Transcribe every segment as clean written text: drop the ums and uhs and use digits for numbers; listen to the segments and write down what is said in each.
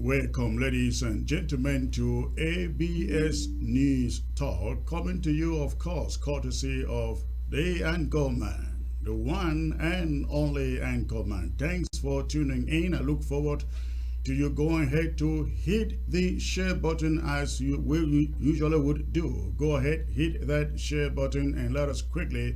welcome, ladies and gentlemen, to ABS News Talk, coming to you, of course, courtesy of the Anchorman, the one and only Anchorman. Thanks for tuning in. I look forward to you going ahead to hit the share button as you usually would do. Go ahead, hit that share button, and let us quickly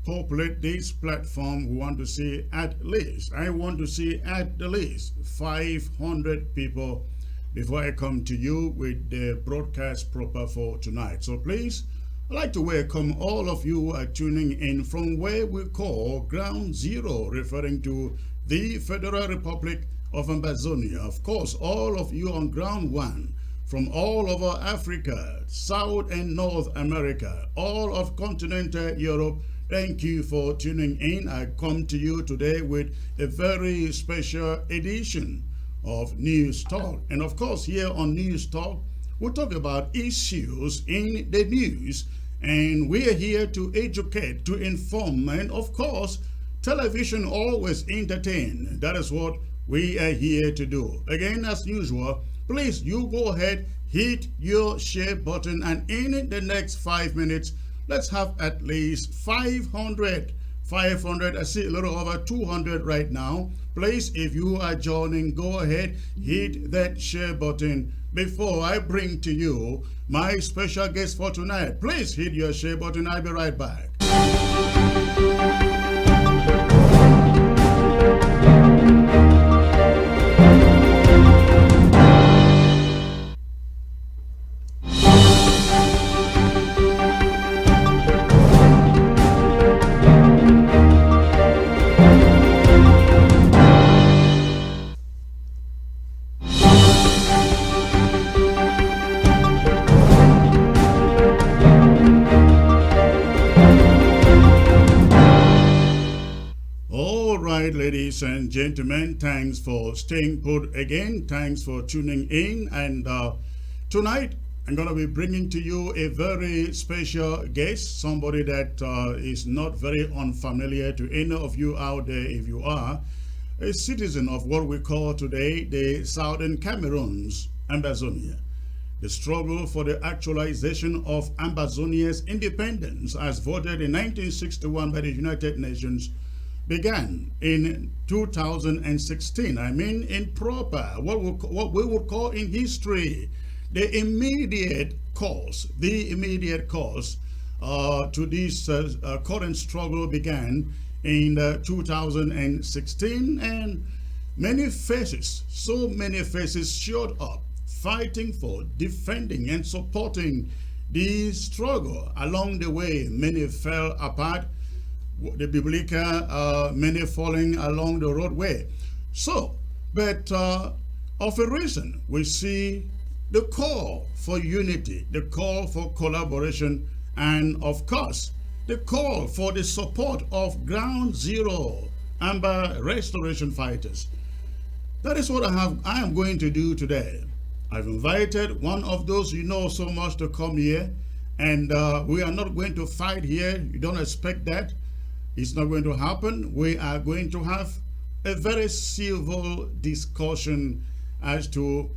populate this platform. We want to see I want to see at the least 500 people before I come to you with the broadcast proper for tonight. So please, I'd like to welcome all of you who are tuning in from where we call Ground Zero, referring to the Federal Republic of Ambazonia. Of course, all of you on Ground One from all over Africa, South and North America, all of continental Europe, thank you for tuning in. I come to you today with a very special edition of News Talk. And of course, here on News Talk, we'll talk about issues in the news. And we are here to educate, to inform, and of course, television always entertain. That is what we are here to do. Again, as usual, please, you go ahead, hit your share button, and in the next 5 minutes, let's have at least 500. I see a little over 200 right now. Please, if you are joining, go ahead, hit that share button before I bring to you my special guest for tonight. Please hit your share button. I'll be right back. Ladies and gentlemen, thanks for staying put again. Thanks for tuning in. And tonight, I'm going to be bringing to you a very special guest, somebody that is not very unfamiliar to any of you out there if you are a citizen of what we call today the Southern Cameroon's Ambazonia. The struggle for the actualization of Ambazonia's independence, as voted in 1961 by the United Nations, began in 2016. I mean, in proper, what we would call in history, the immediate cause to this current struggle began in 2016, and so many faces showed up fighting for, defending, and supporting the struggle. Along the way, many fell apart, the biblical, many falling along the roadway. So, but of a reason, we see the call for unity, the call for collaboration, and of course, the call for the support of Ground Zero Amber restoration fighters. That is what I am going to do today. I've invited one of those you know so much to come here, and we are not going to fight here. You don't expect that. It's not going to happen. We are going to have a very civil discussion as to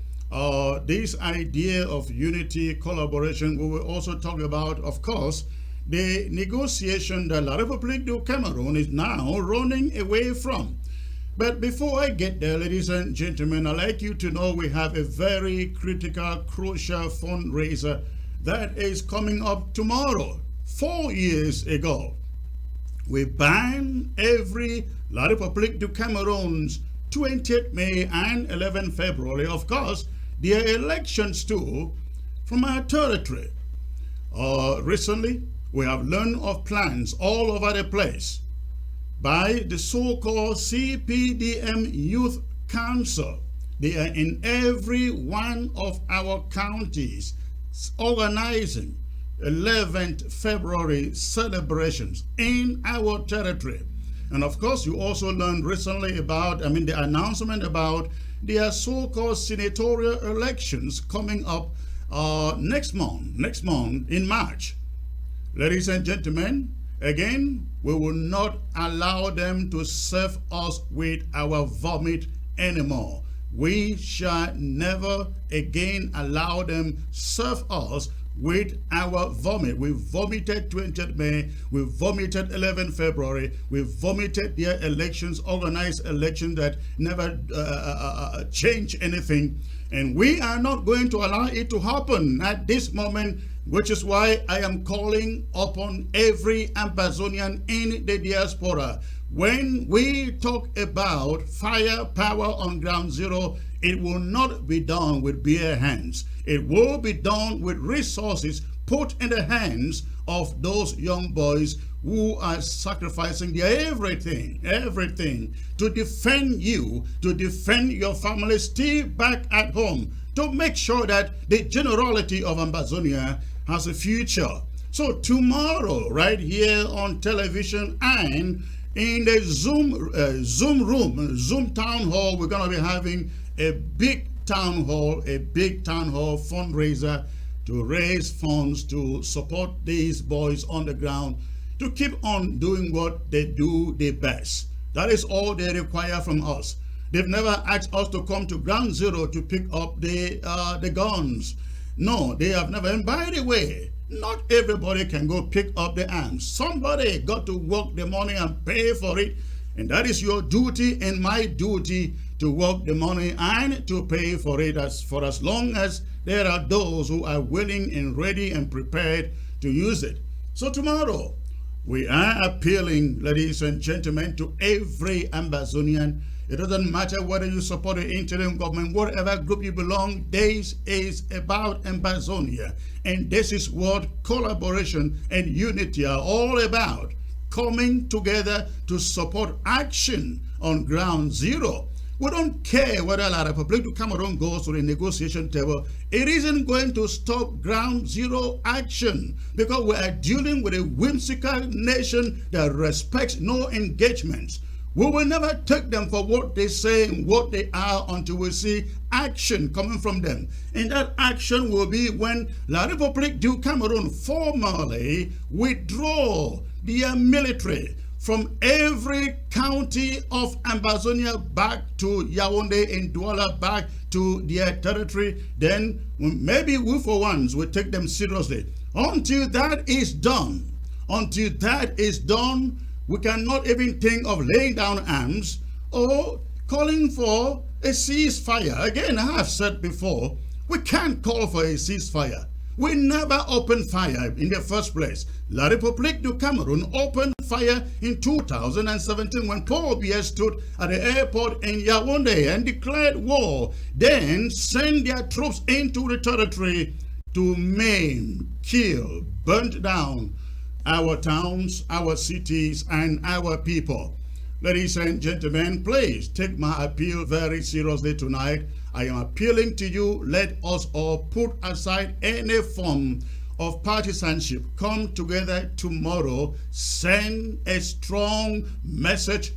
this idea of unity, collaboration. We will also talk about, of course, the negotiation that La République du Cameroon is now running away from. But before I get there, ladies and gentlemen, I'd like you to know we have a very critical, crucial fundraiser that is coming up tomorrow. 4 years ago, we banned every La République du Cameroon's 20th May and 11 February, of course, their elections too, from our territory. Recently, we have learned of plans all over the place by the so-called CPDM Youth Council. They are in every one of our counties organizing 11th February celebrations in our territory. And of course, you also learned recently about, the announcement about their so-called senatorial elections coming up next month in March. Ladies and gentlemen, again, we will not allow them to serve us with our vomit anymore. we shall never again allow them serve us with our vomit. We vomited 20th May, we vomited 11th February, we vomited their elections, organized elections that never change anything. And we are not going to allow it to happen at this moment, which is why I am calling upon every Ambazonian in the diaspora. When we talk about firepower on ground zero, it will not be done with bare hands. It will be done with resources put in the hands of those young boys who are sacrificing their everything to defend you, to defend your family, still back at home, to make sure that the generality of Ambazonia has a future. So tomorrow, right here on television and in the Zoom town hall, we're going to be having a big town hall fundraiser to raise funds to support these boys on the ground to keep on doing what they do the best. That is all they require from us. They've never asked us to come to ground zero to pick up the guns. No, they have never. And by the way, not everybody can go pick up the arms. Somebody got to work the money and pay for it. And that is your duty and my duty, to work the money and to pay for it for as long as there are those who are willing and ready and prepared to use it. So tomorrow, we are appealing, ladies and gentlemen, to every Ambazonian. It doesn't matter whether you support the interim government, whatever group you belong, this is about Ambazonia. And this is what collaboration and unity are all about. Coming together to support action on ground zero. We don't care whether La Republic of Cameroon goes to the negotiation table. It isn't going to stop ground zero action, because we are dealing with a whimsical nation that respects no engagements. We will never take them for what they say and what they are until we see action coming from them. And that action will be when La Republique du Cameroon formally withdraw their military from every county of Ambazonia back to Yaoundé and Douala, back to their territory. Then maybe we for once will take them seriously. Until that is done, we cannot even think of laying down arms or calling for a ceasefire. Again, I have said before, we can't call for a ceasefire. We never opened fire in the first place. La République du Cameroon opened fire in 2017 when Paul Biya stood at the airport in Yaoundé and declared war, then sent their troops into the territory to maim, kill, burn down our towns, our cities, and our people. Ladies and gentlemen, please take my appeal very seriously tonight. I am appealing to you, let us all put aside any form of partisanship. Come together tomorrow, send a strong message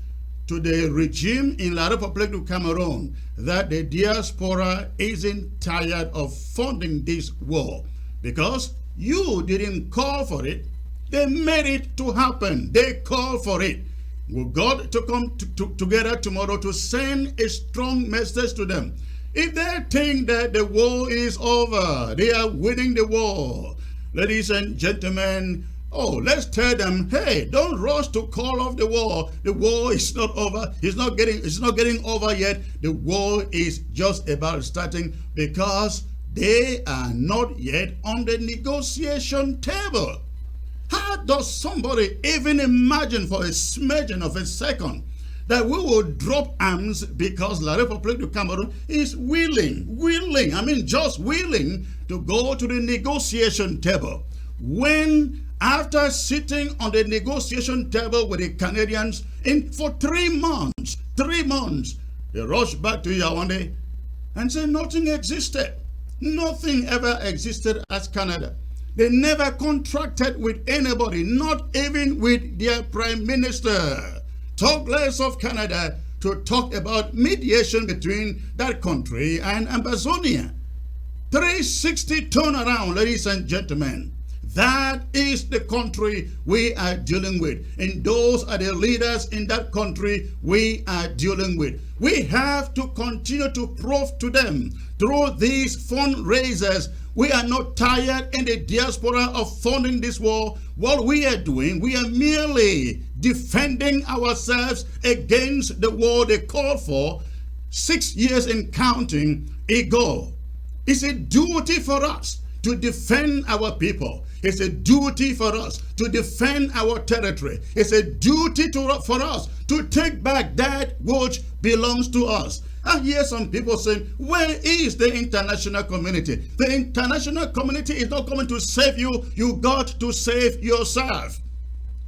to the regime in La République du Cameroon that the diaspora isn't tired of funding this war, because you didn't call for it. They made it to happen. They called for it. We've got to come together tomorrow to send a strong message to them. If they think that the war is over, they are winning the war, ladies and gentlemen, let's tell them, hey, don't rush to call off the war. The war is not over. It's not getting over yet. The war is just about starting, because they are not yet on the negotiation table. How does somebody even imagine for a smidgen of a second that we will drop arms because La République du Cameroon is just willing to go to the negotiation table? When, after sitting on the negotiation table with the Canadians for 3 months, they rushed back to Yaoundé and said nothing existed. Nothing ever existed as Canada. They never contracted with anybody, not even with their prime minister. Talk less of Canada to talk about mediation between that country and Ambazonia. 360 turnaround, ladies and gentlemen. That is the country we are dealing with. And those are the leaders in that country we are dealing with. We have to continue to prove to them through these fundraisers. We are not tired in the diaspora of funding this war. What we are doing, we are merely defending ourselves against the war they called for 6 years and counting ago. It's a duty for us to defend our people. It's a duty for us to defend our territory. It's a duty for us to take back that which belongs to us. I hear some people saying, where is the international community? The international community is not coming to save you. You got to save yourself.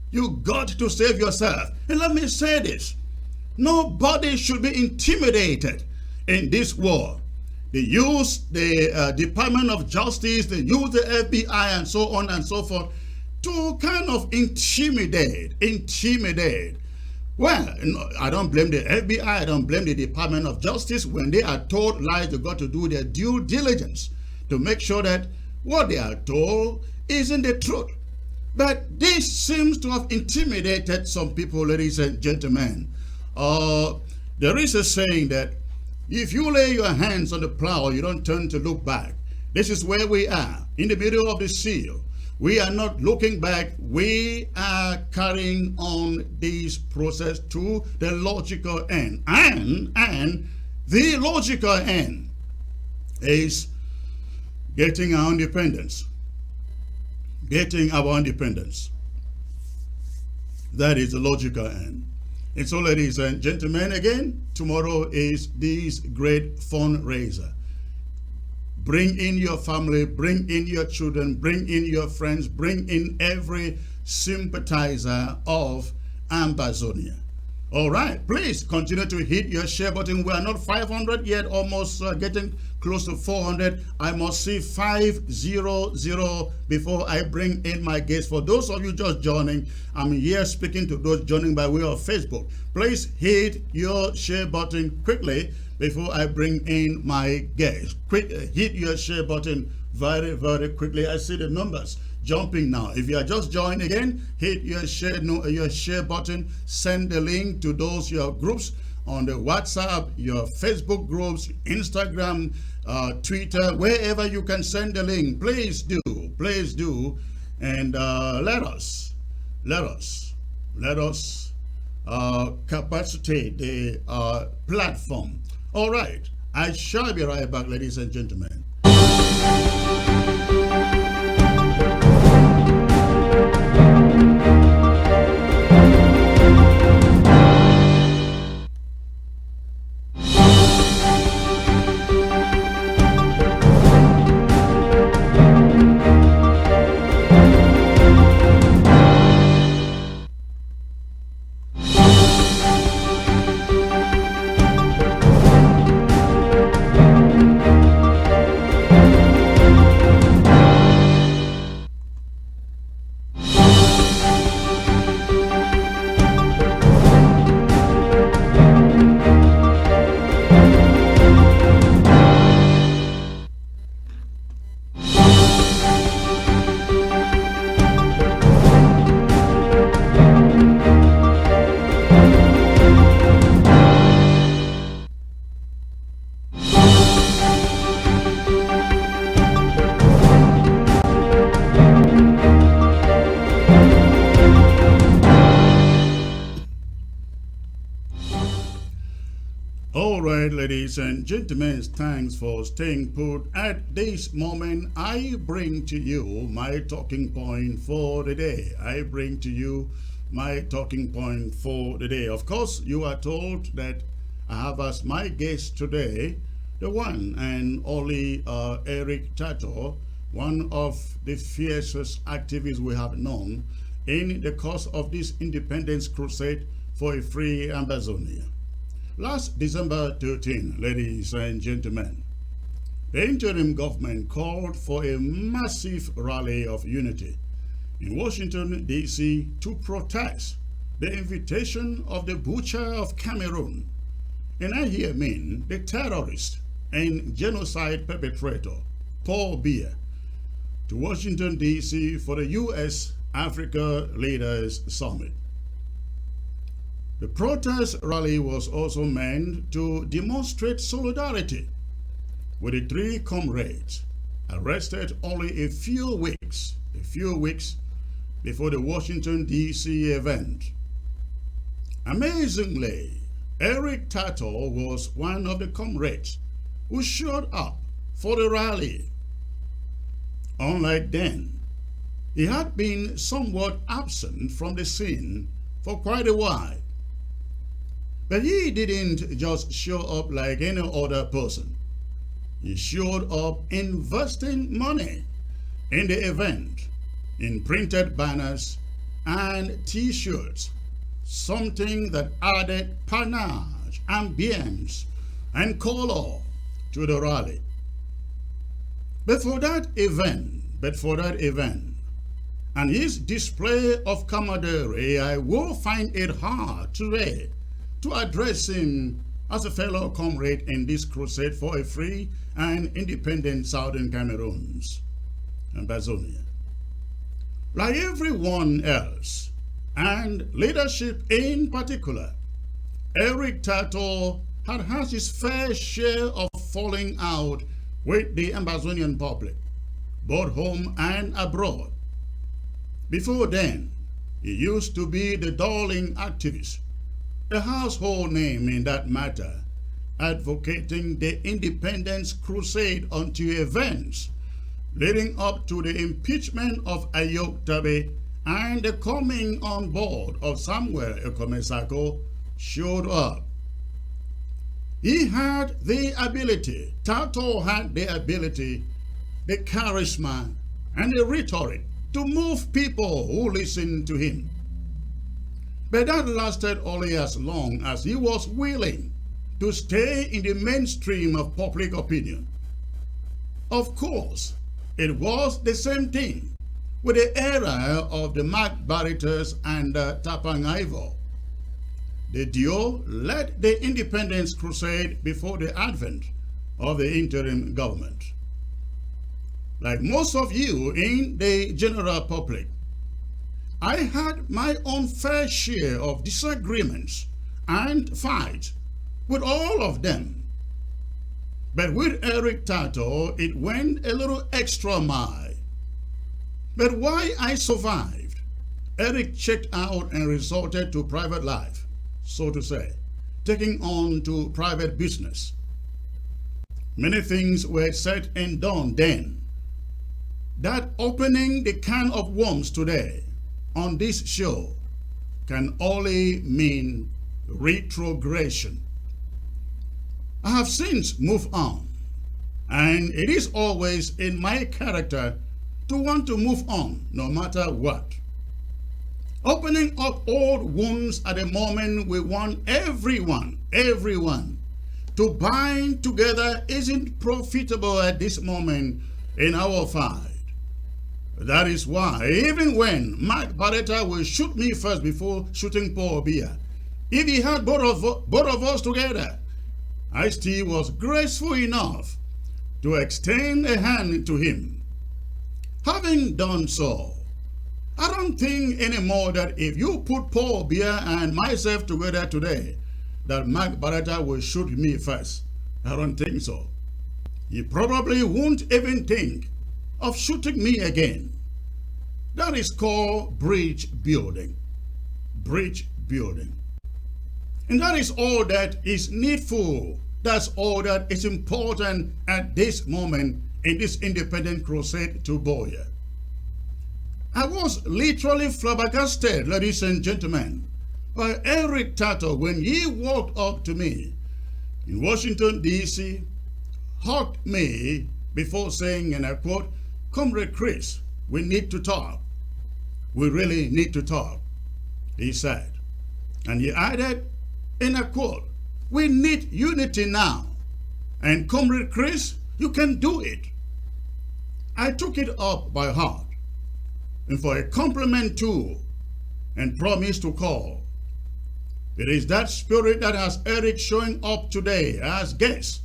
You got to save yourself. And let me say this. Nobody should be intimidated in this war. They use the Department of Justice, they use the FBI and so on and so forth to kind of intimidate. Well, I don't blame the FBI, I don't blame the Department of Justice. When they are told lies, they got to do their due diligence to make sure that what they are told isn't the truth. But this seems to have intimidated some people, ladies and gentlemen. There is a saying that if you lay your hands on the plow, you don't turn to look back. This is where we are, in the middle of the sea. We are not looking back. We are carrying on this process to the logical end. And the logical end is getting our independence. Getting our independence. That is the logical end. And so, ladies and gentlemen, again, tomorrow is this great fundraiser. Bring in your family, bring in your children, bring in your friends, bring in every sympathizer of Ambazonia. All right, please continue to hit your share button. We are not 500 yet, almost getting close to 400. I must see 500 before I bring in my guests. For those of you just joining, I'm here speaking to those joining by way of Facebook. Please hit your share button quickly before I bring in my guests. Quick, hit your share button very, very quickly. I see the numbers jumping now. If you are just joining again, hit your share button. Send the link to those your groups on the WhatsApp, your Facebook groups, Instagram, Twitter, wherever you can send the link. Please do, and let us capacitate the platform. All right, I shall be right back, ladies and gentlemen. Ladies and gentlemen, thanks for staying put. At this moment, I bring to you my talking point for the day. Of course, you are told that I have as my guest today the one and only Eric Tataw, one of the fiercest activists we have known in the course of this independence crusade for a free Ambazonia. Last December 13, ladies and gentlemen, the interim government called for a massive rally of unity in Washington, D.C. to protest the invitation of the butcher of Cameroon, and I here mean the terrorist and genocide perpetrator, Paul Biya, to Washington, D.C. for the U.S.-Africa Leaders Summit. The protest rally was also meant to demonstrate solidarity with the three comrades arrested only a few weeks before the Washington, D.C. event. Amazingly, Eric Tataw was one of the comrades who showed up for the rally. Unlike then, he had been somewhat absent from the scene for quite a while. But he didn't just show up like any other person. He showed up investing money in the event, in printed banners and t-shirts, something that added panache, ambience, and color to the rally. But for that event, and his display of camaraderie, I will find it hard today to address him as a fellow comrade in this crusade for a free and independent Southern Cameroons and Bazonia. Like everyone else, and leadership in particular, Eric Tataw had his fair share of falling out with the Amazonian public, both home and abroad. Before then, he used to be the darling activist, a household name in that matter, advocating the independence crusade until events leading up to the impeachment of Ayok Tabe and the coming on board of Samuel Ekomesako showed up. He had the ability, Tataw had the ability, the charisma, and the rhetoric to move people who listened to him. But that lasted only as long as he was willing to stay in the mainstream of public opinion. Of course, it was the same thing with the era of the Mark Barreters and Tapangaivo. The duo led the independence crusade before the advent of the interim government. Like most of you in the general public, I had my own fair share of disagreements and fights with all of them. But with Eric Tataw, it went a little extra mile. But why I survived, Eric checked out and resorted to private life, so to say, taking on to private business. Many things were said and done then. That opening the can of worms today on this show can only mean retrogression. I have since moved on, and it is always in my character to want to move on no matter what. Opening up old wounds at a moment we want everyone to bind together isn't profitable at this moment in our fight. That is why, even when Mark Barretta will shoot me first before shooting Paul Biya, if he had both of us together, I still was graceful enough to extend a hand to him. Having done so, I don't think anymore that if you put Paul Biya and myself together today, that Mark Barretta will shoot me first. I don't think so. He probably won't even think of shooting me again. That is called bridge building. Bridge building. And that is all that is needful. That's all that is important at this moment in this independent crusade to Boya. I was literally flabbergasted, ladies and gentlemen, by Eric Tataw when he walked up to me in Washington, D.C., hugged me before saying, and I quote, "Comrade Chris, we need to talk. We really need to talk," he said. And he added, and I quote, "We need unity now. And Comrade Chris, you can do it." I took it up by heart, and for a compliment too, and promised to call. It is that spirit that has Eric showing up today as guest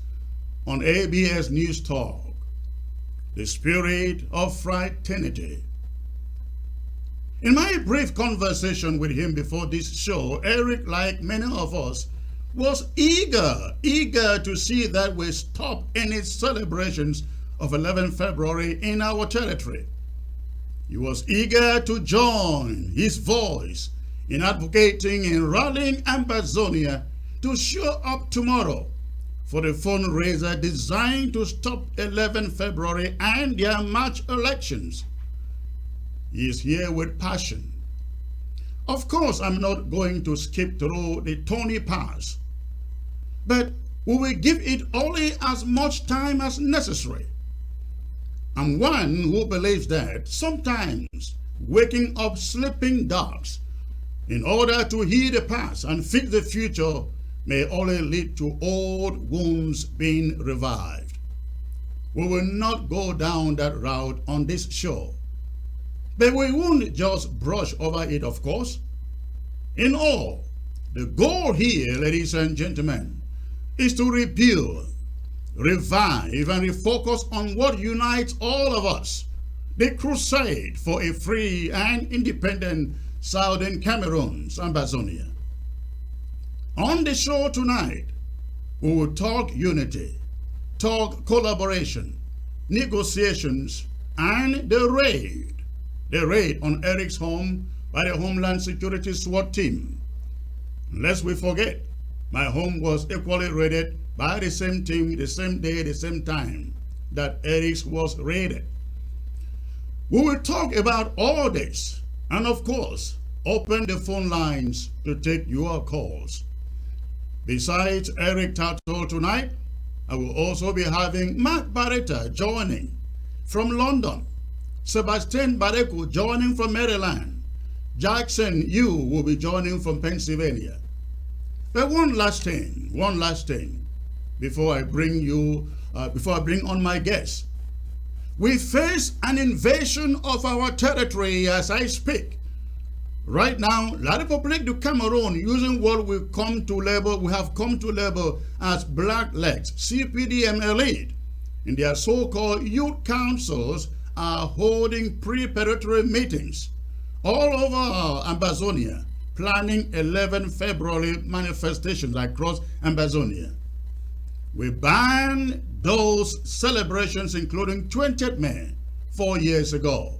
on ABS News Talk. the spirit of fraternity. In my brief conversation with him before this show, Eric, like many of us, was eager to see that we stop any celebrations of 11 February in our territory. He was eager to join his voice in advocating and rallying Ambazonia to show up tomorrow for the fundraiser designed to stop 11 February and their March elections. He is here with passion. Of course, I'm not going to skip through the Tony Pass, but we will give it only as much time as necessary. I'm one who believes that sometimes waking up sleeping dogs in order to heal the past and fix the future may only lead to old wounds being revived. We will not go down that route on this show. But we won't just brush over it, of course. In all, the goal here, ladies and gentlemen, is to rebuild, revive, and refocus on what unites all of us, the crusade for a free and independent Southern Cameroon's Ambazonia. On the show tonight, we will talk unity, talk collaboration, negotiations, and the raid on Eric's home by the Homeland Security SWAT team. Lest we forget, my home was equally raided by the same team, the same day, the same time that Eric's was raided. We will talk about all this and, of course, open the phone lines to take your calls. Besides Eric Tataw tonight, I will also be having Mark Barretta joining from London, Sebastian Barreco joining from Maryland, Jackson Yu will be joining from Pennsylvania. But one last thing, before I bring on my guests. We face an invasion of our territory as I speak. Right now, La République du Cameroon, using what we have come to label as black legs, CPDM elite, in their so-called youth councils, are holding preparatory meetings all over Ambazonia, planning 11 February manifestations across Ambazonia. We banned those celebrations, including 20th May, 4 years ago.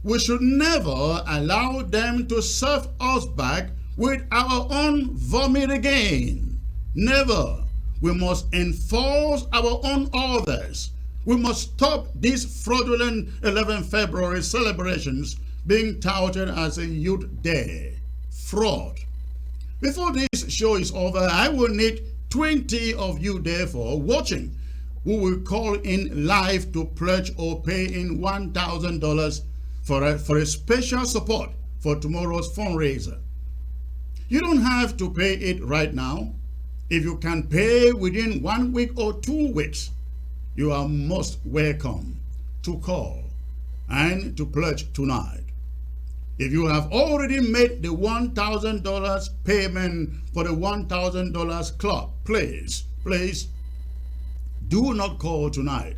We should never allow them to serve us back with our own vomit again. Never. We must enforce our own orders. We must stop these fraudulent 11 February celebrations being touted as a youth day. Fraud. Before this show is over, I will need 20 of you therefore watching who will call in live to pledge or pay in $1,000 for a special support for tomorrow's fundraiser. You don't have to pay it right now. If you can pay within 1 week or 2 weeks, you are most welcome to call and to pledge tonight. If you have already made the $1,000 payment for the $1,000 club, please do not call tonight.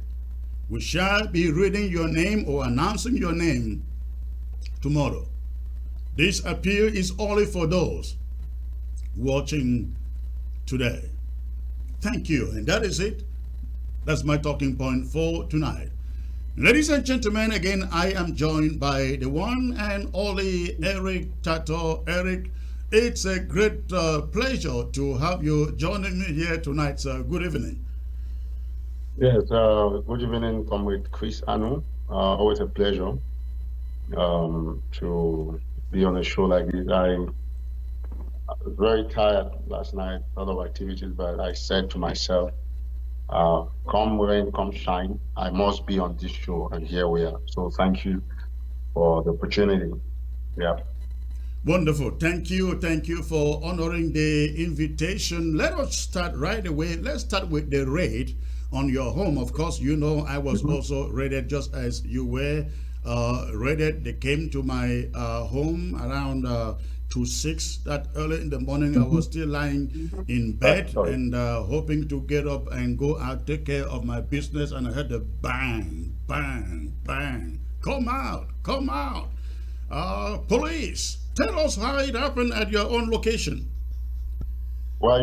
We shall be reading your name or announcing your name tomorrow. This appeal is only for those watching today. Thank you, and that is it. That's my talking point for tonight. Ladies and gentlemen, again, I am joined by the one and only Eric Tataw. Eric, it's a great pleasure to have you joining me here tonight, sir. Good evening. Yes, good evening, Comrade Chris Anu. Always a pleasure to be on a show like this. I was very tired last night, a lot of activities, but I said to myself, come rain, come shine, I must be on this show, and here we are. So thank you for the opportunity. Yeah. Wonderful. Thank you for honoring the invitation. Let us start right away. Let's start with the raid on your home. Of course, you know I was also raided just as you were raided. They came to my home around 2-6 that early in the morning. I was still lying in bed and hoping to get up and go out, take care of my business, and I heard a bang, bang, bang. Come out, come out. Police, tell us how it happened at your own location. Well,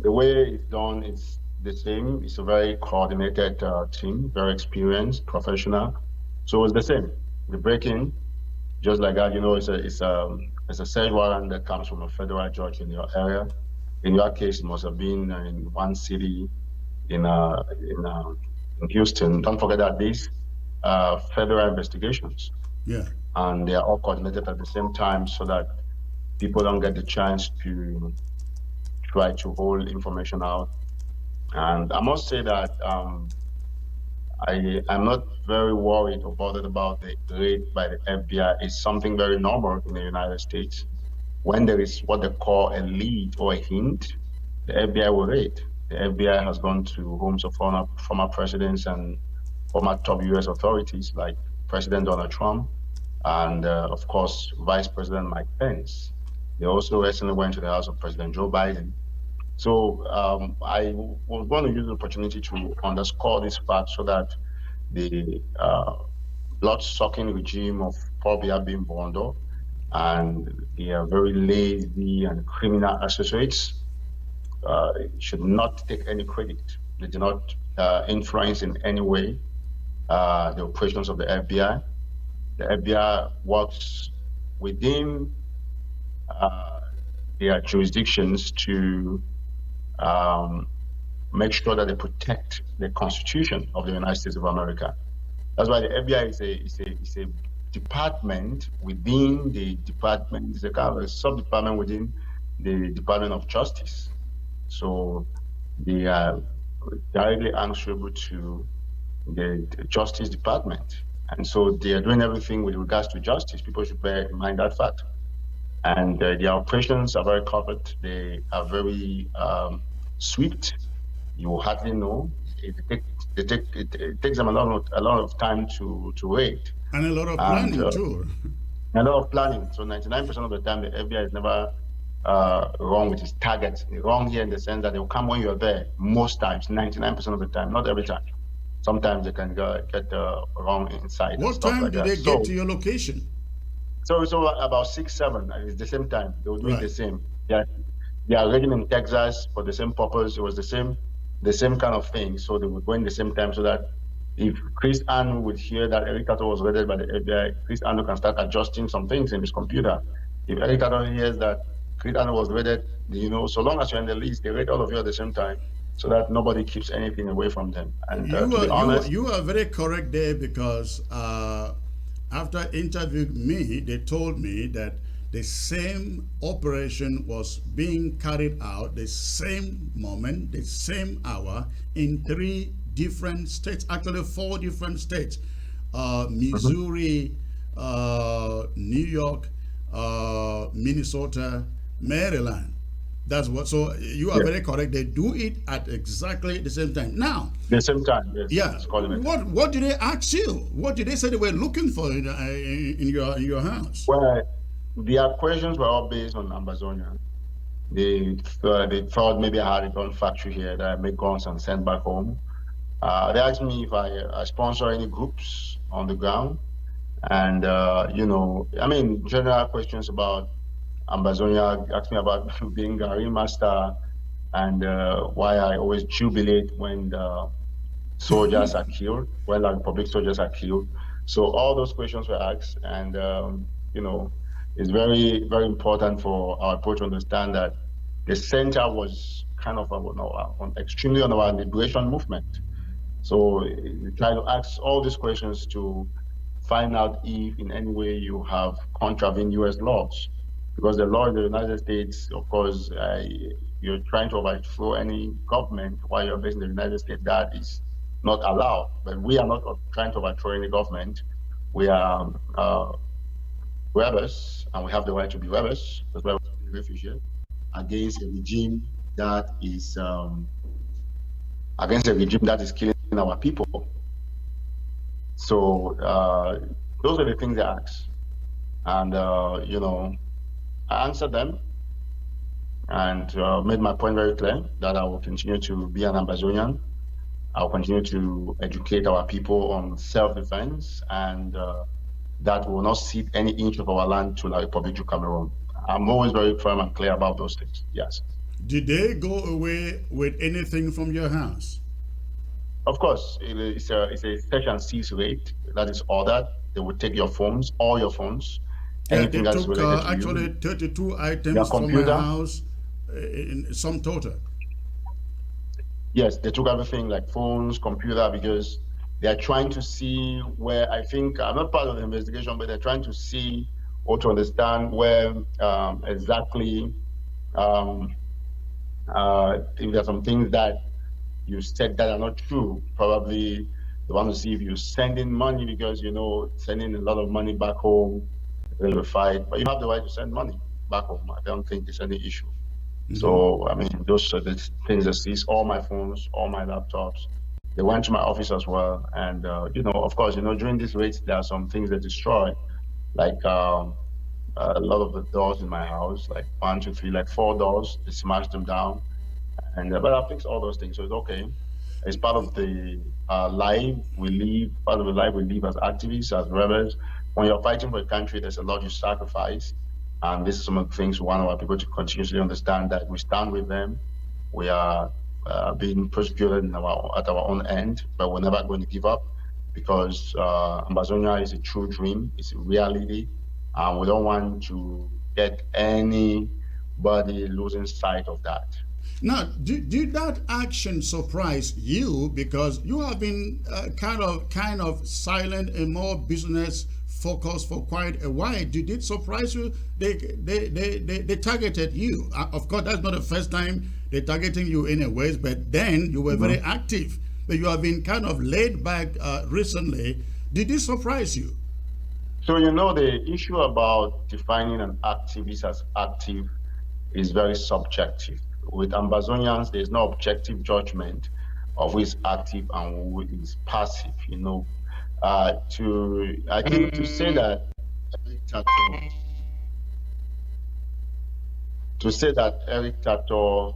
the way it's done is the same. It's a very coordinated team, very experienced, professional. So it's the same. The break-in, just like that, it's a search warrant that comes from a federal judge in your area. In your case, it must have been in one city in uh, in, uh, in Houston. Don't forget that these federal investigations, Yeah. and they are all coordinated at the same time so that people don't get the chance to try to hold information out. And I must say that I'm not very worried or bothered about the raid by the FBI. It's something very normal in the United States. When there is what they call a lead or a hint, the FBI will raid. The FBI has gone to homes of former presidents and former top US authorities like President Donald Trump and, of course, Vice President Mike Pence. They also recently went to the house of President Joe Biden. So I was going to use the opportunity to underscore this fact so that the blood-sucking regime of Paul Biya Bondo and their very lazy and criminal associates should not take any credit. They do not influence in any way the operations of the FBI. The FBI works within their jurisdictions to make sure that they protect the Constitution of the United States of America. That's why the FBI is a department within the department. It's a kind of a sub-department within the Department of Justice. So they are directly answerable to the Justice Department. And so they are doing everything with regards to justice. People should bear in mind that fact. And their operations are very covered. They are very swift. You will hardly know. It takes them a lot of time to raid. And a lot of planning too. A lot of planning. So 99% of the time, the FBI is never wrong with its target. Wrong here in the sense that they will come when you're there. Most times, 99% of the time, not every time. Sometimes they can get the wrong inside. What time did they get to your location? So it's about 6, 7. It's the same time. They were doing the same. They are raiding in Texas for the same purpose. It was the same kind of thing. So they were going the same time so that if Chris Anu would hear that Eric Tataw was raided by the FBI, Chris Anu can start adjusting some things in his computer. If Eric Tataw hears that Chris Anu was raided, so long as you're in the list, they raid all of you at the same time so that nobody keeps anything away from them. And to be honest, you are very correct there because after interviewing me, they told me that the same operation was being carried out the same moment, the same hour in 3 different states, actually 4 different states, Missouri, New York, Minnesota, Maryland. That's what. So you are very correct. They do it at exactly the same time. Now, the same time. Yes, yeah. What did they ask you? What did they say they were looking for in your house? Well, their questions were all based on Amazonia. They thought maybe I had a gun factory here that I make guns and send back home. They asked me if I sponsor any groups on the ground, and general questions about Amazonia. Asked me about being Gary Master and why I always jubilate when the soldiers are killed, when the Republic soldiers are killed. So all those questions were asked, and it's very, very important for our approach to understand that the center was kind of extremely on our liberation movement. So we try to ask all these questions to find out if in any way you have contravened U.S. laws. Because the law in the United States, of course, you're trying to overthrow any government while you're based in the United States. That is not allowed. But we are not trying to overthrow any government. We are rebels, and we have the right to be rebels. That's why we're refugees against a regime that is killing our people. So those are the things they ask, and I answered them and made my point very clear that I will continue to be an Amazonian I'll continue to educate our people on self-defense, and that we will not cede any inch of our land to the Republic of Cameroon. I'm always very firm and clear about those things. Yes. Did they go away with anything from your house? Of course, it's a search and seize rate that is ordered. They will take your phones, all your phones, Yeah, anything they that is took related to actually you, 32 your items from my computer. house in some total. Yes, they took everything like phones, computer, because they are trying to see where, I think, I'm not part of the investigation, but they're trying to see or to understand where exactly um, if there's some things that you said that are not true. Probably they want to see if you're sending money, because, sending a lot of money back home will be fight. But you have the right to send money back home. I don't think it's any issue. Mhm. So, I mean, those are the things that seized all my phones, all my laptops. They went to my office as well. And, of course, during these raids, there are some things that destroy, like a lot of the doors in my house, like one, two, three, like 4 doors. They smashed them down. And but I fixed all those things, so it's okay. It's part of the life we live, part of the life we live as activists, as rebels. When you're fighting for a country, there's a lot you sacrifice. And this is some of the things we want our people to continuously understand, that we stand with them. We are being persecuted at our own end, but we're never going to give up, because Ambazonia is a true dream, it's a reality. And we don't want to get anybody losing sight of that. Now, did that action surprise you, because you have been kind of silent and more business focused for quite a while? Did it surprise you? They targeted you. Of course, that's not the first time they're targeting you anyways, but then you were very active. But you have been kind of laid back recently. Did it surprise you? So, the issue about defining an activist as active is very subjective. With Ambazonians, there's no objective judgment of who is active and who is passive. I think to say that Eric Tato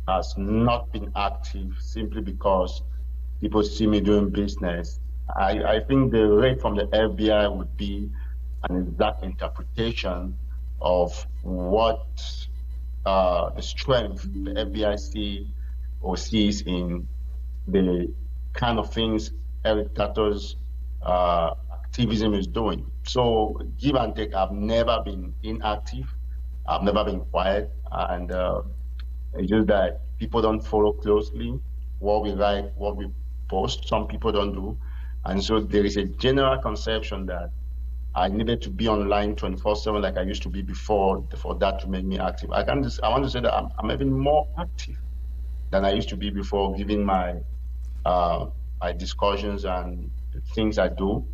has not been active simply because people see me doing business, I think the rate from the FBI would be an exact interpretation of what the strength the FBI sees in the kind of things Eric Tato's activism is doing. So, give and take, I've never been inactive. I've never been quiet. And it's just that people don't follow closely what we write, what we post. Some people don't do. And so there is a general conception that I needed to be online 24/7 like I used to be before for that to make me active. I want to say that I'm even more active than I used to be before, given my discussions and the things I do.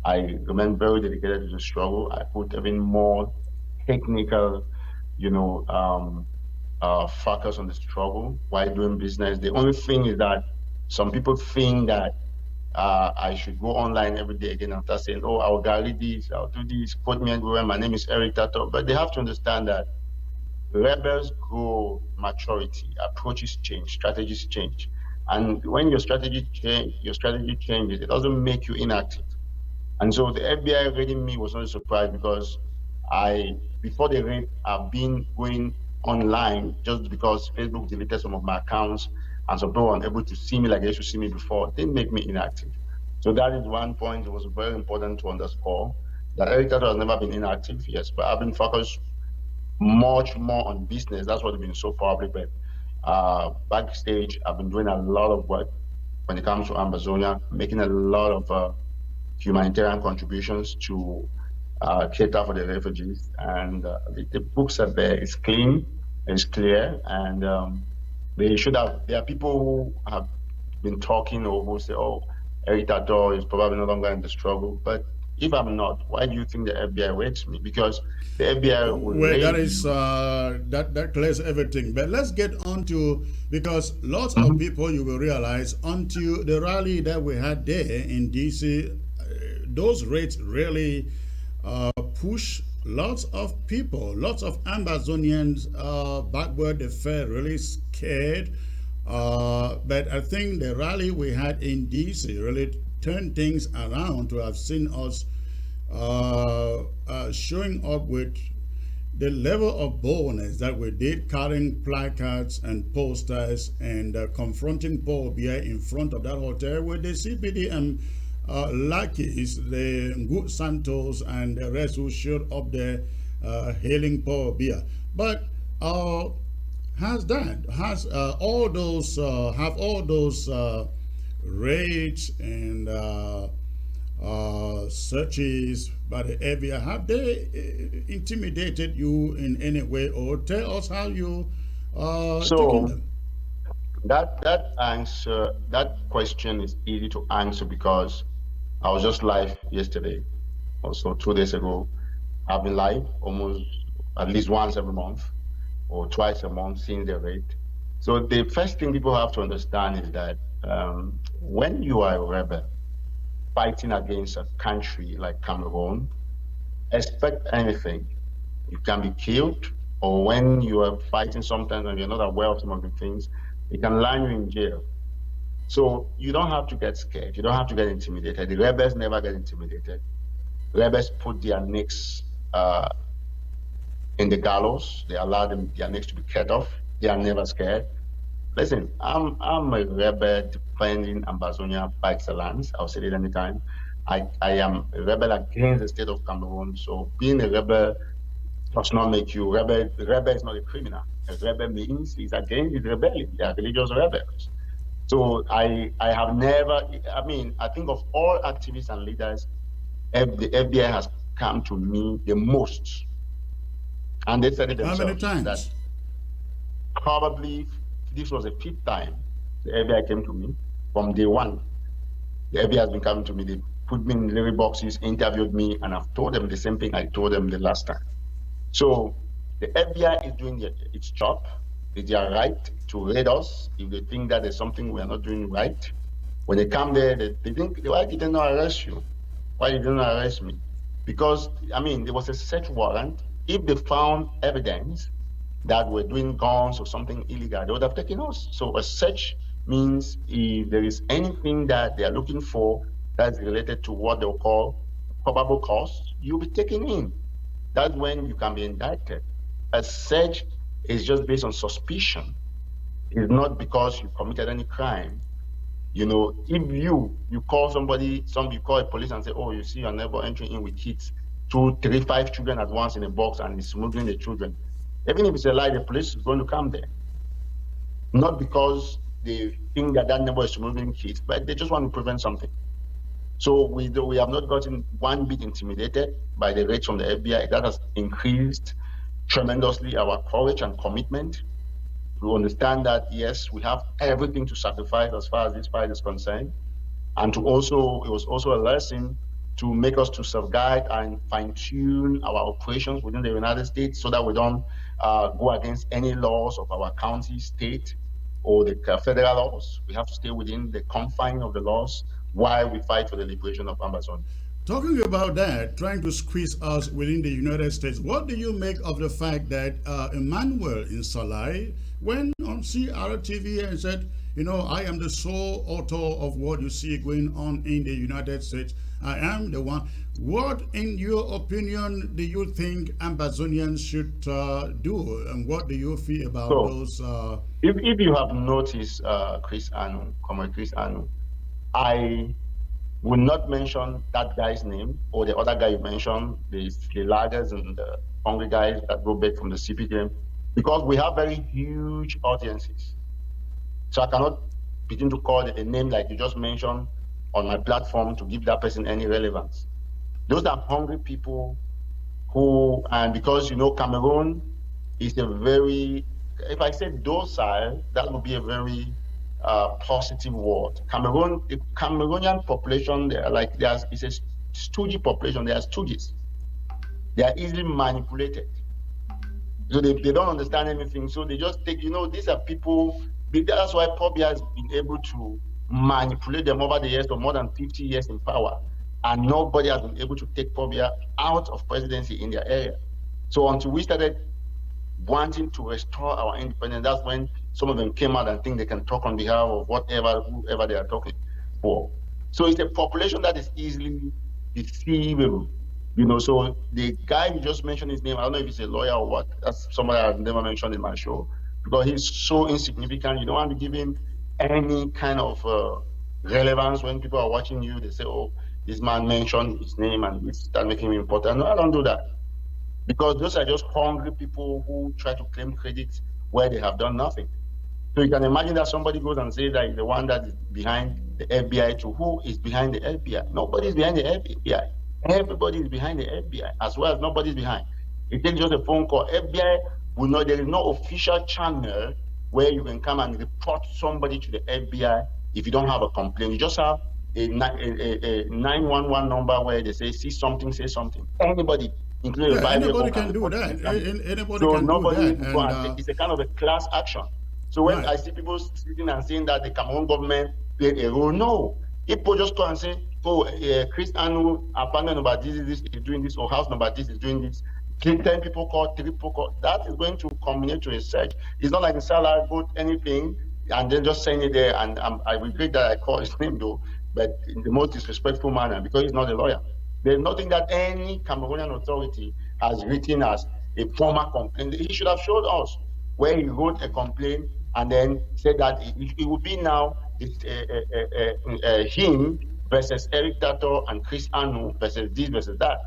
I remain very dedicated to the struggle. I put even more technical, focus on the struggle while doing business. The only thing is that some people think that I should go online every day again and start saying, oh, I'll carry this, I'll do this, quote me everywhere, my name is Eric Tato. But they have to understand that rebels grow maturity, approaches change, strategies change. And when your strategy changes, it doesn't make you inactive. And so the FBI raiding me was not a surprise, because before the raid, I've been going online just because Facebook deleted some of my accounts and some people weren't able to see me like they used to see me before. It didn't make me inactive. So that is one point. It was very important to underscore that Eric Tato has never been inactive, yes, but I've been focused much more on business. That's what has been so public. But backstage, I've been doing a lot of work when it comes to Amazonia, making a lot of humanitarian contributions to cater for the refugees. And the books are there. It's clean, it's clear, and there are people who have been talking or who say, oh, Eric Tato is probably no longer in the struggle. But if I'm not, why do you think the FBI rates me? Because the FBI will Well, that raid is you. that clears everything. But let's get on to, because lots of people, you will realize, until the rally that we had there in DC, those rates really push lots of people, lots of Amazonians backward. They felt really scared. But I think the rally we had in DC really turned things around to have seen us showing up with the level of boldness that we did, carrying placards and posters and confronting Paul Biya in front of that hotel with the CPDM lackeys, the Ngut Santos and the rest who showed up there hailing Paul Biya. But has all those have all those raids and searches by the FBI, have they intimidated you in any way, or tell us how you taking So them? that question is easy to answer because I was just live yesterday, also 2 days ago. I've been live almost at least once every month or twice a month since the raid. So the first thing people have to understand is that when you are a rebel fighting against a country like Cameroon, expect anything. You can be killed, or when you are fighting sometimes and you're not aware of some of the things, it can land you in jail. So you don't have to get scared. You don't have to get intimidated. The rebels never get intimidated. Rebels put their necks in the gallows. They allow their necks to be cut off. They are never scared. Listen, I'm a rebel defending Ambazonia by excellence. I'll say it anytime. I am a rebel against the state of Cameroon. So being a rebel does not make you rebel. The rebel is not a criminal. A rebel means he's against his rebellion. They are religious rebels. So I have never, I mean, I think of all activists and leaders, the FBI has come to me the most. And they said it How many themselves that times? probably this was the fifth time the FBI came to me from day one. The FBI has been coming to me. They put me in little boxes, interviewed me, and I've told them the same thing I told them the last time. So the FBI is doing its job. It's their right to raid us if they think that there's something we're not doing right. When they come there, they think, why did they not arrest you? Why did they not arrest me? Because, I mean, there was a search warrant. If they found evidence that we're doing guns or something illegal, they would have taken us. So a search means if there is anything that they are looking for that's related to what they'll call probable cause, you'll be taken in. That's when you can be indicted. A search is just based on suspicion. It's not because you committed any crime. You know, if you call somebody, you call a police and say, oh, you see your neighbor entering in with kids, 2, 3, 5 children at once in a box and he's smuggling the children. Even if it's a lie, the police is going to come there. Not because they think that neighbor is smuggling kids, but they just want to prevent something. So we have not gotten one bit intimidated by the raids from the FBI. That has increased tremendously our courage and commitment to understand that, yes, we have everything to sacrifice as far as this fight is concerned. And it was also a lesson to make us to safeguard and fine-tune our operations within the United States so that we don't go against any laws of our county, state, or the federal laws. We have to stay within the confines of the laws while we fight for the liberation of Amazon. Talking about that, trying to squeeze us within the United States, what do you make of the fact that Emmanuel in Salai went on CRTV and said, you know, I am the sole author of what you see going on in the United States. I am the one. What, in your opinion, do you think Ambazonians should do? And what do you feel about those? If you have noticed, Comrade Chris Anu, I will not mention that guy's name or the other guy you mentioned, the laggers and the hungry guys that go back from the CPDM, because we have very huge audiences. So I cannot begin to call a name like you just mentioned on my platform to give that person any relevance. Those are hungry people who, and because, you know, Cameroon is a very, if I say docile, that would be a very positive word. Cameroon, the Cameroonian population, it's a stooge population. They are stooges. They are easily manipulated. So they don't understand anything. So they just take, you know, these are people, that's why Pobia has been able to manipulate them over the years for more than 50 years in power. And nobody has been able to take Pobia out of presidency in their area. So until we started wanting to restore our independence. That's when some of them came out and think they can talk on behalf of whoever they are talking for. So it's a population that is easily deceivable. So the guy you just mentioned his name, I don't know if he's a lawyer or what. That's somebody I've never mentioned in my show because he's so insignificant. You don't want to give him any kind of relevance when people are watching you. They say, oh, this man mentioned his name and it start making him important. No, I don't do that. Because those are just hungry people who try to claim credit where they have done nothing. So you can imagine that somebody goes and says that he's the one that is behind the FBI. To who is behind the FBI? Nobody is behind the FBI. Everybody is behind the FBI, as well as nobody's behind. It takes just a phone call. FBI will know there is no official channel where you can come and report somebody to the FBI if you don't have a complaint. You just have a 911 number where they say, see something, say something. Anybody, including anybody can do that. Anybody can do that. And it's a kind of a class action. So when I see people sitting and saying that the Cameroon government played a role, no. People just go and say, oh, Chris Anu, apartment number this is doing this, or house number this is doing this. 10 people call, 3 people call. That is going to culminate to a search. It's not like in Salah, vote anything and then just saying it there. And I regret that I call his name though, but in the most disrespectful manner because he's not a lawyer. There's nothing that any Cameroonian authority has written as a formal complaint. He should have showed us where he wrote a complaint and then said that it would be now him versus Eric Tataw and Chris Anu versus this versus that.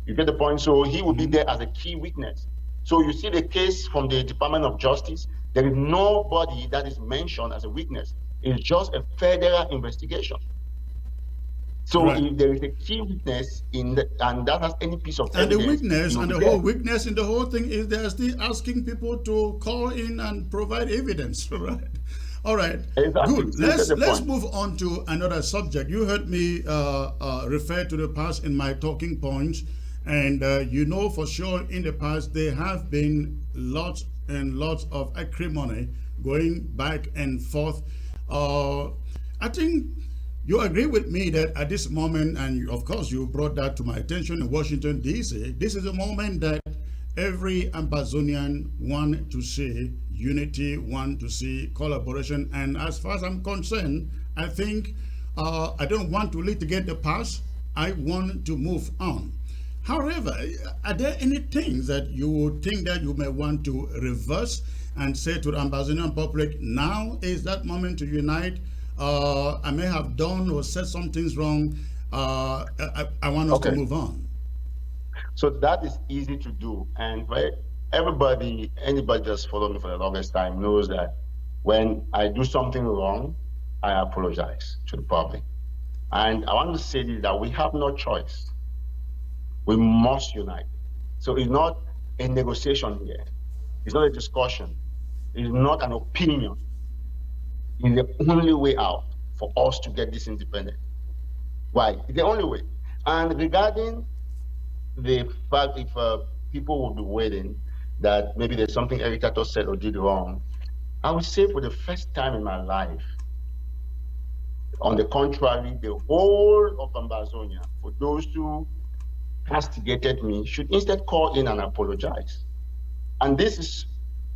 You get the point? So he will be there as a key witness. So you see the case from the Department of Justice, there is nobody that is mentioned as a witness. It's just a federal investigation. So if there is a key witness and that has any piece of evidence, and the witness and the whole witness in the whole thing is they're still asking people to call in and provide evidence, right? All right, exactly. Good. Let's move on to another subject. You heard me refer to the past in my talking points, and you know for sure in the past there have been lots and lots of acrimony going back and forth. I think you agree with me that at this moment, and of course you brought that to my attention in Washington, D.C., this is a moment that every Ambazonian want to see unity, want to see collaboration. And as far as I'm concerned, I think I don't want to litigate the past. I want to move on. However, are there any things that you would think that you may want to reverse and say to the Ambazonian public, now is that moment to unite? I may have done or said some things wrong. I want us to move on. So that is easy to do. And anybody that's followed me for the longest time knows that when I do something wrong, I apologize to the public. And I want to say this, that we have no choice. We must unite. So it's not a negotiation here. It's not a discussion. It's not an opinion. It's the only way out for us to get this independent. Why? It's the only way. And regarding the fact if people will be waiting that maybe there's something Eric Tataw said or did wrong, I would say for the first time in my life, on the contrary, the whole of Ambazonia, for those who castigated me, should instead call in and apologize. And this is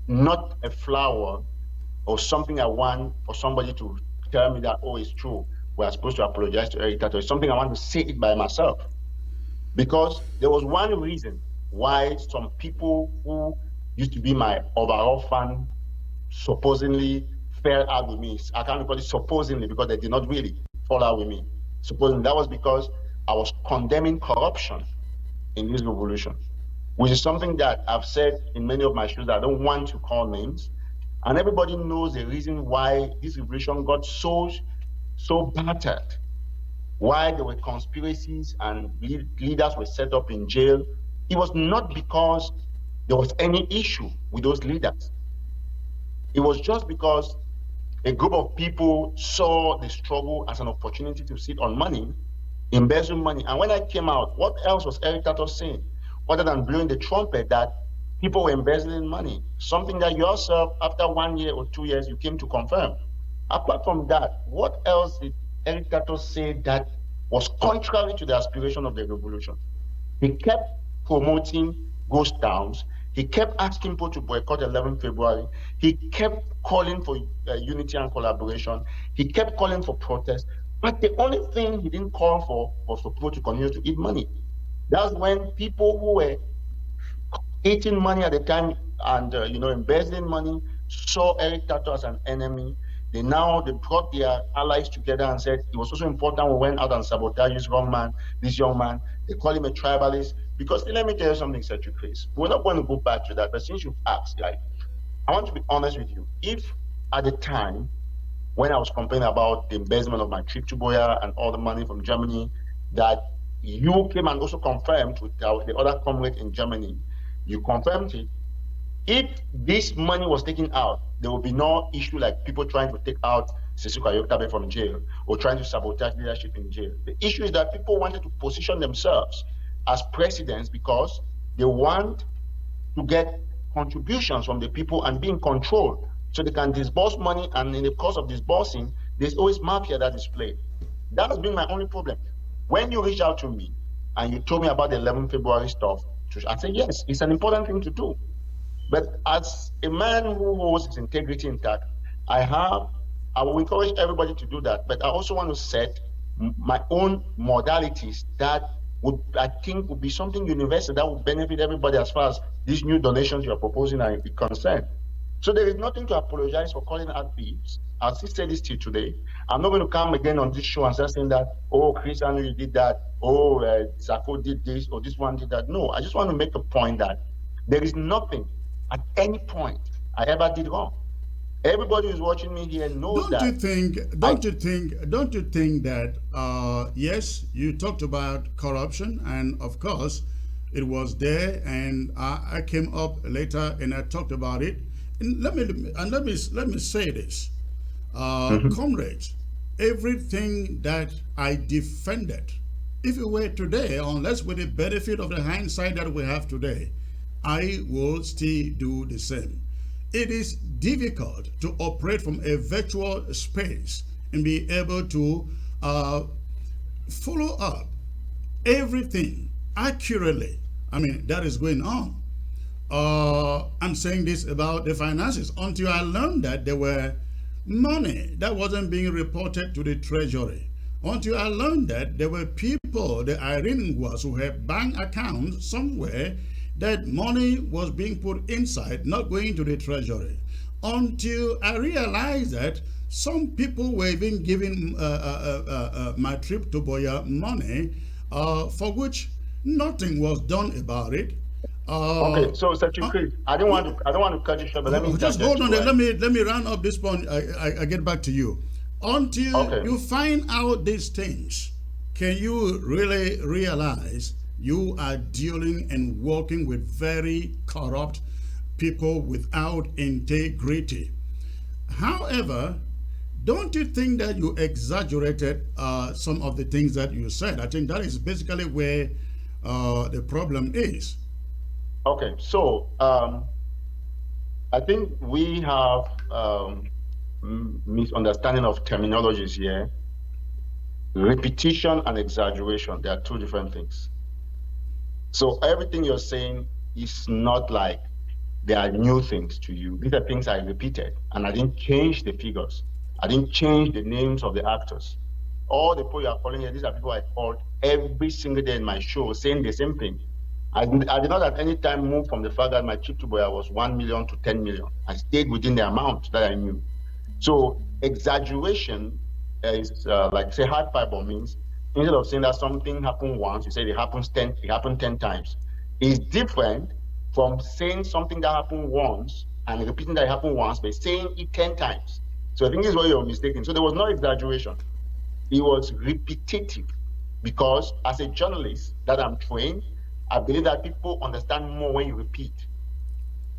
not a flower or something I want for somebody to tell me that, oh, it's true, we're supposed to apologize to Eric Tataw. It's something I want to say it by myself. Because there was one reason why some people who used to be my overall fan supposedly fell out with me. I can't call it supposedly because they did not really fall out with me. Supposedly, that was because I was condemning corruption in this revolution, which is something that I've said in many of my shows that I don't want to call names. And everybody knows the reason why this revolution got so battered, why there were conspiracies and leaders were set up in jail. It was not because there was any issue with those leaders. It was just because a group of people saw the struggle as an opportunity to sit on money, embezzle money. And when I came out, what else was Eric Tataw saying other than blowing the trumpet that people were embezzling money? Something that yourself, after 1 year or 2 years, you came to confirm. Apart from that, what else did Eric Tataw say that was contrary to the aspiration of the revolution? He kept promoting ghost towns. He kept asking people to boycott 11 February. He kept calling for unity and collaboration. He kept calling for protest. But the only thing he didn't call for was for people to continue to eat money. That's when people who were eating money at the time and embezzling money saw Eric Tataw as an enemy. They brought their allies together and said it was also important we went out and sabotaged this young man. They call him a tribalist. Because let me tell you something, Secretary Chris. We're not going to go back to that, but since you've asked, I want to be honest with you. If at the time when I was complaining about the embezzlement of my trip to Boya and all the money from Germany, that you came and also confirmed with the other comrade in Germany, you confirmed it. If this money was taken out, there would be no issue like people trying to take out Sisuka Yoktabe from jail or trying to sabotage leadership in jail. The issue is that people wanted to position themselves as presidents because they want to get contributions from the people and be in control so they can disburse money, and in the course of disbursing, there's always mafia that is played. That has been my only problem. When you reach out to me and you told me about the 11 February stuff, I said, yes, it's an important thing to do. But as a man who holds his integrity intact, I will encourage everybody to do that. But I also want to set my own modalities that I think would be something universal that would benefit everybody as far as these new donations you're proposing are concerned. So there is nothing to apologize for calling out thieves. I'll still say this till today. I'm not going to come again on this show and start saying that, oh, Chris, I know you did that. Oh, Zako did this, or this one did that. No, I just want to make a point that there is nothing at any point I ever did wrong. Everybody who's watching me here knows that. Don't you think that, yes, you talked about corruption, and of course, it was there, and I came up later and I talked about it. And let me say this, comrades, everything that I defended, if it were today, unless with the benefit of the hindsight that we have today, I will still do the same. It is difficult to operate from a virtual space and be able to follow up everything accurately. I mean, that is going on. I'm saying this about the finances until I learned that there were money that wasn't being reported to the treasury. Until I learned that there were people, the Irene was, who had bank accounts somewhere that money was being put inside, not going to the treasury. Until I realized that some people were even giving my trip to Boya money for which nothing was done about it. Okay, so Secretary Chris, I don't want to cut you short, but let me just hold on. Let me round up this point. I get back to you. Until you find out these things, can you really realize you are dealing and working with very corrupt people without integrity? However, don't you think that you exaggerated some of the things that you said? I think that is basically where the problem is. Okay, so I think we have misunderstanding of terminologies here. Repetition and exaggeration, they are two different things. So everything you're saying is not like they are new things to you. These are things I repeated, and I didn't change the figures. I didn't change the names of the actors. All the people you are calling here, these are people I called every single day in my show saying the same thing. I did not at any time move from the fact that my trip to Boya was 1 million to 10 million. I stayed within the amount that I knew. So exaggeration is like say hyperbole means instead of saying that something happened once, you say it happened 10 times. It's different from saying something that happened once and repeating that it happened once, but saying it 10 times. So I think this is where you're mistaken. So there was no exaggeration. It was repetitive because as a journalist that I'm trained, I believe that people understand more when you repeat.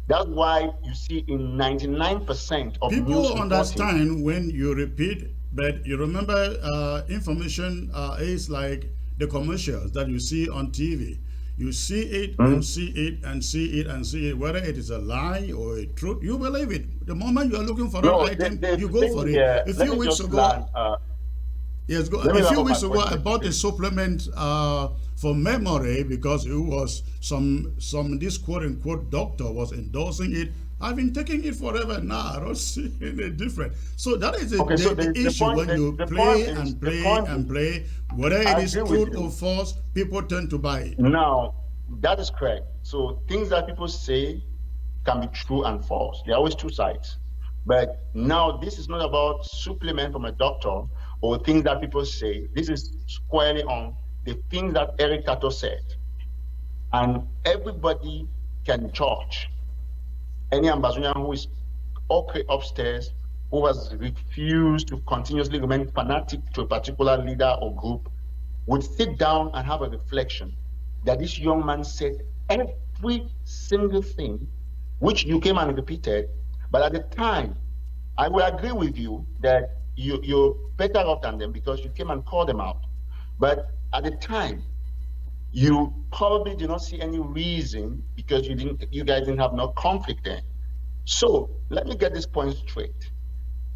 That's why you see in 99% of people news understand when you repeat, but you remember information is like the commercials that you see on TV. You see it and see it and see it and see it, whether it is a lie or a truth, you believe it. The moment you are looking for an item, you go for it. A few weeks ago, Yes, go. Let me A wrap few up my weeks ago, point. I bought a supplement for memory because it was some this quote unquote doctor was endorsing it. I've been taking it forever now. I don't see any different. So that is Okay, so the the issue point when you the point play is and the play point and is play, whether it I is agree with truth or you. false, people tend to buy it. Now that is correct. So things that people say can be true and false. There are always two sides. But now this is not about supplement from a doctor or things that people say. This is squarely on the things that Eric Tato said. And everybody can judge any Ambazonian who is okay upstairs, who has refused to continuously remain fanatic to a particular leader or group, would sit down and have a reflection that this young man said every single thing which you came and repeated. But at the time, I will agree with you that you're better off than them because you came and called them out. But at the time, you probably did not see any reason because you guys didn't have no conflict there. So let me get this point straight.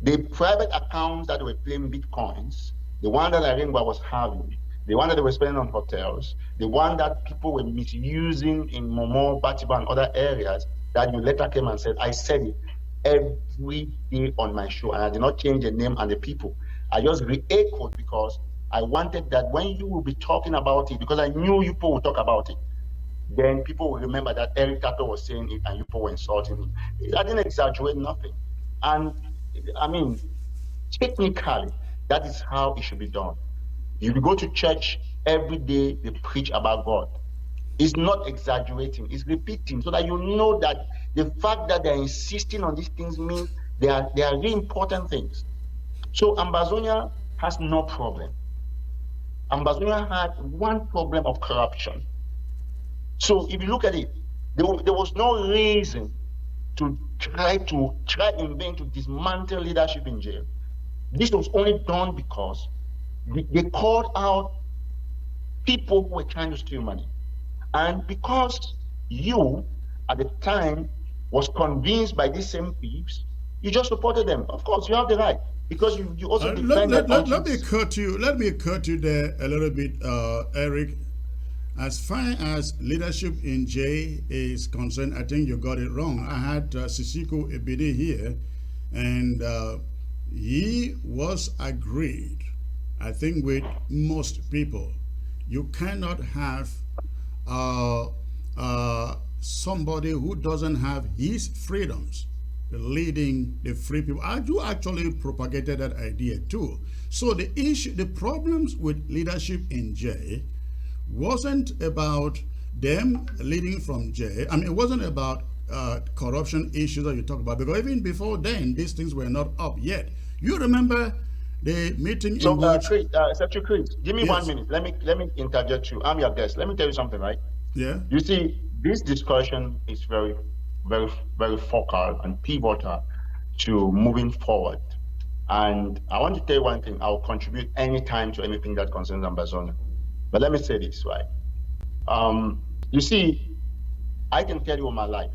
The private accounts that were playing bitcoins, the one that Aringwa was having, the one that they were spending on hotels, the one that people were misusing in Momo, Batiba, and other areas, that you later came and said, I said it every day on my show, and I did not change the name and the people. I just re-echoed because I wanted that when you will be talking about it, because I knew you people would talk about it, then people will remember that Eric Tato was saying it and you people were insulting him. I didn't exaggerate nothing. And I mean, technically, that is how it should be done. If you go to church every day, they preach about God. It's not exaggerating, it's repeating so that you know that the fact that they're insisting on these things means they are really important things. So Ambazonia has no problem. Ambazonia had one problem of corruption. So if you look at it, there was no reason to try in vain to dismantle leadership in jail. This was only done because they called out people who were trying to steal money. And because you, at the time, was convinced by these same thieves, you just supported them. Of course, you have the right, because you also defended. Let me cut you. Let me cut you there a little bit, Eric. As far as leadership in J is concerned, I think you got it wrong. I had Sisiko Ebede here, and he was agreed, I think, with most people. You cannot have somebody who doesn't have his freedoms leading the free people. I do actually propagated that idea too. So the issue, the problems with leadership in J wasn't about them leading from J. I mean, it wasn't about corruption issues that you talk about, because even before then, these things were not up yet. You remember the meeting so, in which... Secretary Chris, give me 1 minute. Let me interject you. I'm your guest. Let me tell you something, right? Yeah. You see, this discussion is very, very, very focal and pivotal to moving forward. And I want to tell you one thing. I'll contribute anytime to anything that concerns Ambazonia. But let me say this, right? You see, I can tell you all my life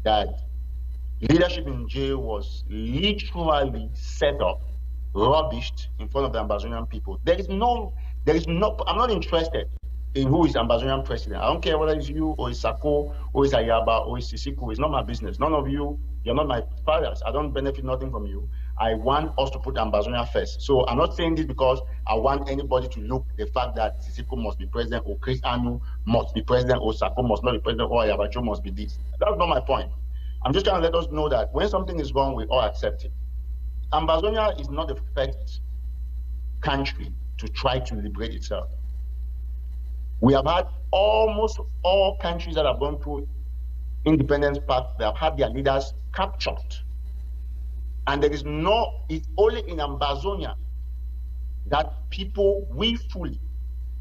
that leadership in jail was literally set up, rubbished in front of the Ambazonian people. There is no, I'm not interested in who is Ambazonian president. I don't care whether it's you or it's Sako or it's Ayaba or it's Sisiku. It's not my business. None of you, you're not my fathers. I don't benefit nothing from you. I want us to put Ambazonia first. So I'm not saying this because I want anybody to look the fact that Sisiku must be president or Chris Anu must be president or Sako must not be president or Ayabacho must be this. That's not my point. I'm just trying to let us know that when something is wrong, we all accept it. Ambazonia is not the first country to try to liberate itself. We have had almost all countries that have gone through independence path, they have had their leaders captured. And there is it's only in Ambazonia that people willfully,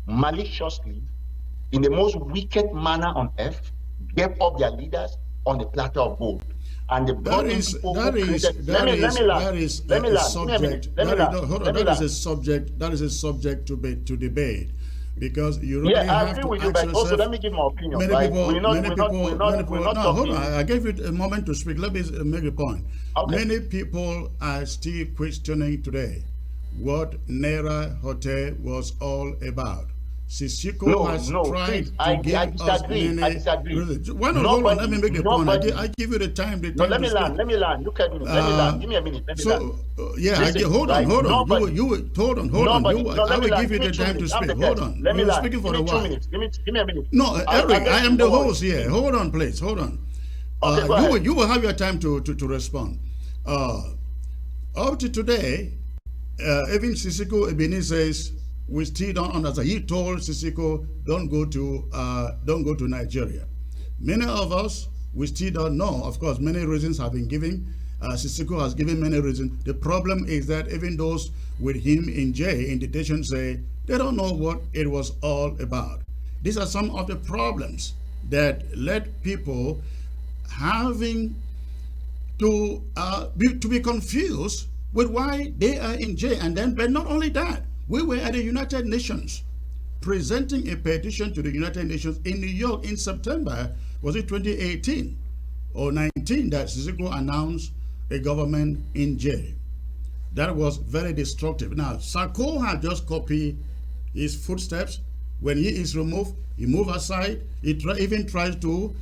maliciously, in the most wicked manner on earth, gave up their leaders on a platter of gold. And the That is a subject to debate, because you really have to ask yourself. Also, let me give my opinion. Hold on. I gave you a moment to speak. Let me make a point. Okay. Many people are still questioning today what Naira Hotel was all about. Sisiko No, has no, tried please, to I give us disagree. I many. disagree. Why not? Hold on, let me make the point. I Nobody. give you the time No, let to me speak. land. Let me land. Look at me. Let me land. Give me a minute. Let me land. So yeah, Listen, hold on, right? hold on. Nobody. Hold on. Nobody. No, I let me will land. give you Give me the 2 time to minutes. I'm speak. the Hold guest. on. Let me You were land. speaking for Give a me two while. minutes. Give me a minute. No, I'll Eric, I let am you the go on. host here. Hold on, please. Hold on. Okay, go ahead. You will have your time to respond. Up to today, even Sisiko Ebini says we still don't understand. He told Sisiko, don't go to Nigeria. Many of us, we still don't know. Of course, many reasons have been given. Sisiko has given many reasons. The problem is that even those with him in jail, in detention, say they don't know what it was all about. These are some of the problems that led people having to be confused with why they are in jail. And then, but not only that, we were at the United Nations presenting a petition to the United Nations in New York in September, was it 2018 or 19, that Sisiko announced a government in jail. That was very destructive. Now, Sarko had just copied his footsteps. When he is removed, he moves aside. He even tries to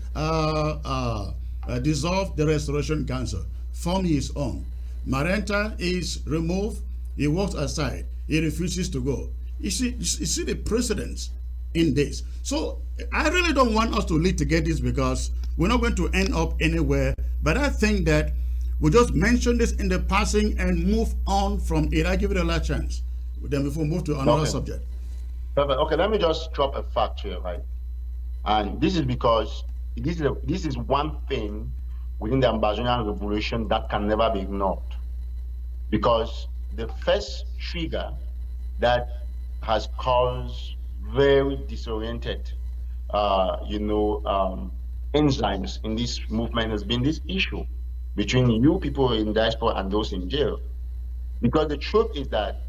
dissolve the Restoration Council, form his own. Marenta is removed. He walks aside. He refuses to go. You see the precedence in this. So I really don't want us to litigate this because we're not going to end up anywhere. But I think that we just mention this in the passing and move on from it. I give it a last chance. Then before we move to another subject. Perfect. Okay, let me just drop a fact here, right? And this is because this is one thing within the Ambazonian revolution that can never be ignored. Because the first trigger that has caused very disoriented, enzymes in this movement has been this issue between you people in diaspora and those in jail. Because the truth is that,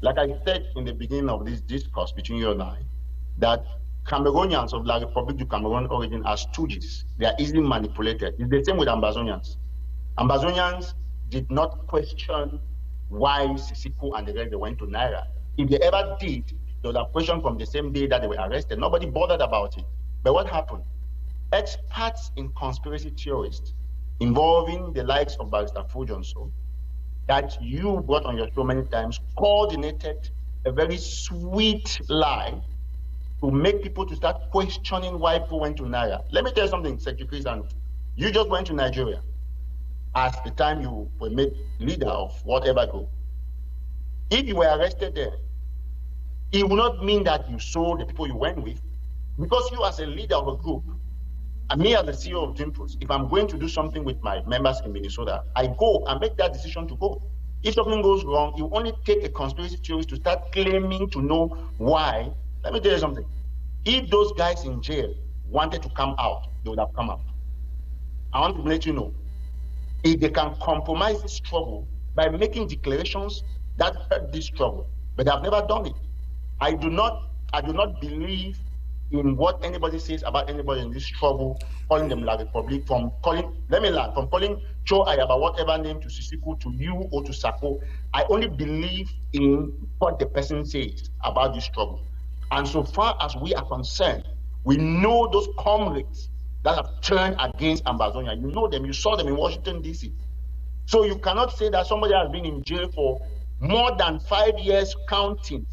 like I said in the beginning of this discourse between you and I, that Cameroonians of La Republic du Cameroon origin are stooges. They are easily manipulated. It's the same with Ambazonians. Ambazonians did not question why Sisiko and the rest they went to Naira. If they ever did, they would have questioned from the same day that they were arrested. Nobody bothered about it. But what happened? Experts in conspiracy theories involving the likes of Barrister Fulgenso, that you brought on your show many times, coordinated a very sweet lie to make people to start questioning why people went to Naira. Let me tell you something, Secretary Sanu. You just went to Nigeria at the time you were made leader of whatever group. If you were arrested there, it will not mean that you saw the people you went with, because you as a leader of a group, and me as the CEO of Dimples, if I'm going to do something with my members in Minnesota, I go and make that decision to go. If something goes wrong, you only take a conspiracy theorist to start claiming to know why. Let me tell you something. If those guys in jail wanted to come out, they would have come out. I want to let you know, if they can compromise this struggle by making declarations that hurt this struggle, but they have never done it. I do not believe in what anybody says about anybody in this struggle, calling them La Republic, from calling Cho Ayaba whatever name to Sisiko, to you, or to Sako. I only believe in what the person says about this struggle. And so far as we are concerned, we know those comrades that have turned against Ambazonia. You know them, you saw them in Washington, D.C. So you cannot say that somebody has been in jail for more than 5 years counting,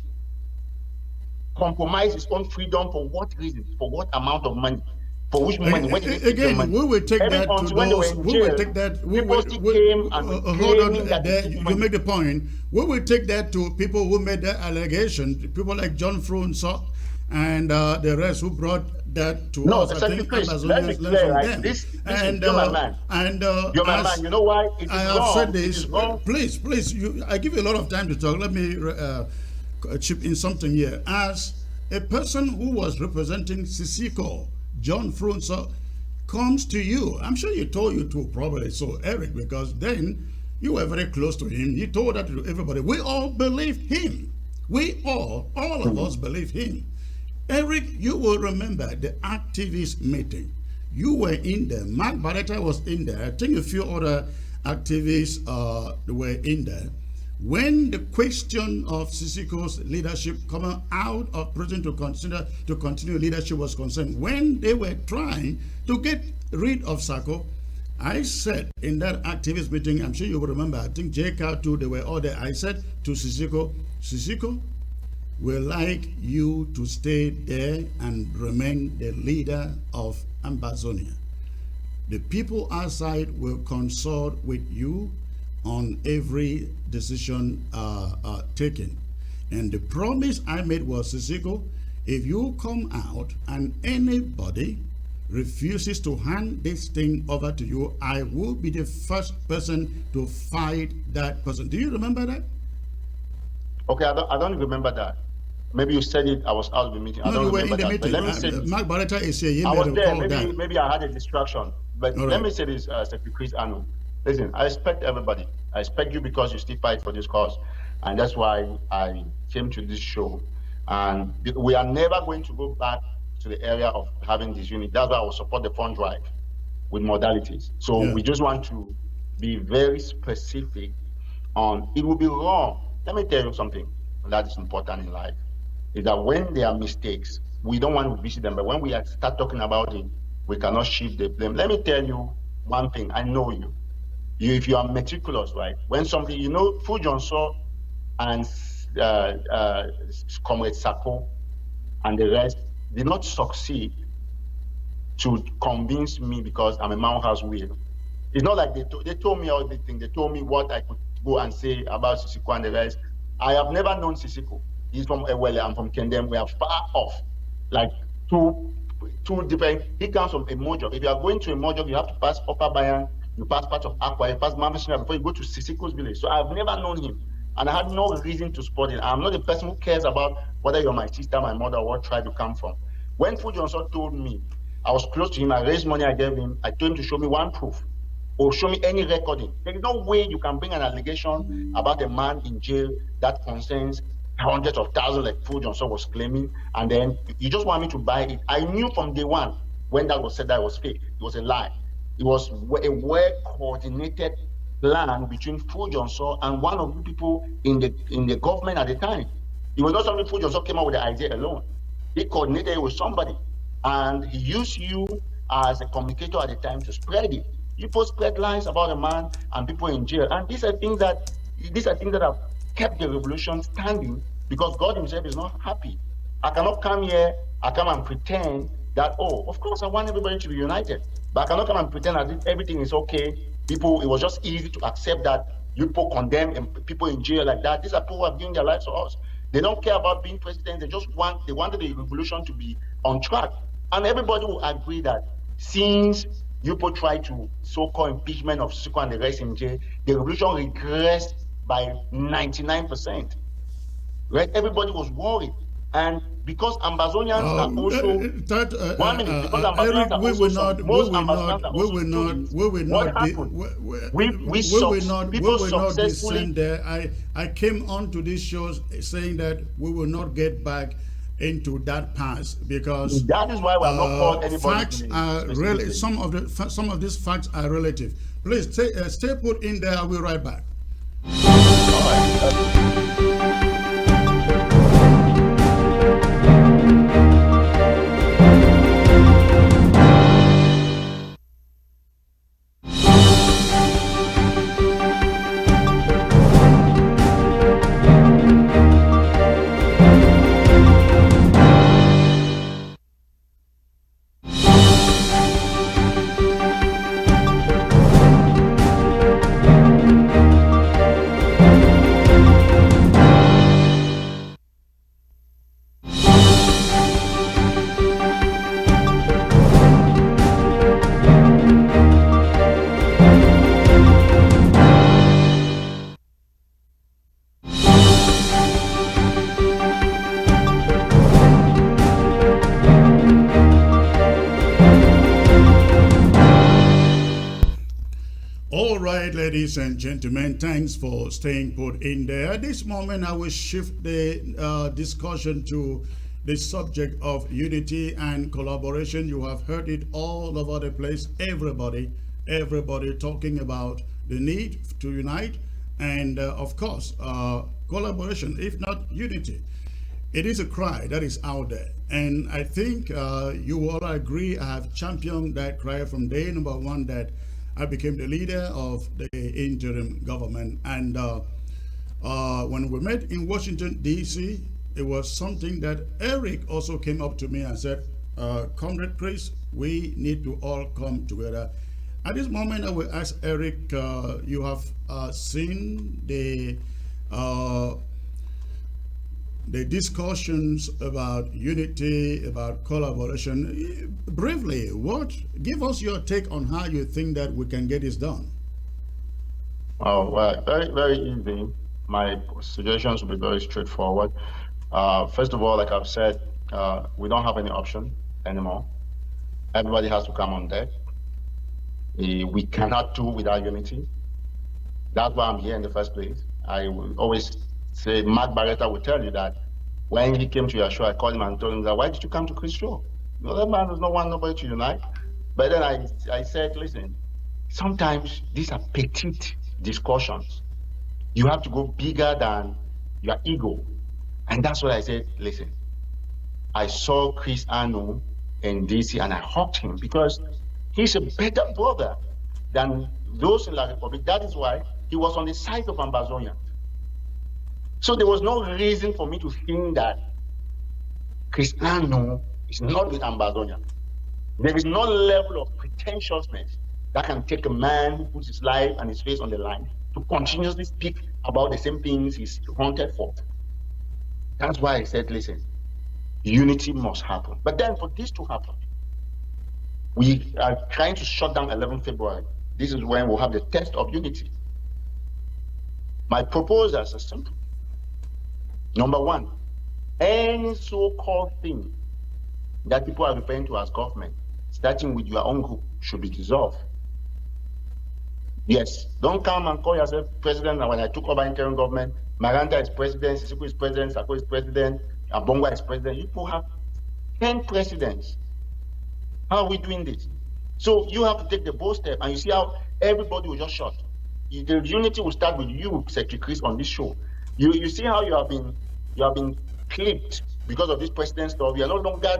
compromise his own freedom for what reason, for what amount of money, for which money, where did they take the money? We will take that to those. We will take that. Hold on. You make the point. We will take that to people who made that allegation. People like John Frunso and the rest who brought that to us. I think Ambazonians learn from them. You're my man. You're my man. You know why? It is I have said this. Please, I give you a lot of time to talk. Let me chip in something here. As a person who was representing Sisiko, John Frunso, comes to you, I'm sure he told you too, probably so, Eric, because then you were very close to him. He told that to everybody. We all believed him. All of us believe him. Eric, you will remember the activist meeting. You were in there. Mark Barretta was in there. I think a few other activists were in there. When the question of Sisiko's leadership coming out of prison to continue leadership was concerned, when they were trying to get rid of Sako, I said in that activist meeting, I'm sure you will remember, I think JK too, they were all there. I said to Sisiko, Sisiko, we like you to stay there and remain the leader of Ambazonia. The people outside will consult with you on every decision taken. And the promise I made was, Sisiko, if you come out and anybody refuses to hand this thing over to you, I will be the first person to fight that person. Do you remember that? Okay, I don't remember that. Maybe you said it, I was out of the meeting. I don't remember that. But let me say this. Mark Barretta is here. I was there. Maybe I had a distraction. But let me say this, Secretary Chris Anu. Listen, I respect everybody. I respect you because you still fight for this cause. And that's why I came to this show. And we are never going to go back to the area of having this unit. That's why I will support the fund drive with modalities. So we just want to be very specific on, it will be wrong. Let me tell you something that is important in life, is that when there are mistakes, we don't want to visit them. But when we start talking about it, we cannot shift the blame. Let me tell you one thing. I know you. If you are meticulous, right? When something, you know, Fujonso and Comrade Sako and the rest did not succeed to convince me because I'm a man who has will. It's not like they told me everything. They told me what I could go and say about Sisiko and the rest. I have never known Sisiko. He's from Ewele, I'm from Kendem. We are far off, like two different. He comes from Emojo. If you are going to Emojo, you have to pass Upper Bayan, you pass part of Aqua, you pass Mamashina before you go to Sisiko's village. So I've never known him, and I had no reason to support him. I'm not a person who cares about whether you're my sister, my mother, or what tribe you come from. When Fujonso told me, I was close to him, I raised money, I gave him, I told him to show me one proof or show me any recording. There is no way you can bring an allegation about a man in jail that concerns hundreds of thousands like Fujonso was claiming, and then you just want me to buy it. I knew from day one when that was said that it was fake. It was a lie. It was a well-coordinated plan between Fujonso and one of the people in the government at the time. It was not something Fujonso came up with the idea alone. He coordinated it with somebody, and he used you as a communicator at the time to spread it. You post spread lies about a man and people in jail, and these are things that have kept the revolution standing because God himself is not happy. I cannot come here, I come and pretend that, oh, of course I want everybody to be united, but I cannot come and pretend as if everything is okay. People, it was just easy to accept that you people condemn people in jail like that. These are people who have given their lives to us. They don't care about being president, they wanted the revolution to be on track. And everybody will agree that since Yupo tried to so-called impeachment of Sisiko and the rest in jail, the revolution regressed by 99%. Right? Everybody was worried. And because Ambazonians are also one minute, because Ambazonians are also successfully there. I came onto this show saying that we will not get back into that past because that is why we are not called anybody. Facts are really some of these facts are relative. Please stay put in there. I'll be right back. All right. Ladies and gentlemen, thanks for staying put in there. At this moment, I will shift the discussion to the subject of unity and collaboration. You have heard it all over the place. Everybody talking about the need to unite and of course, collaboration, if not unity. It is a cry that is out there. And I think you all agree I have championed that cry from day number one that I became the leader of the interim government. And when we met in Washington, D.C., it was something that Eric also came up to me and said, Comrade Chris, we need to all come together. At this moment, I will ask Eric, you have seen the discussions about unity, about collaboration. Briefly, give us your take on how you think that we can get this done. Oh, well, very, very easy. My suggestions will be very straightforward. First of all, like I've said, we don't have any option anymore. Everybody has to come on deck. We cannot do without unity. That's why I'm here in the first place. I will always say, Mark Barretta will tell you that when he came to your show, I called him and told him that, why did you come to Chris' show? You know, that man does not want nobody to unite. But then I said, listen, sometimes these are petite discussions. You have to go bigger than your ego. And that's what I said, listen, I saw Chris Anu in DC and I hugged him because he's a better brother than those in La Republic. That is why he was on the side of Ambazonian. So there was no reason for me to think that Chris Anu is not with Ambazonian. There is no level of pretentiousness that can take a man who puts his life and his face on the line to continuously speak about the same things he's wanted for. That's why I said, listen, unity must happen. But then for this to happen, we are trying to shut down 11 February. This is when we'll have the test of unity. My proposals are simple. Number one, any so-called thing that people are referring to as government, starting with your own group, should be dissolved. Yes, don't come and call yourself president. And when I took over interim government, Maranta is president, Sisiku is president, Sako is president, Abongwa is president. You people have 10 presidents. How are we doing this? So you have to take the bold step, and you see how everybody will just shut. The unity will start with you, Secretary Chris, on this show. You see how you have been clipped because of this president stuff. You are no longer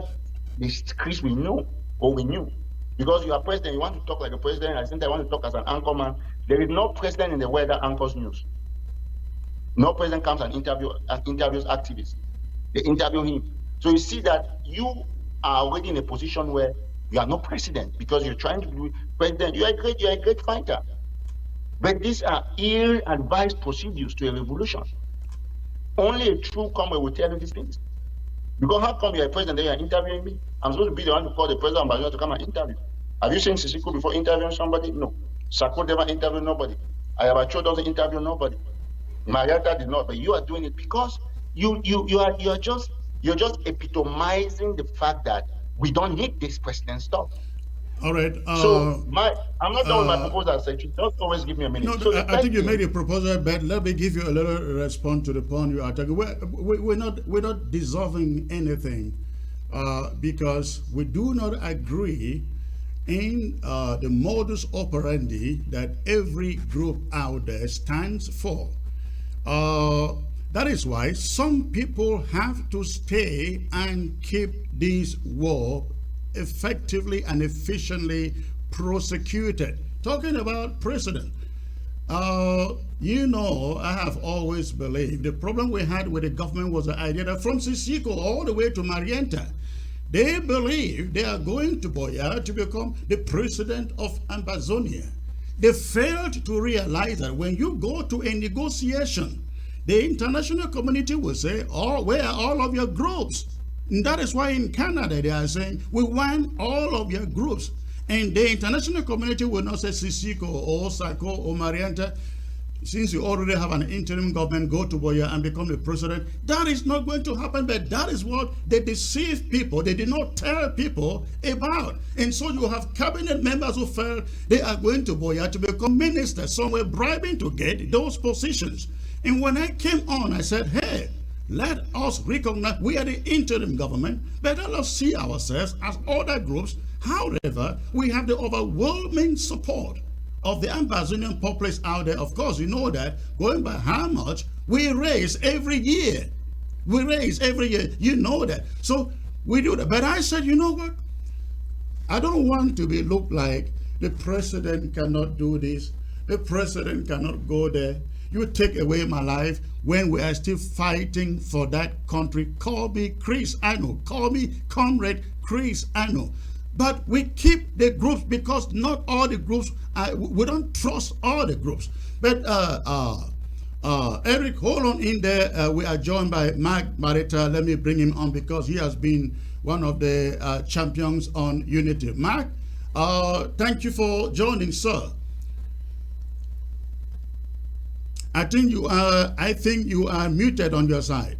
the Chris we know or we knew. Because you are president, you want to talk like a president, at the same time you want to talk as an anchorman. There is no president in the world that anchors news. No president comes and interviews activists. They interview him. So you see that you are already in a position where you are not president because you're trying to be president. You are a great fighter. But these are ill-advised procedures to a revolution. Only a true comrade will tell you these things. Because how come you're a president and you're interviewing me? I'm supposed to be the one to call the president to come and interview. Have you seen Sisiku before interviewing somebody? No. Sako never interviewed nobody. Ayabacho doesn't interview nobody. Marietta did not, but you are doing it because you're just epitomizing the fact that we don't need this president stuff. All right. So I'm not done with my proposal, Secretary. Just always give me a minute. No, so I think you made a proposal, but let me give you a little response to the point you are talking. We're not dissolving anything because we do not agree in the modus operandi that every group out there stands for. That is why some people have to stay and keep this war effectively and efficiently prosecuted. Talking about precedent, you know, I have always believed the problem we had with the government was the idea that from Sisiko all the way to Marienta, they believe they are going to Boya to become the president of Ambazonia. They failed to realize that when you go to a negotiation, the international community will say, oh, where are all of your groups? And that is why in Canada they are saying, we want all of your groups. And the international community will not say Sisiko or Sako or Marianta. Since you already have an interim government, go to Boya and become the president. That is not going to happen, but that is what they deceive people. They did not tell people about. And so you have cabinet members who felt they are going to Boya to become ministers. Some were bribing to get those positions. And when I came on, I said, hey, let us recognize we are the interim government, but let us see ourselves as other groups. However, we have the overwhelming support of the Amazonian populace out there, of course, you know that, going by how much we raise every year. We raise every year. You know that. So we do that. But I said, you know what? I don't want to be looked like the president cannot do this. The president cannot go there. You take away my life when we are still fighting for that country. Call me Chris Ano. Call me Comrade Chris Ano. But we keep the groups because not all the groups, we don't trust all the groups. But Eric, hold on in there. We are joined by Mark Marita. Let me bring him on because he has been one of the champions on unity. Mark, thank you for joining, sir. I think you are muted on your side.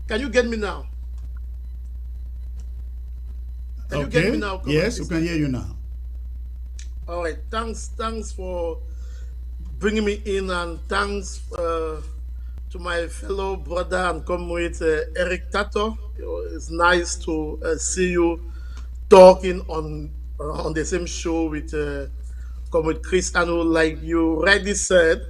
Can you get me now? Can you get me now? Yes, we can hear you now. All right. Thanks for bringing me in, and thanks to my fellow brother and comrade Eric Tataw. It's nice to see you talking on the same show with comrade Chris Ano. Like you already said,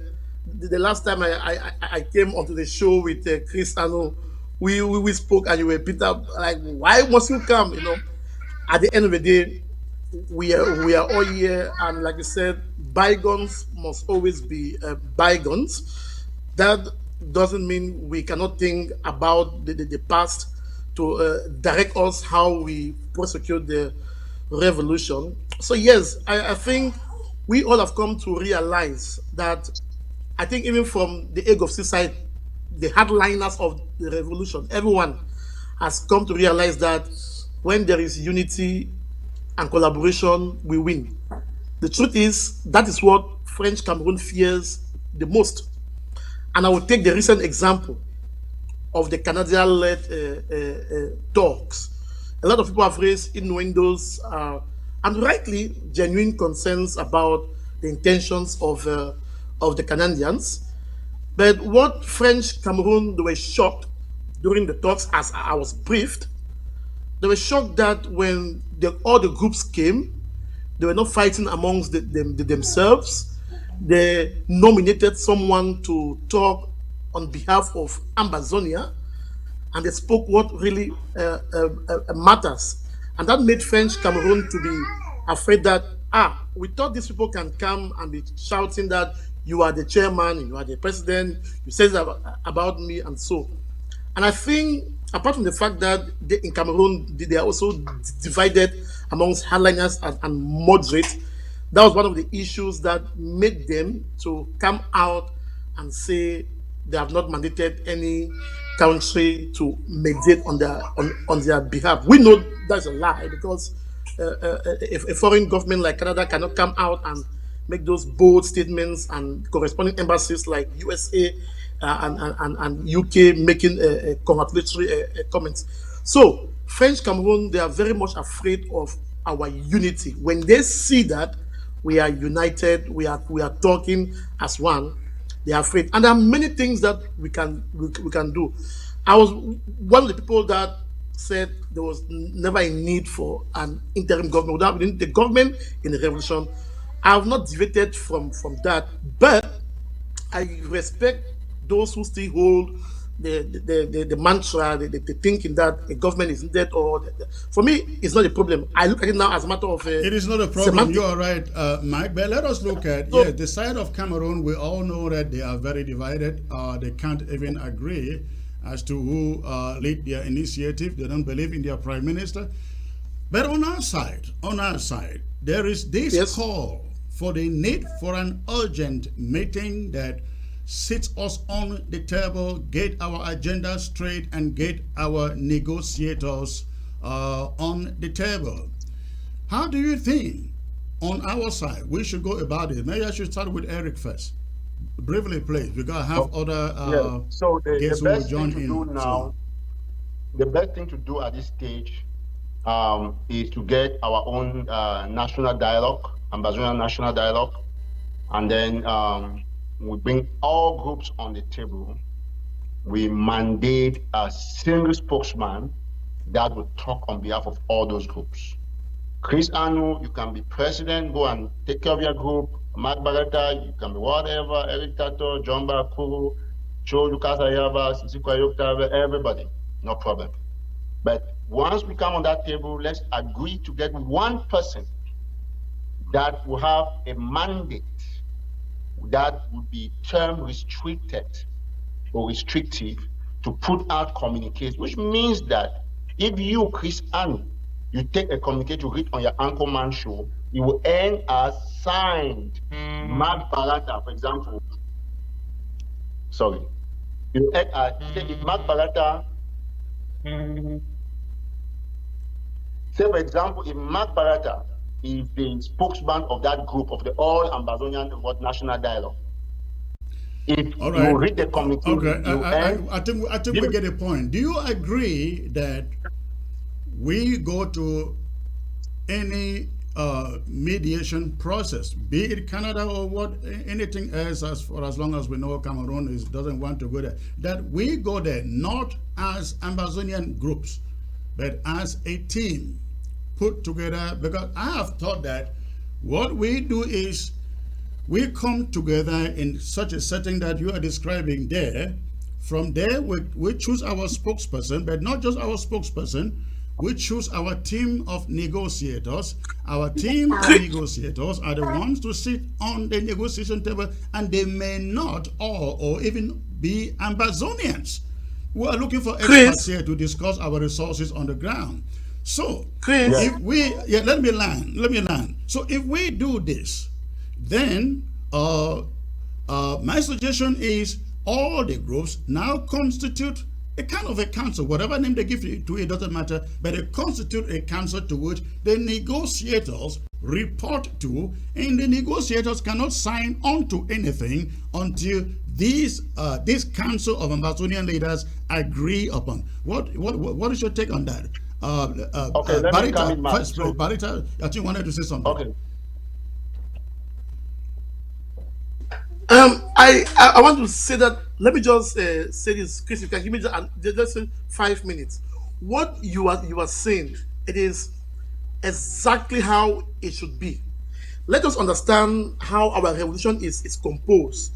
the last time I came onto the show with Chris Ano, we spoke and you were beat up. Like, why must you come? At the end of the day, we are all here, and like you said, bygones must always be bygones. That doesn't mean we cannot think about the past to direct us how we prosecute the revolution. So yes, I think we all have come to realize that. I think even from the age of suicide, the hardliners of the revolution, everyone has come to realize that when there is unity and collaboration, we win. The truth is, that is what French Cameroon fears the most. And I will take the recent example of the Canadian-led talks. A lot of people have raised innuendos and rightly genuine concerns about the intentions of the Canadians. But what French Cameroon, they were shocked during the talks as I was briefed. They were shocked that when all the groups came, they were not fighting amongst themselves. They nominated someone to talk on behalf of Amazonia, and they spoke what really matters. And that made French Cameroon to be afraid that, we thought these people can come and be shouting that you are the chairman, you are the president, you said about me, and so. And I think, apart from the fact that in Cameroon, they are also divided amongst hardliners and moderates, that was one of the issues that made them to come out and say they have not mandated any country to mediate on their behalf. We know that's a lie, because if a foreign government like Canada cannot come out and make those bold statements, and corresponding embassies like USA and UK making congratulatory comments. So French Cameroon, they are very much afraid of our unity. When they see that we are united, we are talking as one, they are afraid. And there are many things that we can do. I was one of the people that said there was never a need for an interim government. Without the government in the revolution, I have not deviated from that, but I respect those who still hold the mantra, the thinking that a government is needed. For me, it's not a problem. I look at it now as a matter of it is not a problem. Semantic. You are right, Mike. But let us look at the side of Cameroon. We all know that they are very divided. They can't even agree as to who lead their initiative. They don't believe in their prime minister. But on our side, there is this call for the need for an urgent meeting that sits us on the table, get our agenda straight, and get our negotiators on the table. How do you think, on our side, we should go about it? Maybe I should start with Eric first. Briefly, please, because I have other So guests the who will best join thing to in. do now, the best thing to do at this stage is to get our own national dialogue, Amazonian national dialogue, and then we bring all groups on the table. We mandate a single spokesman that will talk on behalf of all those groups. Chris Anu, you can be president, go and take care of your group. Mark Barata, you can be whatever. Eric Tataw, John Bakuru, Joe Lucas Ayaba, Sisiko Ayokta, everybody, no problem. But once we come on that table, let's agree to get one person that will have a mandate that would be term restricted or restrictive to put out communiques, which means that if you, Chris Anu, you take a communique to read on your Anchorman show, you will earn as signed Mark Barata, for example. Sorry. You earn as, say if Mark Barata, say for example, if Mark Barata is the spokesman of that group of the All Ambazonian National Dialogue, if All right. you read the communique, okay. I think we get a point. Do you agree that we go to any mediation process, be it Canada or what anything else, as for as long as we know Cameroon doesn't want to go there, that we go there not as Ambazonian groups, but as a team put together? Because I have thought that what we do is we come together in such a setting that you are describing there. From there, we choose our spokesperson, but not just our spokesperson. We choose our team of negotiators. Our team of negotiators are the ones to sit on the negotiation table, and they may not all or even be Ambazonians. We are looking for experts here to discuss our resources on the ground. So, if we, let me land. So, if we do this, then my suggestion is all the groups now constitute a kind of a council, whatever name they give to it doesn't matter, but they constitute a council to which the negotiators report to, and the negotiators cannot sign on to anything until this council of Ambazonian leaders agree upon. What is your take on that? Okay, Barita, first, Barita, I think you wanted to say something. Okay. I want to say that. Let me just say this, Chris. You can give me just 5 minutes. What you are saying, it is exactly how it should be. Let us understand how our revolution is composed.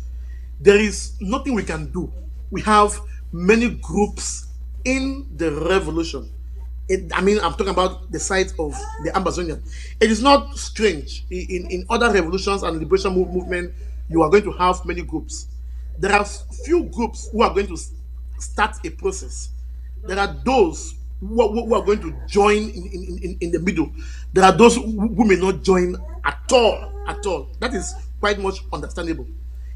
There is nothing we can do. We have many groups in the revolution. I'm talking about the side of the Ambazonian. It is not strange. In other revolutions and liberation movement, you are going to have many groups. There are few groups who are going to start a process. There are those who are going to join in the middle. There are those who may not join at all. That is quite much understandable.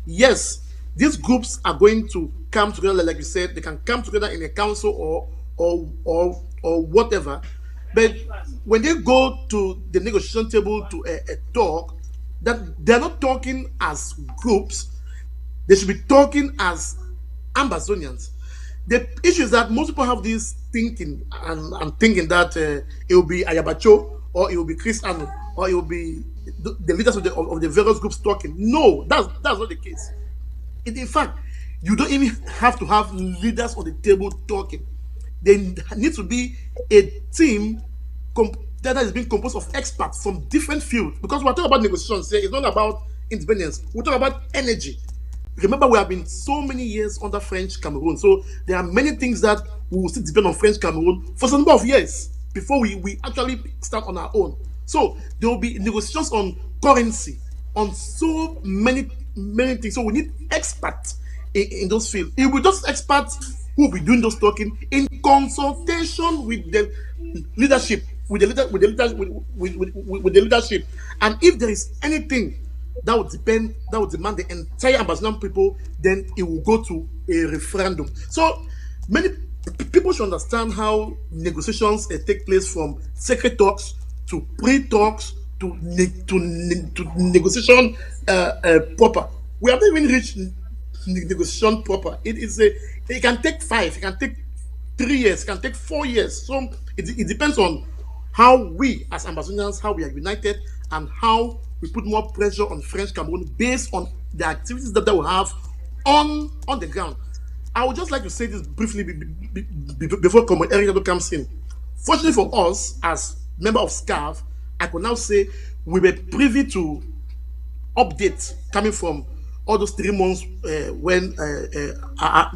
Yes, these groups are going to come together, like you said. They can come together in a council or whatever. But when they go to the negotiation table to a talk, that they're not talking as groups. They should be talking as Ambazonians. The issue is that most people have this thinking, and I'm thinking that it will be Ayabacho, or it will be Chris Anu, or it will be the leaders of the various groups talking. No, that's not the case. In fact, you don't even have to have leaders on the table talking. There needs to be a team that is being composed of experts from different fields. Because we're talking about negotiations here, it's not about independence. We're talking about energy. Remember, we have been so many years under French Cameroon. So there are many things that we will still depend on French Cameroon for some number of years before we actually start on our own. So there will be negotiations on currency, on so many things. So we need experts in those fields. It will be just experts who will be doing those talking in consultation with the leadership, with the leadership. And if there is anything that would demand the entire Ambazonian people, then it will go to a referendum. So many people should understand how negotiations take place, from secret talks to pre-talks to negotiation proper. We have not even reached negotiation proper. It can take 5, it can take 3 years, it can take 4 years. So it depends on how we as Ambazonians, how we are united, and how we put more pressure on French Cameroon based on the activities that we have on the ground. I would just like to say this briefly before Comrade Eric comes in. Fortunately for us, as member of SCAF, I could now say we were privy to updates coming from all those 3 months when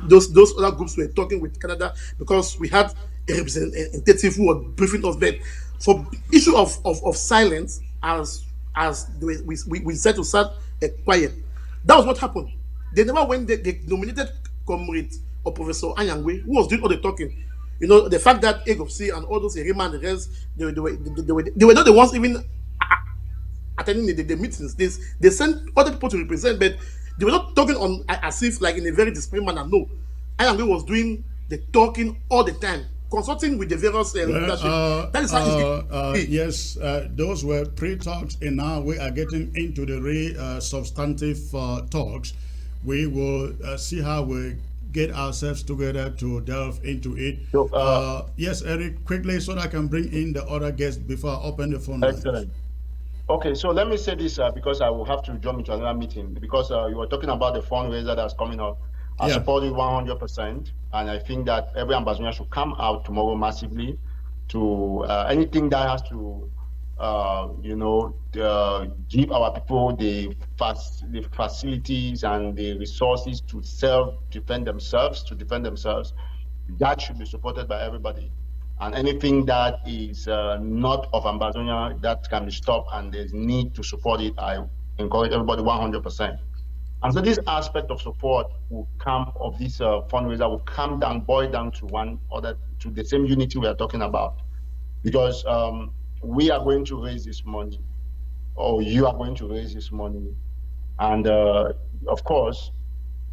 those other groups were talking with Canada, because we had a representative who was briefing us. But for issue of silence, as we said to start quiet, that was what happened. They never went. They nominated Comrade or Professor Anyangwe, who was doing all the talking. You know, the fact that AGOC and all those Erima and the rest, they were not the ones even attending the meetings. They sent other people to represent, but they were not talking on as if like in a very disciplined manner. No, Ayangwe was doing the talking all the time, consulting with the various leadership. That is how yes, those were pre-talks, and now we are getting into the real substantive talks. We will see how we get ourselves together to delve into it. So, yes, Eric, quickly, so that I can bring in the other guests before I open the phone lines. excellent. Okay, so let me say this because I will have to jump into another meeting, because you were talking about the fundraiser that's coming up. I support it 100%, and I think that every ambassador should come out tomorrow massively to anything that has to, give our people the facilities and the resources to defend themselves. That should be supported by everybody. And anything that is not of Ambazonia that can be stopped and there's need to support it, I encourage everybody 100%. And so this aspect of support will come, of this fundraiser will come down, boil down to the same unity we are talking about. Because we are going to raise this money, or you are going to raise this money. And of course,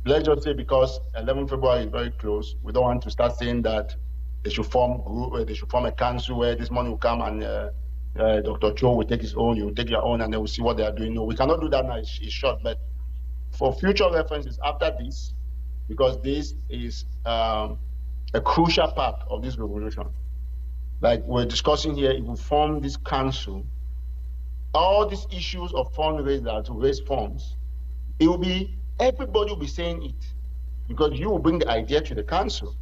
let's just say, because 11 February is very close, we don't want to start saying that they should form a council where this money will come and Dr. Cho will take his own, you will take your own, and they will see what they are doing. No, we cannot do that now, it's short. But for future references after this, because this is a crucial part of this revolution. Like we're discussing here, if we form this council, all these issues of fundraiser to raise funds, everybody will be saying it, because you will bring the idea to the council.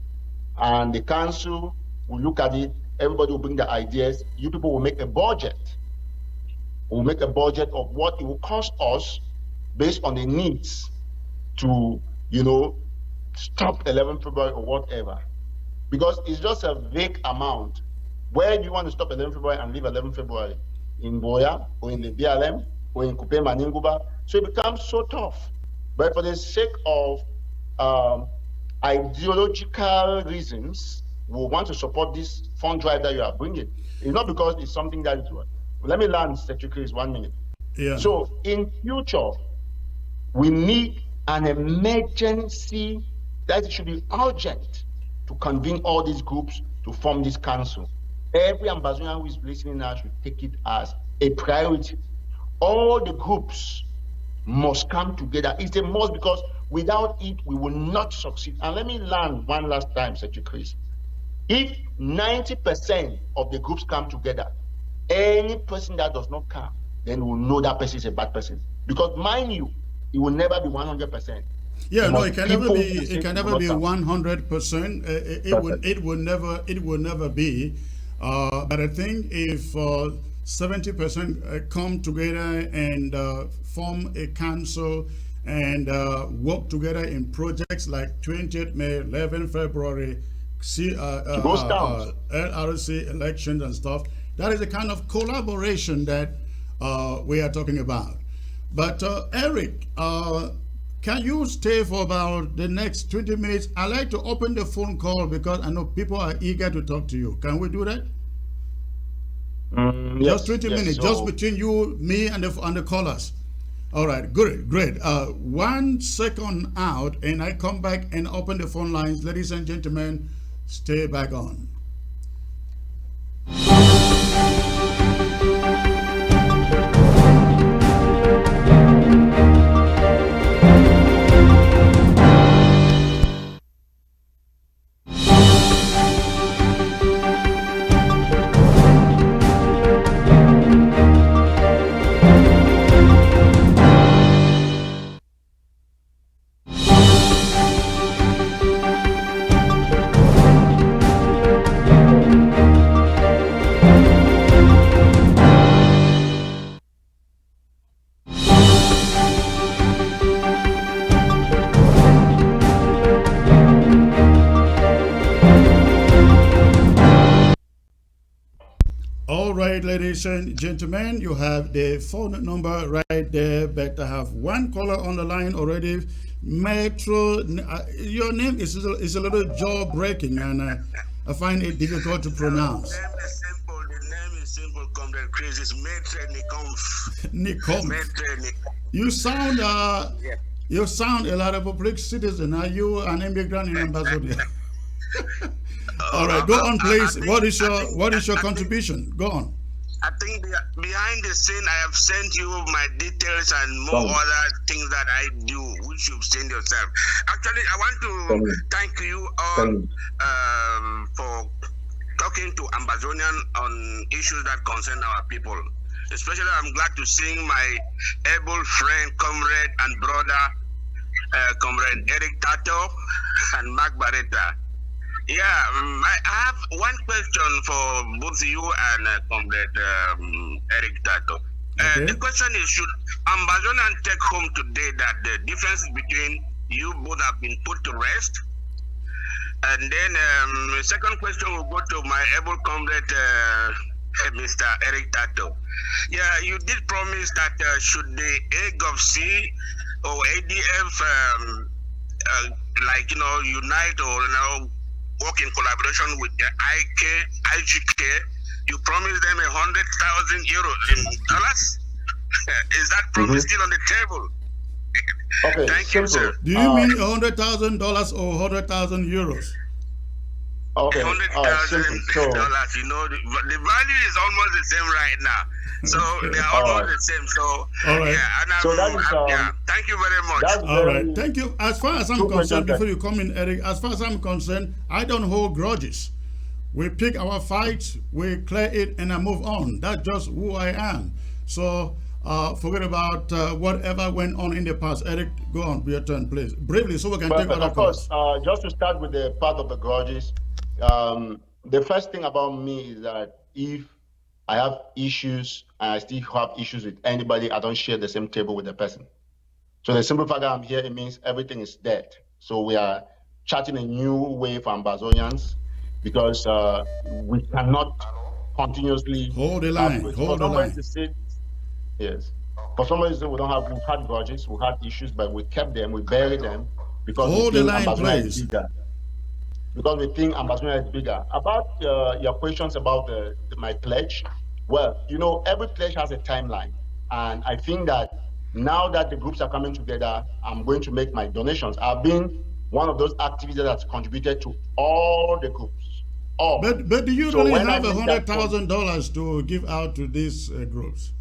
And the council will look at it, everybody will bring the ideas, you people will make a budget. We'll make a budget of what it will cost us based on the needs to, stop 11 February or whatever. Because it's just a vague amount. Where do you want to stop 11 February and leave 11 February? In Boya, or in the BLM, or in Kupe Maninguba? So it becomes so tough. But for the sake of ideological reasons, we want to support this fund drive that you are bringing. It's not because it's something that is. Let me learn, Secretary, 1 minute. Yeah. So in future, we need an emergency that should be urgent to convene all these groups to form this council. Every ambassador who is listening now should take it as a priority. All the groups must come together. It's a must, because without it, we will not succeed. And let me learn one last time, Secretary Chris. If 90% of the groups come together, any person that does not come, then we'll know that person is a bad person. Because mind you, it will never be 100%. Yeah, no, it can never be. It can never be 100%. It will never be. But I think if 70% come together and form a council and work together in projects like 20th May, 11 February, LRC elections and stuff, that is the kind of collaboration that we are talking about. But Eric, can you stay for about the next 20 minutes? I'd like to open the phone call because I know people are eager to talk to you. Can we do that? Just 20 minutes, so just between you, me, and the callers. All right, good, great. 1 second out, and I come back and open the phone lines. Ladies and gentlemen, stay back on. right, ladies and gentlemen, you have the phone number right there, but I have one caller on the line already. Metro, your name is a little jaw-breaking, and I find it difficult to pronounce. The name is simple, Comrade Chris. It's Maitre Nikomf. Nikomf. You sound you sound a lot of public citizen. Are you an immigrant in Ambassador? All right, go on, please. What is your contribution? Go on. I think behind the scene, I have sent you my details and more other things that I do, which you've seen yourself. Actually, I want to thank you all for talking to Ambazonian on issues that concern our people. Especially, I'm glad to see my able friend, comrade, and brother, Comrade Eric Tataw and Mark Barretta. Yeah, I have one question for both you and Comrade Eric Tataw. Okay. The question is, should Ambazonian take home today that the difference between you both have been put to rest? And then the second question will go to my able comrade, Mr. Eric Tataw. Yeah, you did promise that should the AGOVC or ADF unite or work in collaboration with the IGK, you promised them 100,000 euros in dollars. Is that promise still on the table? Okay, Thank you, sir. Do you mean $100,000 or 100,000 euros? Okay, $100,000. so, You know, the value is almost the same right now. So they are almost the same. So all right. Yeah, and so that is, thank you very much. All right, thank you. As far as I'm concerned, before you come in, Eric, as far as I'm concerned, I don't hold grudges. We pick our fights, we clear it, and I move on. That's just who I am. So forget about whatever went on in the past. Eric, go on, your turn, please. Briefly, so we can take other of course, just to start with the part of the grudges, the first thing about me is that if I have issues and I still have issues with anybody, I don't share the same table with the person. So the simple fact that I'm here, it means everything is dead. So we are charting a new way for Ambazonians because we cannot continuously hold the line. Hold the line. Yes. For some reason, we've had grudges, we had issues, but we kept them, we buried them because hold we the think line, Ambazonia please. is bigger. Because we think Ambazonia is bigger. About your questions about my pledge, well, you know, every pledge has a timeline. And I think that now that the groups are coming together, I'm going to make my donations. I've been one of those activities that has contributed to all the groups. All. But do you really have $100,000 to give out to these groups?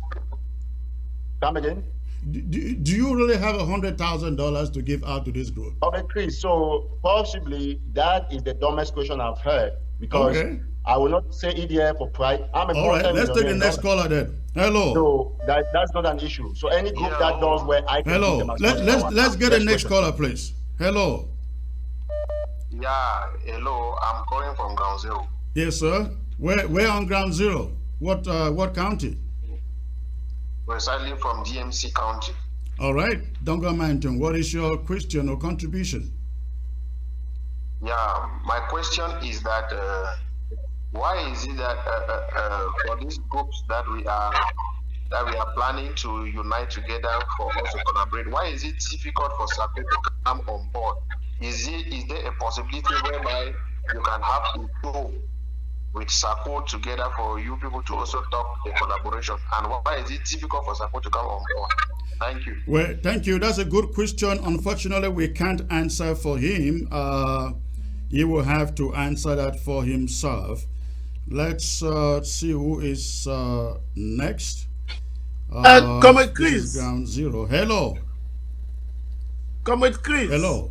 Come again? Do you really have $100,000 to give out to this group? Okay, Chris, so possibly that is the dumbest question I've heard because I will not say EDF for pride. I'm a all right, let's take the next caller then. Hello. So that's not an issue. So any group that does where I can hello. Let's get the next caller, please. Hello. Yeah, hello. I'm calling from Ground Zero. Yes, sir. Where on Ground Zero? What county? Precisely from DMC County. All right, Donga Mountain. What is your question or contribution? Yeah, my question is that why is it that for these groups that we are planning to unite together for us to collaborate, why is it difficult for SACO to come on board? Is there a possibility whereby you can have a show with SACO together for you people to also talk the collaboration? And why is it difficult for SACO to come on board? Thank you. Well, thank you. That's a good question. Unfortunately, we can't answer for him. He will have to answer that for himself. Let's see who is next. Comrade Chris. Ground Zero. Hello. Comrade Chris. Hello.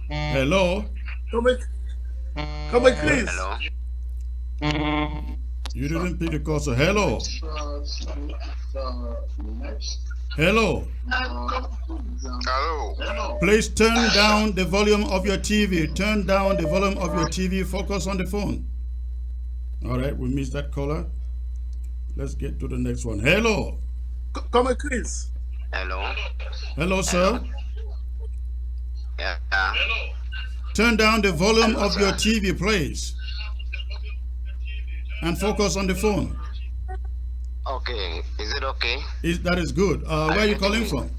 Hello. Comrade Chris. Hello. You didn't pick the call, so hello. Hello. Hello. Please turn down the volume of your TV. Turn down the volume of your TV. Focus on the phone. All right, we missed that caller. Let's get to the next one. Hello. Comrade Chris. Hello. Hello, sir. Yeah. Turn down the volume of your TV, please. and focus on the phone. Okay, is it okay? That is good. Where are you calling from?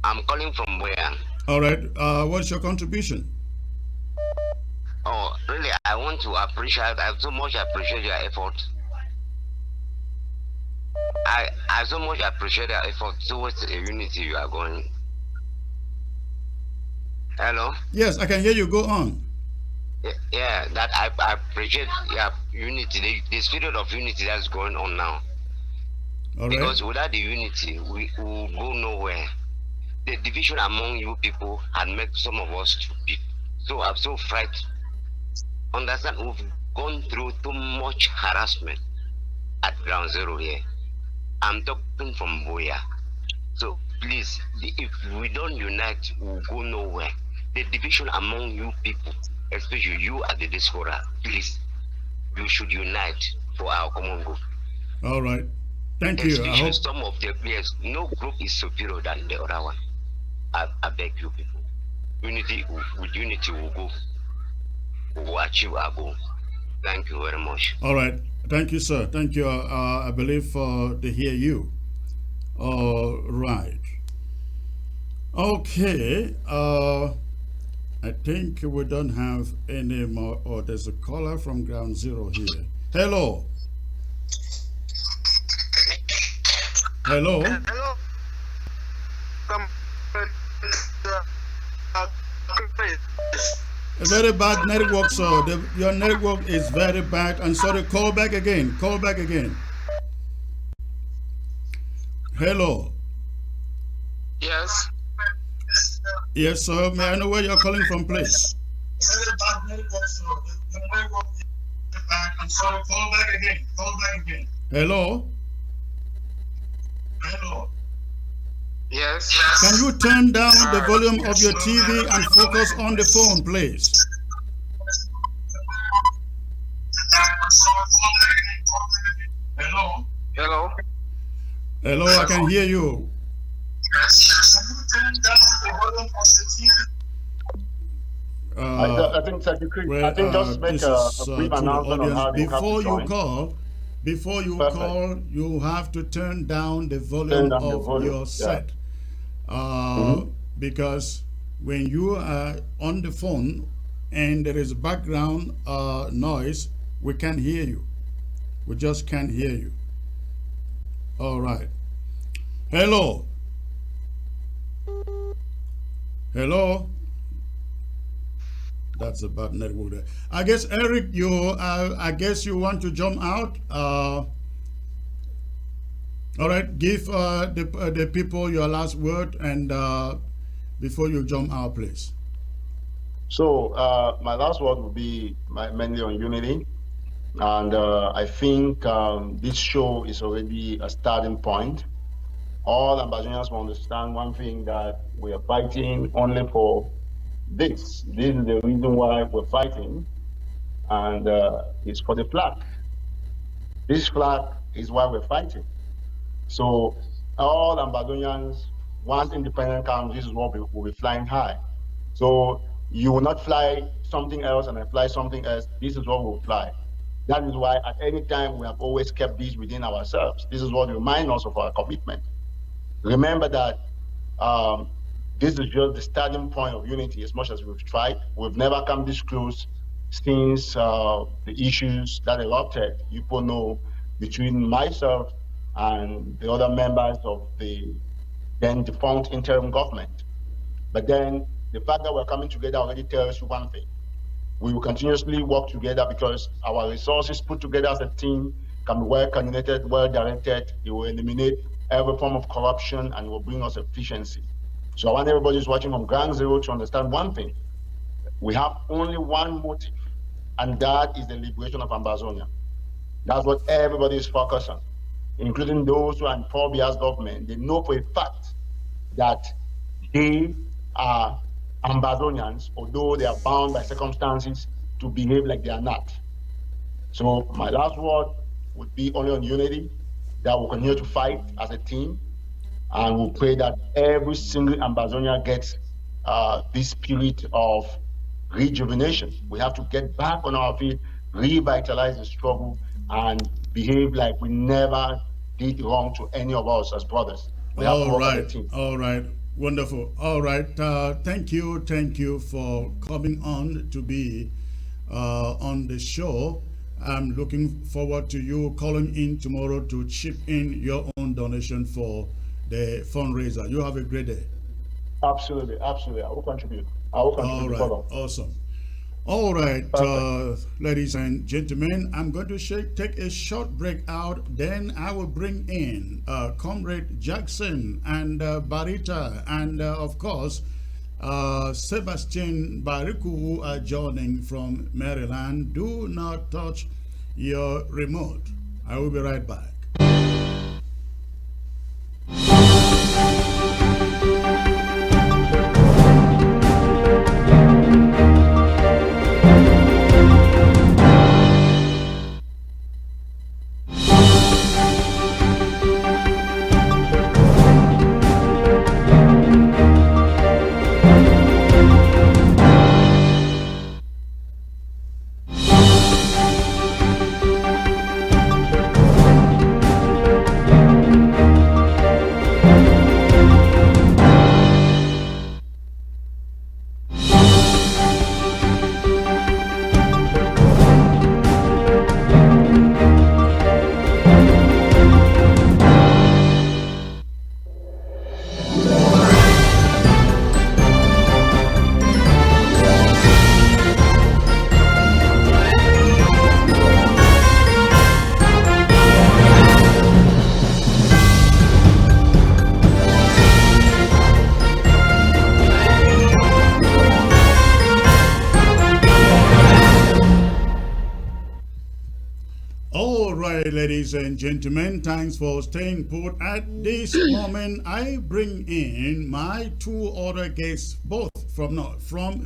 I'm calling from where? All right. What's your contribution? Oh, really? I want to appreciate. I so much appreciate your effort. I so much appreciate your effort towards the unity you are going. Hello. Yes, I can hear you. Go on. Yeah, that I appreciate. Yeah, unity. The spirit of unity that's going on now. All right. Because without the unity, we will go nowhere. The division among you people had made some of us stupid. So I'm so frightened. Understand, we've gone through too much harassment at ground zero here. I'm talking from Boya. So please, if we don't unite, we'll go nowhere. The division among you people, especially you at the diaspora, please, you should unite for our common good. All right. Thank you. Especially some of the players, no group is superior than the other one. I beg you people. Unity, with unity we'll go. We'll achieve our goal. Thank you very much. All right. Thank you, sir. Thank you. I believe they hear you. All right. Okay. I think we don't have any more. Oh, there's a caller from Ground Zero here. Hello. Hello. Hello. A very bad network, sir. Your network is very bad. I'm sorry. Call back again. Call back again. Hello. Yes. Yes, sir. May I know where you're calling from, please? Very bad network, sir. Your network is bad. I'm sorry. Call back again. Call back again. Hello. Hello. Yes. Can you turn down the volume of your TV and focus on the phone, please? Hello. Hello. Hello, I can hear you. Can you turn down the volume of the TV? I think Secretary, well, I think just make a brief announcement on how before you have to join. Before you Perfect. call, you have to turn down the volume of your set. Because when you are on the phone and there is background noise, we can't hear you. We just can't hear you. All right. Hello. Hello. That's a bad network there. I guess Eric, I guess you want to jump out. All right, give the people your last word and before you jump out, please. So my last word will be mainly on unity, and I think this show is already a starting point. All Ambazonians will understand one thing, that we are fighting only for this. This is the reason why we're fighting, and it's for the flag. This flag is why we're fighting. So all Ambazonians, once independence comes, this is what we'll be flying high. So you will not fly something else and I fly something else. This is what we'll fly. That is why at any time we have always kept this within ourselves. This is what reminds us of our commitment. Remember that this is just the starting point of unity. As much as we've tried, we've never come this close since the issues that erupted, you people know, between myself and the other members of the then defunct interim government. But then the fact that we're coming together already tells you one thing. We will continuously work together because our resources put together as a team can be well coordinated, well directed. It will eliminate every form of corruption and it will bring us efficiency. So I want everybody who's watching from Ground Zero to understand one thing. We have only one motive, and that is the liberation of Ambazonia. That's what everybody is focused on, including those who are in Paul Biya's government. They know for a fact that they are Ambazonians, although they are bound by circumstances to behave like they are not. So my last word would be only on unity, that we'll continue to fight as a team, and we'll pray that every single Ambazonia gets this spirit of rejuvenation. We have to get back on our feet revitalize the struggle, and behave like we never did wrong to any of us as brothers. We have to All work as a right, team. all right, wonderful. All right, thank you for coming on to be on the show. I'm looking forward to you calling in tomorrow to chip in your own donation for the fundraiser. You have a great day. Absolutely, absolutely. I will contribute. I will All contribute right, further. awesome. All right, Perfect. ladies and gentlemen, I'm going to take a short break out. Then I will bring in Comrade Jackson and Barita, and of course, Sebastian Bariku, who are joining from Maryland. Do not touch your remote. I will be right back. All right, ladies and gentlemen, thanks for staying put. At this moment, I bring in my two other guests, both from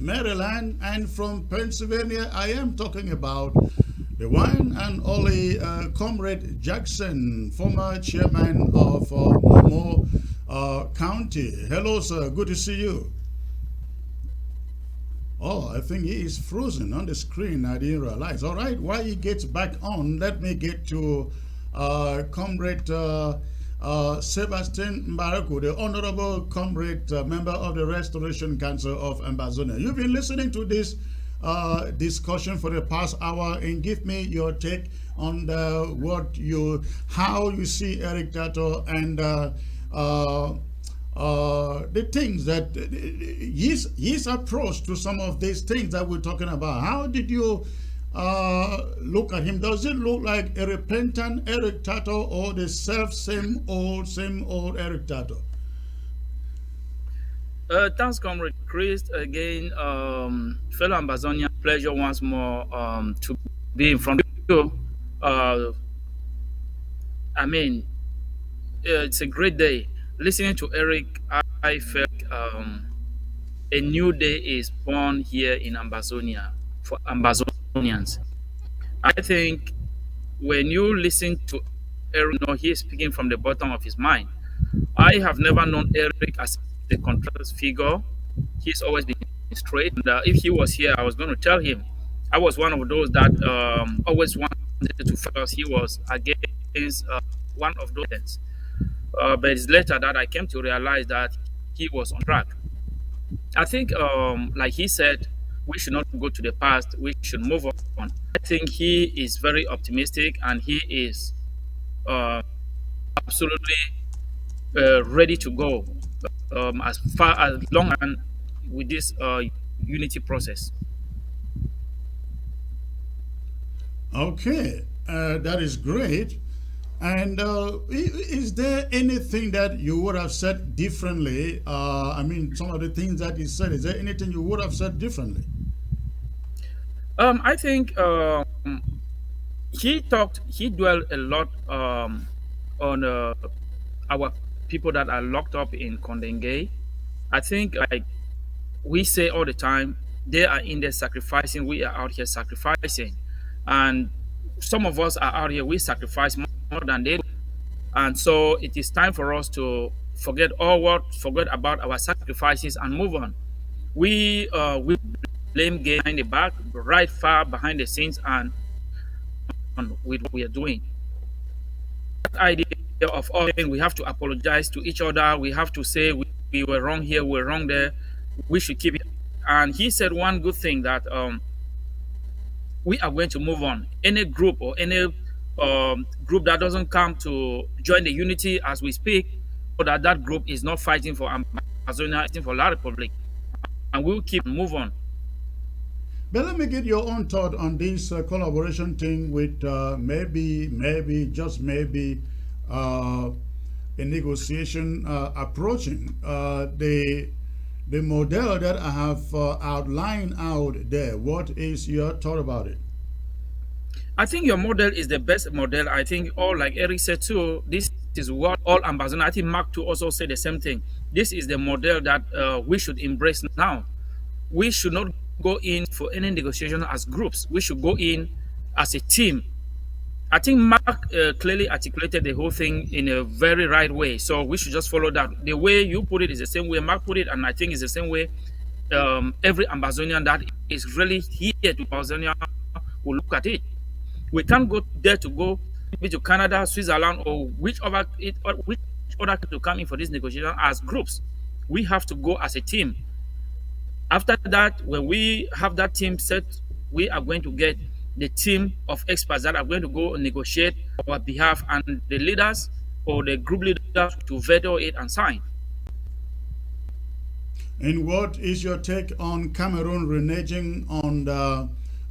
Maryland and from Pennsylvania. I am talking about the one and only Comrade Jackson, former chairman of Momo County. Hello, sir. Good to see you. Oh, I think he is frozen on the screen. I didn't realize. All right, while he gets back on, let me get to Comrade Sebastian Mbaraku, the Honorable Comrade, member of the Restoration Council of Ambazonia. You've been listening to this discussion for the past hour, and give me your take on how you see Eric Tataw and the things that his approach to some of these things that we're talking about. How did you look at him? Does it look like a repentant Eric Tataw or the same old Eric Tataw? Thanks, Comrade Chris. Again, fellow Ambazonia, pleasure once more to be in front of you. I mean, it's a great day. Listening to Eric, I felt a new day is born here in Ambazonia for Ambazonians. I think when you listen to Eric, he's speaking from the bottom of his mind. I have never known Eric as a controversial figure. He's always been straight. And, if he was here, I was going to tell him. I was one of those that always wanted to focus. He was against one of those things. But it's later that I came to realize that he was on track. I think, like he said, we should not go to the past. We should move on. I think he is very optimistic, and he is absolutely ready to go as far as long and with this unity process. Okay, that is great. And is there anything that you would have said differently? I mean, some of the things that you said, is there anything you would have said differently? I think he dwelled a lot on our people that are locked up in Kondenge. I think, like we say all the time, they are in there sacrificing, we are out here sacrificing. And some of us are out here, we sacrifice more than they do. And so it is time for us to forget about our sacrifices and move on. We blame game behind the back, right far behind the scenes, and with what we are doing. That idea of all we have to apologize to each other, we have to say we were wrong here, we're wrong there, we should keep it. And he said one good thing that we are going to move on. Any group or any group that doesn't come to join the unity as we speak, so that that group is not fighting for Amazonia, fighting for La Republic, and we'll keep move on. But let me get your own thought on this collaboration thing with maybe, just maybe, a negotiation approaching. The model that I have outlined out there, what is your thought about it? I think your model is the best model. I think all, like Eric said too, this is what all ambassadors, I think Mark too also said the same thing. This is the model that we should embrace now. We should not go in for any negotiation as groups. We should go in as a team. I think Mark clearly articulated the whole thing in a very right way. So we should just follow that. The way you put it is the same way Mark put it, and I think it's the same way every Ambazonian that is really here to Amazonia will look at it. We can't go there to go maybe to Canada, Switzerland, or which other to come in for this negotiation as groups. We have to go as a team. After that, when we have that team set, we are going to get the team of experts that are going to go and negotiate on our behalf, and the leaders or the group leaders to veto it and sign. And what is your take on Cameroon reneging on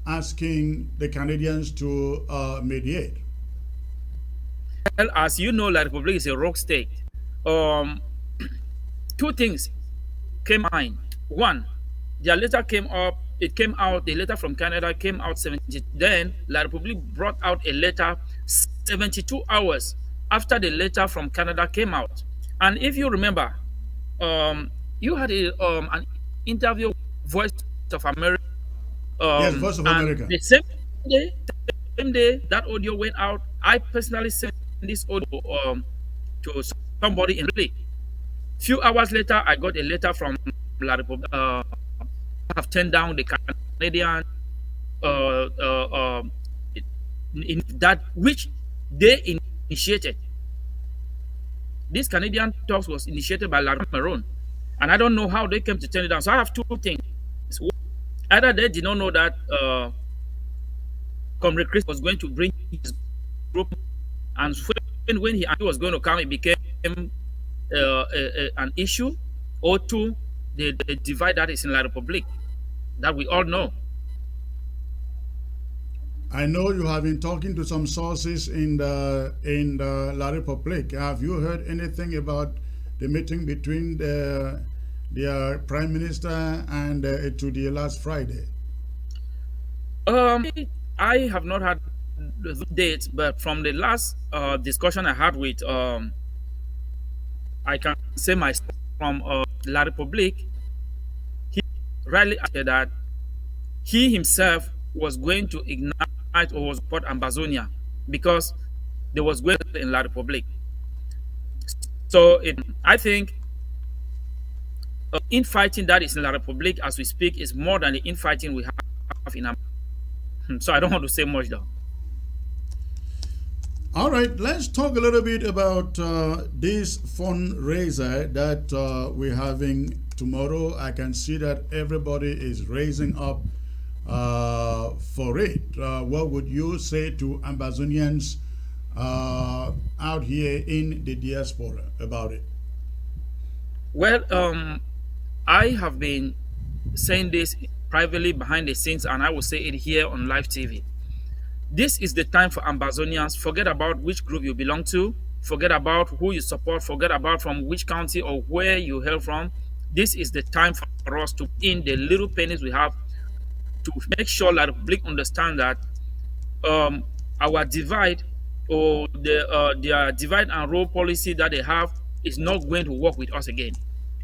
asking the Canadians to mediate? Well, as you know, La Republic is a rogue state. Two things came in. One, their letter came up. It came out. The letter from Canada came out 70. Then La Republic brought out a letter 72 hours after the letter from Canada came out. And if you remember, you had an interview with Voice of America. Yes, Voice of America. The same day that audio went out, I personally sent this audio to somebody in Republic. Few hours later, I got a letter from La Republic. Have turned down the Canadian in that which they initiated. This Canadian talks was initiated by La Cameroon, and I don't know how they came to turn it down. So I have two things. Either they did not know that Comrade Chris was going to bring his group, and when he was going to come, it became an issue, or two, the divide that is in La Republic that we all know. I know you have been talking to some sources in the La Republic. Have you heard anything about the meeting between their prime minister and to last Friday? I have not had the dates, but from the last discussion I had with, I can say myself from La Republic, he rightly said that he himself was going to ignite or was support Ambazonia because there was going in La Republic. So I think infighting that is in La Republic as we speak is more than the infighting we have in Ambazonia. So I don't want to say much though. All right, let's talk a little bit about this fundraiser that we're having tomorrow. I can see that everybody is raising up for it. What would you say to Ambazonians out here in the diaspora about it? Well, I have been saying this privately behind the scenes, and I will say it here on live TV. This is the time for Ambazonians. Forget about which group you belong to. Forget about who you support. Forget about from which county or where you hail from. This is the time for us to in the little pennies we have to make sure that the public understand that our divide or their divide and rule policy that they have is not going to work with us again.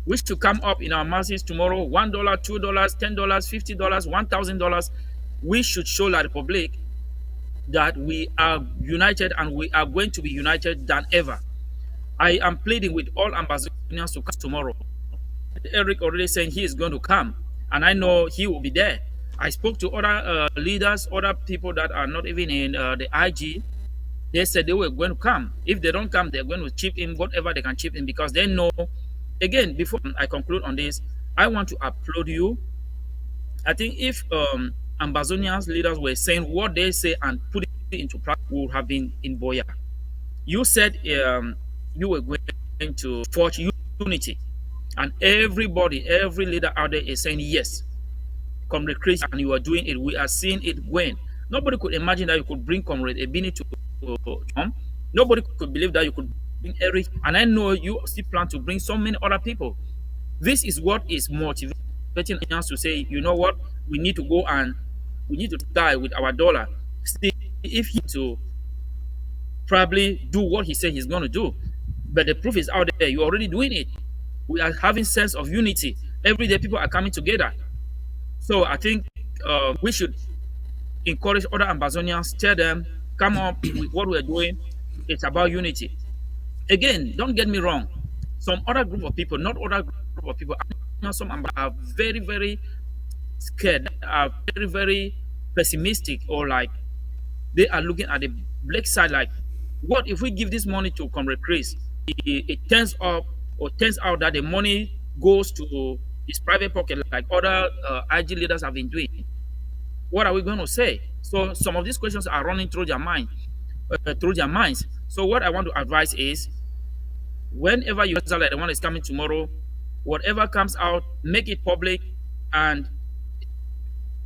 We should come up in our masses tomorrow, $1, $2, $10, $50, $1,000. We should show the public that we are united and we are going to be united than ever. I am pleading with all Ambazonians to come tomorrow. Eric already saying he is going to come, and I know he will be there. I spoke to other leaders, other people that are not even in the IG. They said they were going to come. If they don't come, they're going to chip in whatever they can chip in because they know. Again, before I conclude on this, I want to applaud you. I think if Ambazonians leaders were saying what they say and put it into practice, we would have been in Boya. You said you were going to forge unity, and everybody, every leader out there is saying yes. Comrade Chris, and you are doing it. We are seeing it when nobody could imagine that you could bring Comrade Ebini to nobody could believe that you could bring Eric, and I know you still plan to bring so many other people. This is what is motivating us to say, you know what, we need to go and we need to die with our dollar. See if he to probably do what he said he's going to do. But the proof is out there. You're already doing it. We are having sense of unity. Every day people are coming together. So I think we should encourage other Ambazonians, tell them, come up with what we're doing. It's about unity. Again, don't get me wrong. Some other group of people, not other group of people, some are very, very scared, are very, very pessimistic, or like they are looking at the black side like, what if we give this money to Comrade Chris? It turns up or turns out that the money goes to his private pocket like other IG leaders have been doing. What are we going to say? So some of these questions are running through their mind, through their minds. So what I want to advise is, whenever you like the one is coming tomorrow, whatever comes out, make it public. And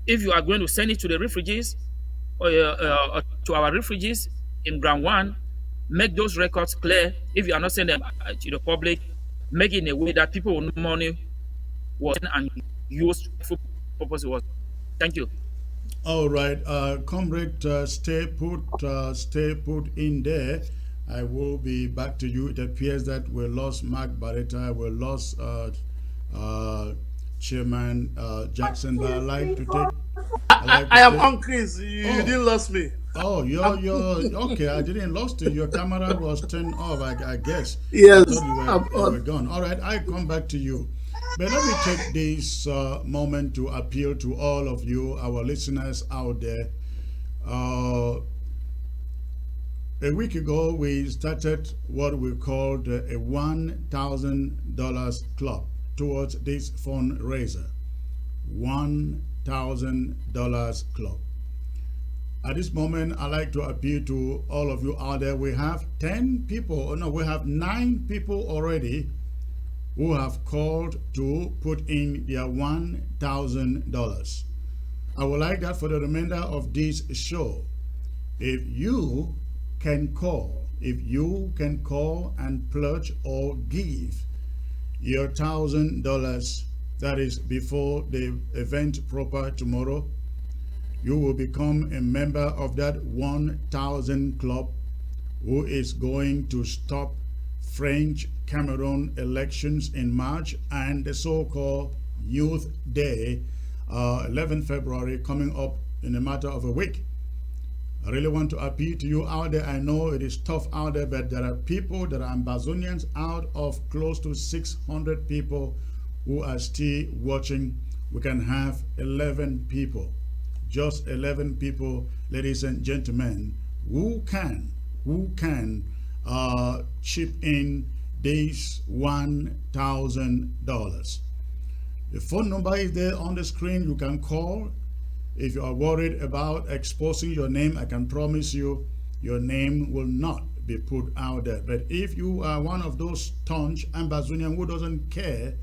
if you are going to send it to the refugees or to our refugees in ground one, make those records clear. If you are not sending them to the public, make it in a way that people will know money was and used for purposes. Thank you. All right, comrade, stay put in there. I will be back to you. It appears that we lost Mark Barretta, we lost Chairman Jackson, but I am on Chris. You didn't lose me. Oh, you're okay. I didn't lost you. Your camera was turned off, I guess. Yes, I thought you were gone. All right, I come back to you. But let me take this moment to appeal to all of you, our listeners out there. A week ago, we started what we called a $1,000 club towards this fundraiser. $1,000 club. At this moment, I'd like to appeal to all of you out there. We have 10 people, no, we have 9 people already who have called to put in their $1,000. I would like that for the remainder of this show. If you can call and pledge or give your $1,000, that is before the event proper tomorrow, you will become a member of that 1,000 club who is going to stop French Cameroon elections in March and the so-called Youth Day, 11 February, coming up in a matter of a week. I really want to appeal to you out there. I know it is tough out there, but there are people, there are Ambazonians out of close to 600 people who are still watching. We can have 11 people, just 11 people, ladies and gentlemen, who can chip in this $1,000. The phone number is there on the screen. You can call. If you are worried about exposing your name, I can promise you your name will not be put out there. But if you are one of those staunch Ambazonian who doesn't care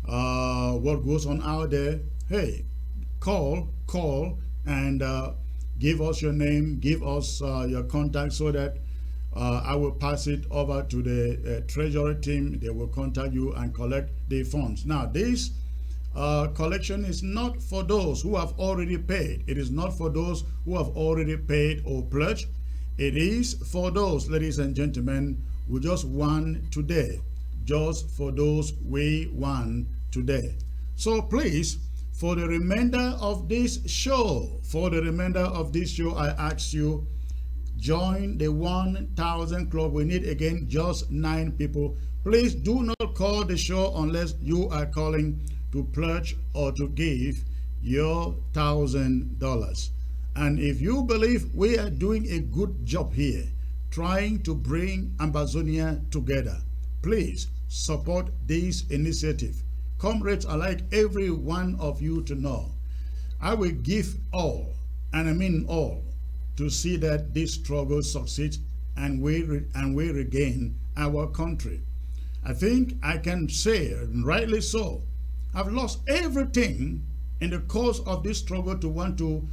what goes on out there, hey, call and give us your name, give us your contact, so that I will pass it over to the treasury team. They will contact you and collect the funds. Now, this collection is not for those who have already paid. It is not for those who have already paid or pledged. It is for those, ladies and gentlemen, who just won today. Just for those we won today. So please, for the remainder of this show, I ask you, join the 1,000 club. We need again just 9 people. Please do not call the show unless you are calling to pledge or to give your $1,000. And if you believe we are doing a good job here, trying to bring Ambazonia together, please support this initiative. Comrades, I'd like every one of you to know, I will give all, and I mean all, to see that this struggle succeeds and we regain our country. I think I can say, and rightly so, I've lost everything in the course of this struggle to want to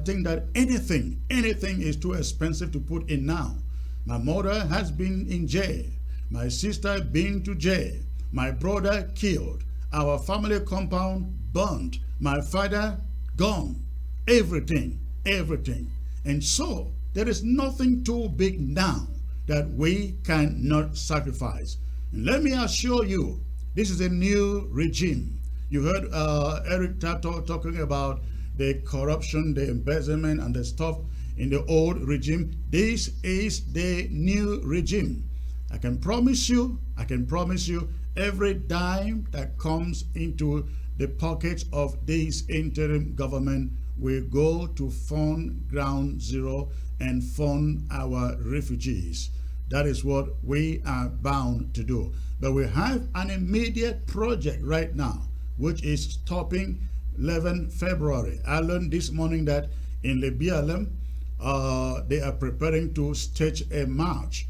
think that anything is too expensive to put in now. My mother has been in jail. My sister been to jail. My brother killed. Our family compound burned. My father gone. Everything. And so there is nothing too big now that we cannot sacrifice. And let me assure you, this is a new regime. You heard Eric Tataw talking about the corruption, the embezzlement, and the stuff in the old regime. This is the new regime. I can promise you, every dime that comes into the pockets of this interim government will go to fund Ground Zero and fund our refugees. That is what we are bound to do. But we have an immediate project right now, which is stopping 11 February. I learned this morning that in BLM, they are preparing to stage a march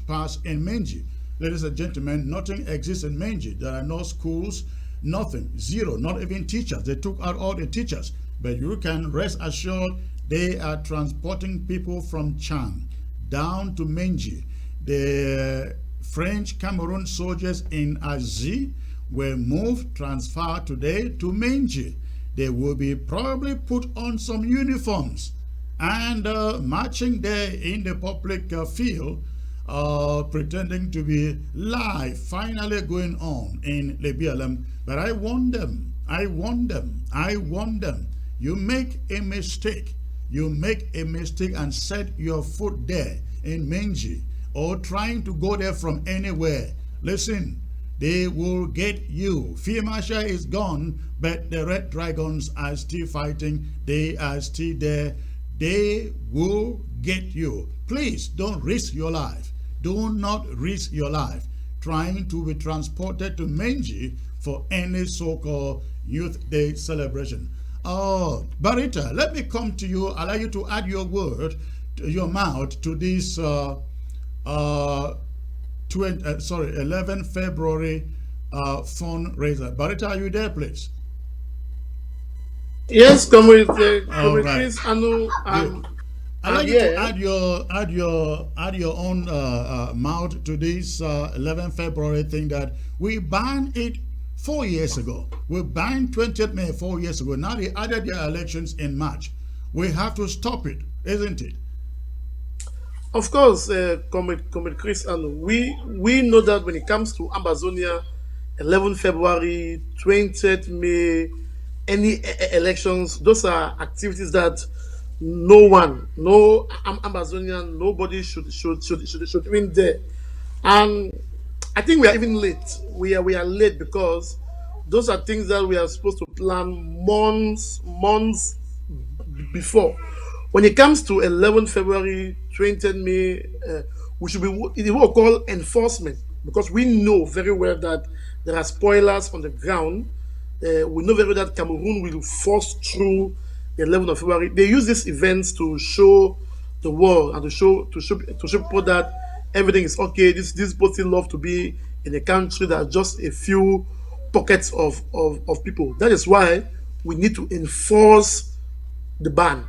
past in Menji. Ladies and gentlemen, nothing exists in Menji. There are no schools, nothing, zero, not even teachers. They took out all the teachers. But you can rest assured they are transporting people from Chang down to Menji. The French Cameroon soldiers in Azi were moved, transferred today to Menji. They will be probably put on some uniforms and marching there in the public field, pretending to be live, finally going on in the BLM. But I warn them. You make a mistake and set your foot there in Menji or trying to go there from anywhere. Listen, they will get you. Field Marshal is gone, but the Red Dragons are still fighting. They are still there. They will get you. Please don't risk your life. Do not risk your life trying to be transported to Menji for any so-called Youth Day celebration. Oh, Barita, let me come to you, allow you to add your word, your mouth to this 11 February fundraiser. Barita, are you there, please? Yes, Comrade Chris, Anu, allow you to add your own mouth to this 11 February thing that we banned it 4 years ago. We banned 20th May 4 years ago. Now they added their elections in March. We have to stop it, isn't it? Of course, Comrade Chris, and we know that when it comes to Ambazonia, 11 February, 20th May, any elections, those are activities that no Ambazonian, nobody should win there. And I think we are even late. We are late because those are things that we are supposed to plan months before. When it comes to 11 February, 20th May, we should be what we call enforcement, because we know very well that there are spoilers on the ground. We know very well that Cameroon will force through the 11th of February. They use these events to show the world and to show people that everything is okay. These people still love to be in a country that are just a few pockets of people. That is why we need to enforce the ban.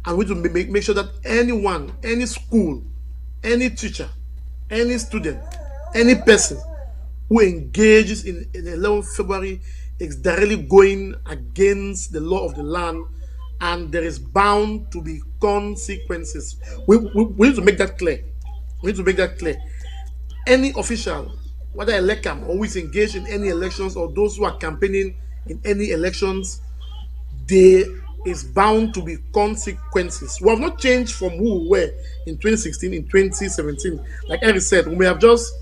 And we need to make sure that anyone, any school, any teacher, any student, any person who engages in 11 February is directly going against the law of the land, and there is bound to be consequences. We need to make that clear. Any official, whether elected or who is engaged in any elections, or those who are campaigning in any elections, there is bound to be consequences. We have not changed from who we were in 2016, in 2017. Like Eric said, we have just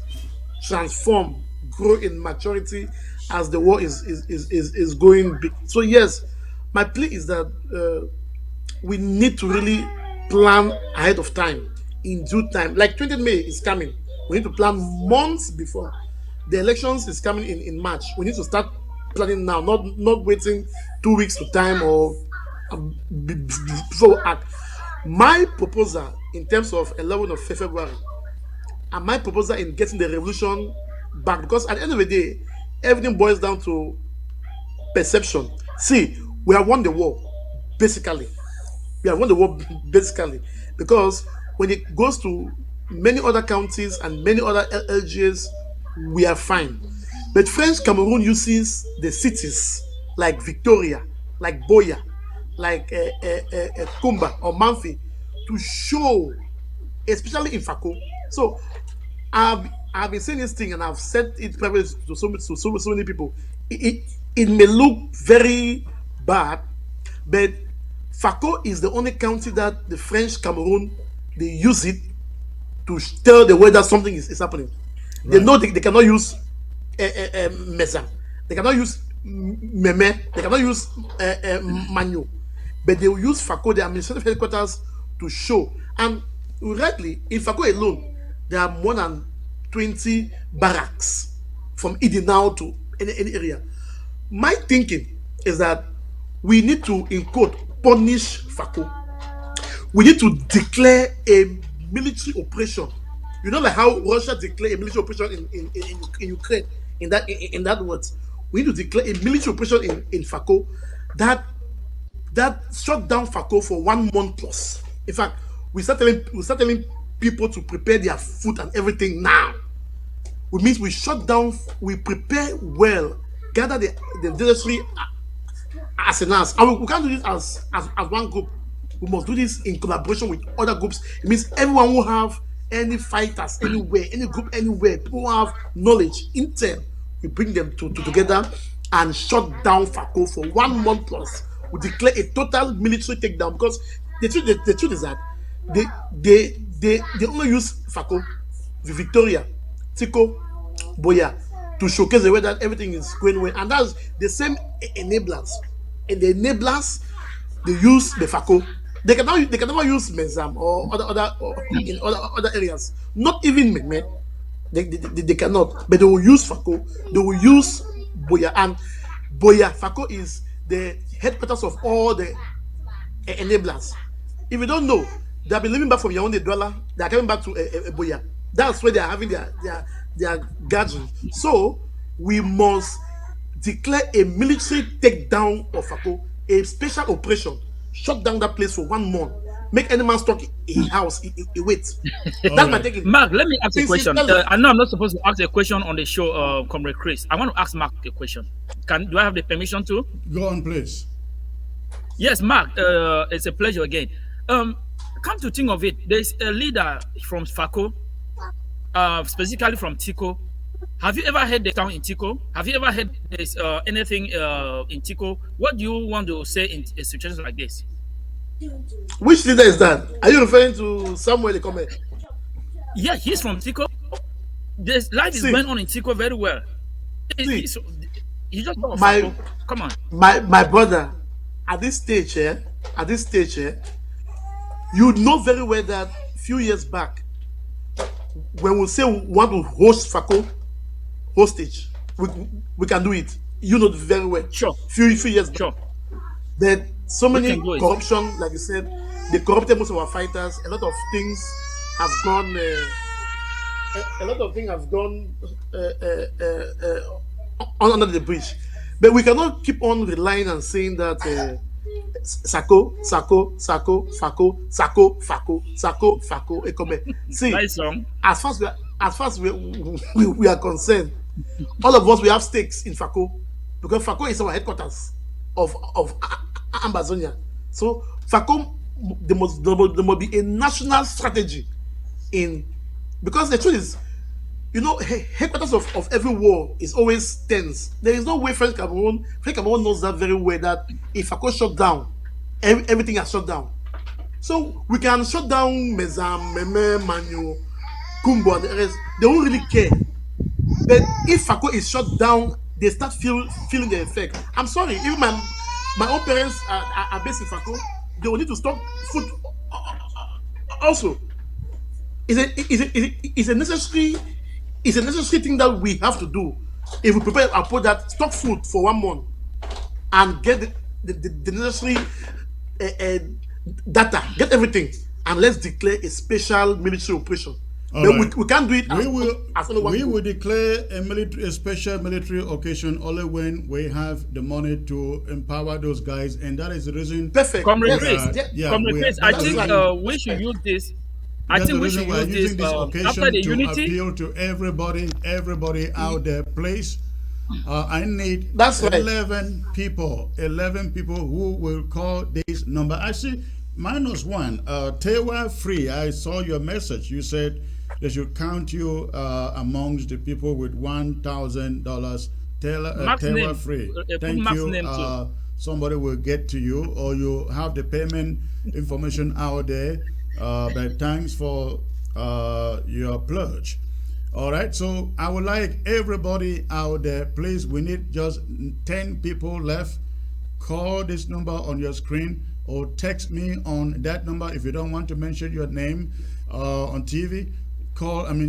transformed, grow in maturity as the war is going big. So yes, my plea is that we need to really plan ahead of time, in due time. Like 20th May is coming. We need to plan months before. The elections is coming in March. We need to start planning now, not waiting 2 weeks to time or before we act. My proposal in terms of 11th of February, and my proposal in getting the revolution back, because at the end of the day, everything boils down to perception. See, we have won the war, basically. We have won the war, basically, because when it goes to many other counties and many other LGAs, we are fine. But French Cameroon uses the cities like Victoria, like Boya, like Kumba or Manfi to show, especially in Fako. So I've been saying this thing and I've said it privately to so many people. It may look very bad, but Fako is the only county that the French Cameroon, they use it to tell the world that something is happening. Right. They know they cannot use Mesa, they cannot use Meme, they cannot use Manu, but they will use Fako, the administrative headquarters, to show. And rightly, in Fako alone, there are more than 20 barracks from Idinao to any area. My thinking is that we need to, in quote, punish Fako. We need to declare a military operation. You know, like how Russia declared a military operation in Ukraine, in that words. We need to declare a military operation in Fako that shut down Fako for 1 month plus. In fact, we start telling people to prepare their food and everything now. Which means we shut down, we prepare well, gather the necessary arsenals, and we can't do this as one group. We must do this in collaboration with other groups. It means everyone will have any fighters anywhere, any group anywhere, people who have knowledge, intel, we bring them together and shut down Fako for 1 month plus. We declare a total military takedown, because the truth is that they only use Fako, Victoria, Tiko, Boya to showcase the way that everything is going well, and that's the same enablers. And the enablers, they use the Fako. They can never use Mezam or in other areas. Not even Meme. They cannot. But they will use Fako. They will use Boya. And Boya, Fako is the headquarters of all the enablers. If you don't know, they have been living back from Yaoundé Douala. They are coming back to Boya. That's where they are having their gathering. So we must declare a military takedown of Fako, a special operation. Shut down that place for 1 month. Make any man stuck in house. He wait. That's my taking. Mark, let me ask a question. I know I'm not supposed to ask a question on the show, Comrade Chris. I want to ask Mark a question. Do I have the permission to? Go on, please. Yes, Mark. It's a pleasure again. Come to think of it, there's a leader from Fako, specifically from Tiko. Have you ever heard the town in Tiko? Have you ever heard anything in Tiko? What do you want to say in a situation like this? Which leader is that? Are you referring to Samuel Ekome? Yeah, he's from Tiko. This life is going on in Tiko very well. He just come on. My brother, at this stage, you know very well that a few years back, when we say we want to host Fako hostage, we can do it. You know very well. Sure. Few years back. Sure. That so many corruption, like you said, they corrupted most of our fighters. A lot of things have gone. Under the bridge. But we cannot keep on relying and saying that Sako, Ekome. See, nice song. as far as we are concerned, all of us, we have stakes in Fako, because Fako is our headquarters of Ambazonia. So Fako, there must be a national strategy because the truth is, you know, headquarters of every war is always tense. There is no way French Cameroon knows that very well, that if Fako shut down, everything has shut down. So we can shut down Mezam, Meme, Manu, Kumbo, and the rest. They don't really care. But if Fako is shut down, they start feeling the effect. I'm sorry, even My own parents are based in Fako. They will need to stock food also. It's a necessary thing that we have to do. If we prepare and put that stock food for 1 month and get the necessary uh, data, get everything, and let's declare a special military operation. All But right. we can't do it We as only one we group. will declare a special military occasion only when we have the money to empower those guys, and that is the reason. Perfect. Comrade Yes. Chris, Yeah, Comrade Chris, I that's the That's think right. reason. we should use this. I That's the think we reason should we are use this using this after the occasion to unity. appeal to everybody out there. Please, I need That's right. 11 people who will call this number. I see -1. Tewa Free, I saw your message. You said they should count you amongst the people with $1,000. Max Tewa name, Free. put Thank Max you. name too. Somebody will get to you, or you have the payment information out there. But thanks for your pledge. All right, so I would like everybody out there, please, we need just 10 people left. Call this number on your screen or text me on that number if you don't want to mention your name on TV.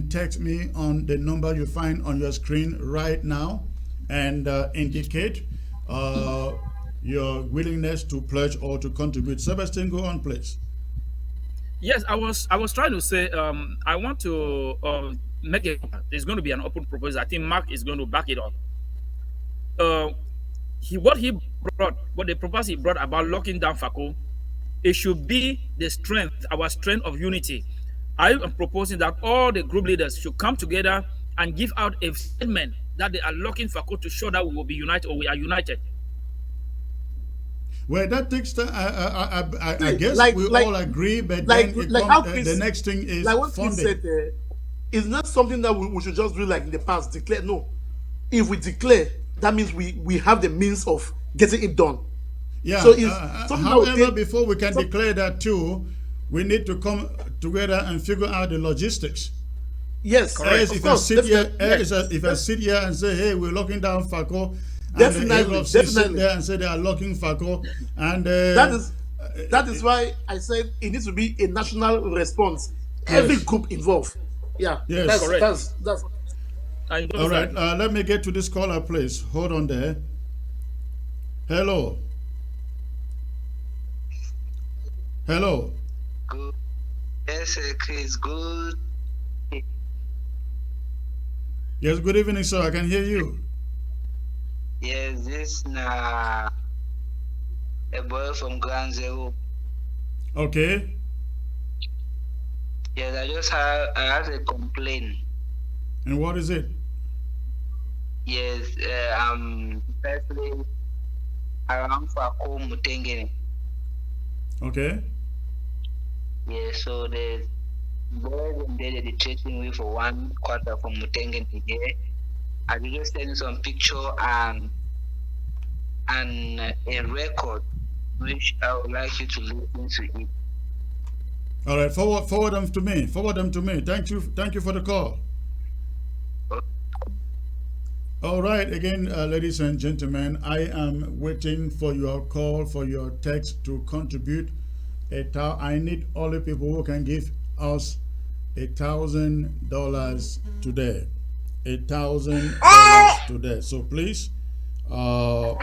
Text me on the number you find on your screen right now and indicate your willingness to pledge or to contribute. Sebastian, go on, please. Yes, I was trying to say I want to make it. There's going to be an open proposal. I think Mark is going to back it up. What the proposal he brought about locking down FACO, it should be our strength of unity. I am proposing that all the group leaders should come together and give out a statement that they are locking FACO to show that we will be united or we are united. Well, that takes time. I guess we all agree, but like, then the next thing is like what funding. Chris said, it's not something that we should just do like in the past, declare. No. If we declare, that means we have the means of getting it done. Yeah. So it's however, before we can declare that too, we need to come together and figure out the logistics. Yes, correct. If I sit here and say, hey, we're locking down FACO, definitely sit there and say they are locking FACO, and that is why I said it needs to be a national response. Yes. Every group involved. Yeah. Yes. That's correct. That's all right. Let me get to this caller, please. Hold on there. Hello. Hello. Good. Yes, Chris. Good. Yes. Good evening, sir. I can hear you. Yes, this na a boy from Ground Zero. Okay. Yes, I have a complaint. And what is it? Yes, firstly around Fako Mutengene. Okay. Yes, so there's boys and they chasing me for 1 quarter from Mutengene here. I will just send some picture and a record which I would like you to listen to it. All right, forward them to me. Forward them to me. Thank you for the call. All right, again, ladies and gentlemen, I am waiting for your call, for your text to contribute. I need all the people who can give us $1,000 today. $1,000 today. So please go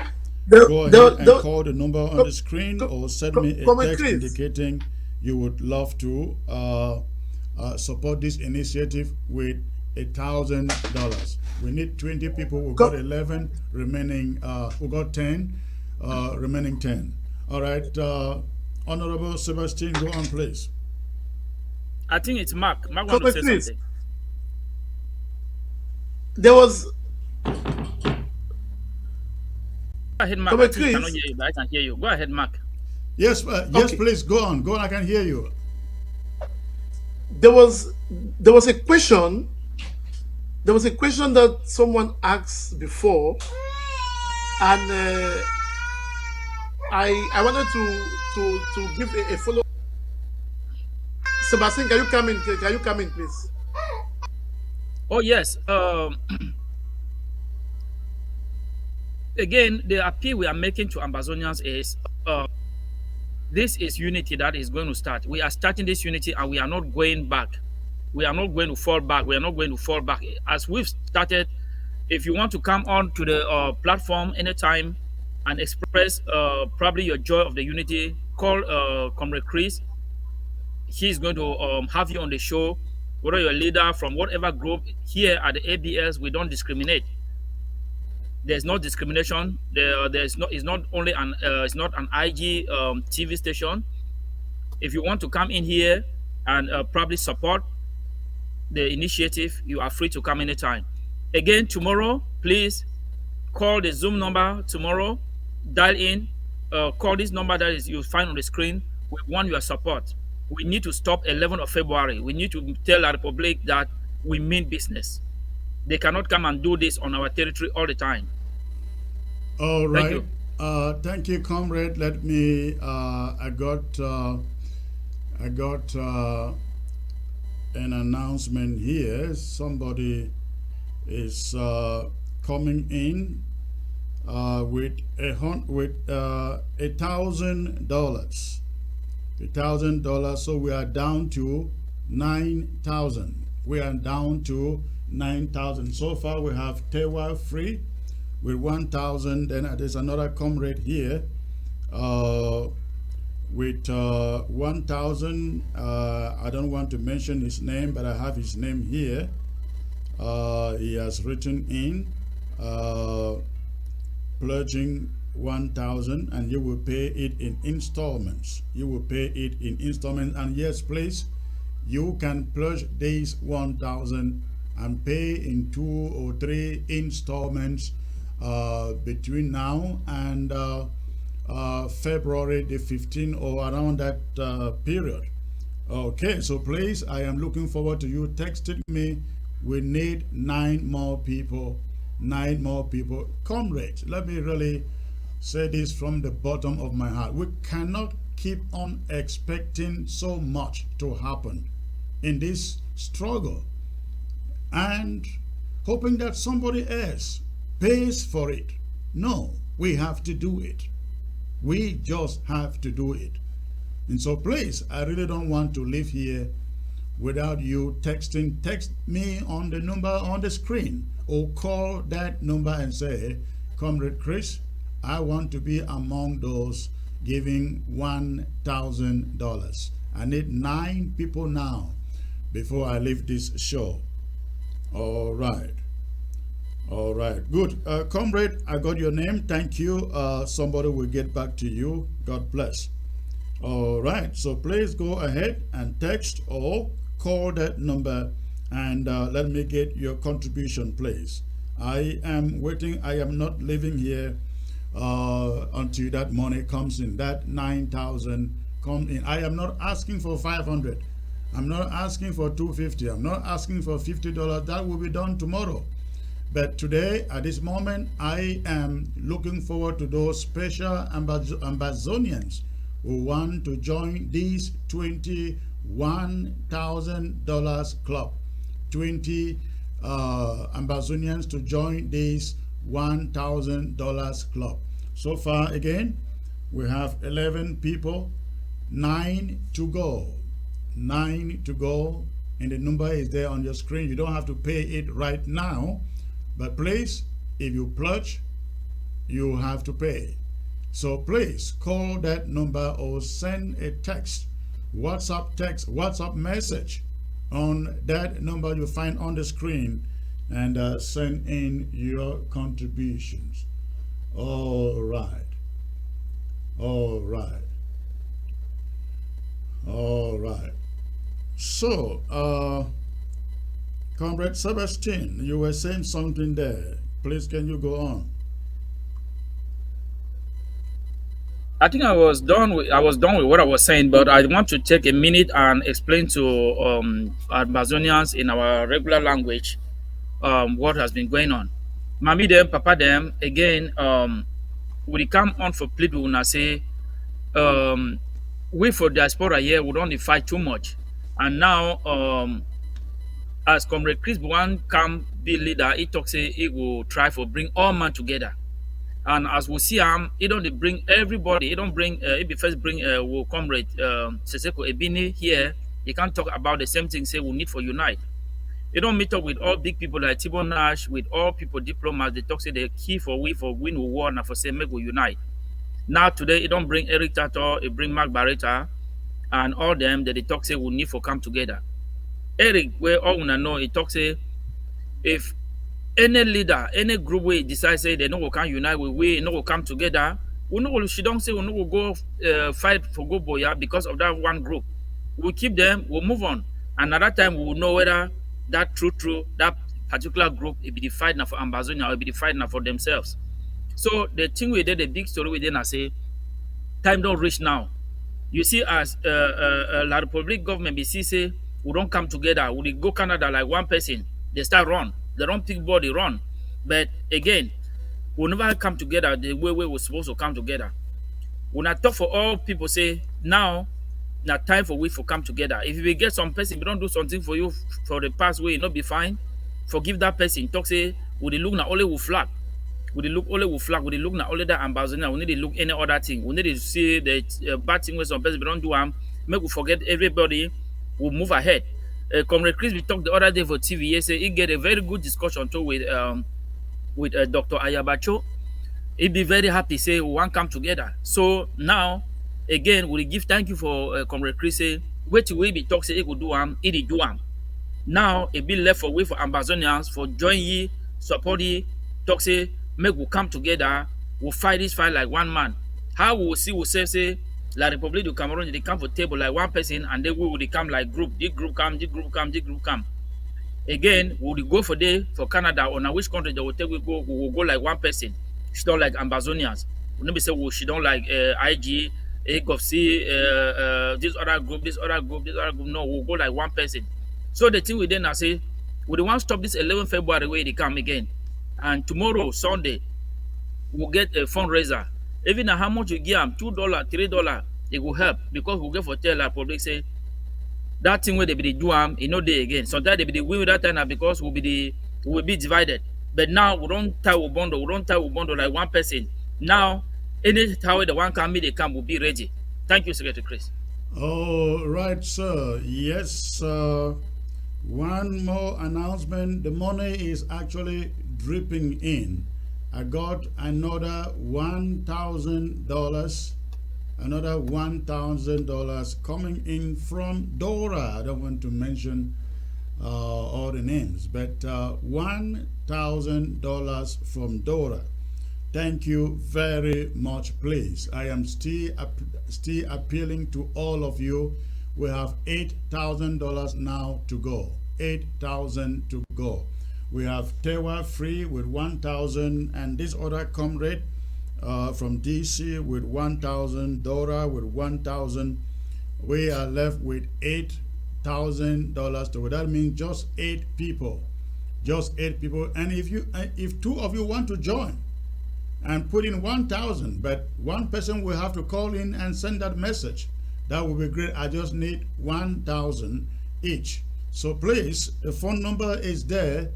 ahead and call the number on the screen or send me a text indicating you would love to support this initiative with $1,000. We need 20 people. We got 11 remaining. We got 10 remaining 10. All right, Honorable Sebastian, go on, please. I think it's Mark. Mark wants to say something. There was. Go ahead, Mark. I cannot hear you, but I can hear you. Go ahead, Mark. Yes, yes, please go on. Go on. I can hear you. There was a question. There was a question that someone asked before, and I wanted to give a follow. Sebastian, can you come in? Can you come in, please? Oh yes. Again, the appeal we are making to Ambazonians is this is unity that is going to start. We are starting this unity and we are not going back. We are not going to fall back. We are not going to fall back. As we've started, if you want to come on to the platform anytime and express probably your joy of the unity, call Comrade Chris. He's going to have you on the show, whether you're a leader from whatever group. Here at the ABS, we don't discriminate. There's no discrimination. There's no. It's not only an. It's not an IG TV station. If you want to come in here and probably support the initiative, you are free to come anytime. Again, tomorrow, please call the Zoom number tomorrow. Dial in. Call this number that is you find on the screen. We want your support. We need to stop 11th of February. We need to tell the Republic that we mean business. They cannot come and do this on our territory all the time. All right. Thank you, comrade. Let me. I got an announcement here. Somebody is coming in with $1,000. $1,000. So we are down to 9,000. We are down to 9,000. So far, we have Tewa free with 1,000. Then there's another comrade here with 1,000. I don't want to mention his name, but I have his name here. He has written in pledging 1,000, and you will pay it in installments. You will pay it in installments. And yes, please, you can pledge this 1,000 and pay in 2 or 3 installments between now and February the 15th or around that period. Okay, so please, I am looking forward to you texting me. We need 9 more people. 9 more people. Comrades, let me really say this from the bottom of my heart. We cannot keep on expecting so much to happen in this struggle and hoping that somebody else pays for it. No, we have to do it. We just have to do it. And so please, I really don't want to live here without you texting. Text me on the number on the screen or call that number and say, Comrade Chris, I want to be among those giving $1,000. I need 9 people now before I leave this show. All right. All right. Good. Comrade, I got your name. Thank you. Somebody will get back to you. God bless. All right. So please go ahead and text or call that number and let me get your contribution, please. I am waiting. I am not leaving here until that money comes in, that 9,000 come in. I am not asking for 500. I'm not asking for 250. I'm not asking for $50. That will be done tomorrow. But today, at this moment, I am looking forward to those special Ambazonians who want to join this $21,000 club. 20 Ambazonians to join this $1,000 club. So far, again, we have 11 people, 9 to go. 9 to go, and the number is there on your screen. You don't have to pay it right now, but please, if you pledge, you have to pay. So please call that number or send a text, WhatsApp message on that number you find on the screen, and send in your contributions. All right. All right. All right. So, Comrade Sebastian, you were saying something there. Please, can you go on? I think I was done with what I was saying, but I want to take a minute and explain to Ambazonians in our regular language what has been going on. Mami them, papa them, again, we come on for plead we wanna say we for diaspora here we don't fight too much. And now as Comrade Chris Buwan come be leader, he talks say he will try for bring all man together. And as we see, it don't bring everybody. It don't bring. It be first bring. Will comrade Seseko Ebini here. He can't talk about the same thing. Say we need for unite. They don't meet up with all big people like Tibo Nash, with all people diplomats. They talk say the key for win war and for say make we unite. Now today it don't bring Eric Tataw, it bring Mark Barretta and all them that they talk say we need for come together. Eric, where all wanna know, it talk say if any leader, any group we decide say they no go can unite, we no go come together. We no go, she don't say we no go fight for go boya because of that one group. We'll keep them, we'll move on. Another time we will know whether that that particular group it be the fight now for Ambazonia or it be the fight now for themselves. So the thing we did, the big story we did, I say, time don't reach now. You see, as La Republic government, BC say, we don't come together. We go Canada like one person. They start run. They don't pick body, run. But again, we'll never come together the way we were supposed to come together. When I talk for all people, say, now time for we to come together. If we get some person, we don't do something for you for the past way, not be fine. Forgive that person. Talk say, would they look now only with flag? Would they look only with flag? Would they look now only that ambassador? We need to look any other thing. We need to see the bad thing with some person, we don't do them. Make we forget everybody. We'll move ahead. Comrade Chris, we talked the other day for TV. He said he get a very good discussion too with Dr. Ayabacho. He'd be very happy. Say we want come together. So now again, we give thank you for Comrade Chris. Say wait we be talk say he could do he do now it be left for we for Ambazonians for join ye, support ye, talk say make we come together, we'll fight this fight like one man. How we will see we say La Republic du Cameroon they come for table like one person and then we will come like group. This group come, this group come, this group come. Again, we will go for Canada or now which country they will take we will go like one person. She don't like Ambazonians. We never say well, she don't like IG, AGOFC, this other group, this other group, this other group. No, we'll go like one person. So the thing we then I say, we don't want to stop this 11 February where they come again. And tomorrow, Sunday, we'll get a fundraiser. Even how much you give them, $2, $3, it will help because we'll get for tell our public say that thing where they be do it no day again. Sometimes they be win with that time because we'll be divided. But now we don't tie with bundle, like one person. Now any how the one come they come will be ready. Thank you, Secretary Chris. All right, sir. Yes, one more announcement. The money is actually dripping in. I got another $1,000, another $1,000 coming in from Dora. I don't want to mention all the names, but $1,000 from Dora. Thank you very much, please. I am still appealing to all of you. We have $8,000 now to go. 8,000 to go. We have Tewa Free with 1,000 and this other comrade from DC with 1,000, Dora with 1,000. We are left with $8,000 to go. That means just 8 people. Just 8 people. And if 2 of you want to join and put in 1,000, but one person will have to call in and send that message. That would be great. I just need 1,000 each. So please, the phone number is there.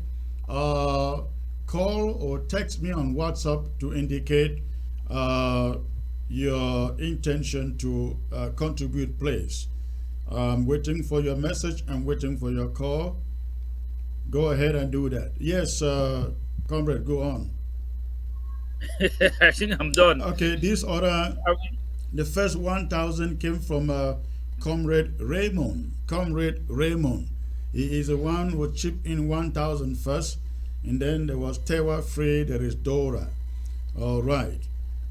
Call or text me on WhatsApp to indicate your intention to contribute, please. I'm waiting for your message. I'm waiting for your call. Go ahead and do that. Yes, comrade, go on. I think I'm done. Okay, this order, the first 1,000 came from Comrade Raymond. Comrade Raymond. He is the one who chipped in 1,000 first, and then there was Tewa Free, there is Dora. All right.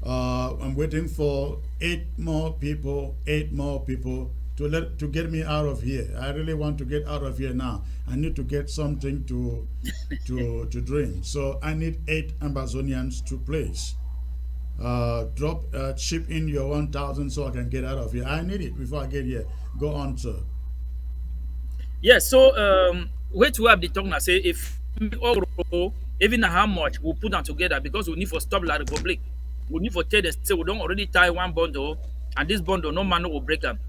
I'm waiting for 8 more people to get me out of here. I really want to get out of here now. I need to get something to drink. So I need 8 Ambazonians to place. Chip in your 1,000 so I can get out of here. I need it before I get here. Go on, sir. Yes, so wait to have the talk now say if even how much we'll put them together because we need for stop La Republic. We need for tell them say we don't already tie one bundle and this bundle no man will break them.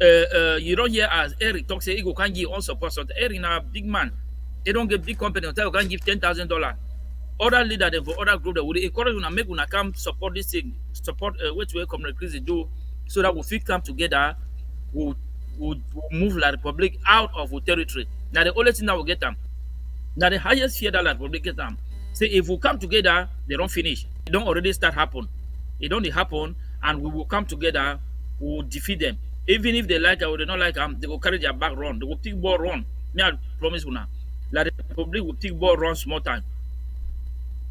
You don't hear as Eric talk say he can't give all support. So Eric now big man, they don't get big company until you can give $10,000. other leader dem for other group that would encourage una make una come support this thing, support wetin wey Comrade Chris dey do, so that we fit come together, we move La Republic out of our territory. Now the only thing that we get am. Now the highest fear that La Republic get am. Say if we come together, they don't finish. It don't already start happen. It don't happen, and we will come together, we will defeat them. Even if they like it or they don't like them, they will carry their back run. They will pick ball run. Me, I promise you now. La Republic will pick ball run small time.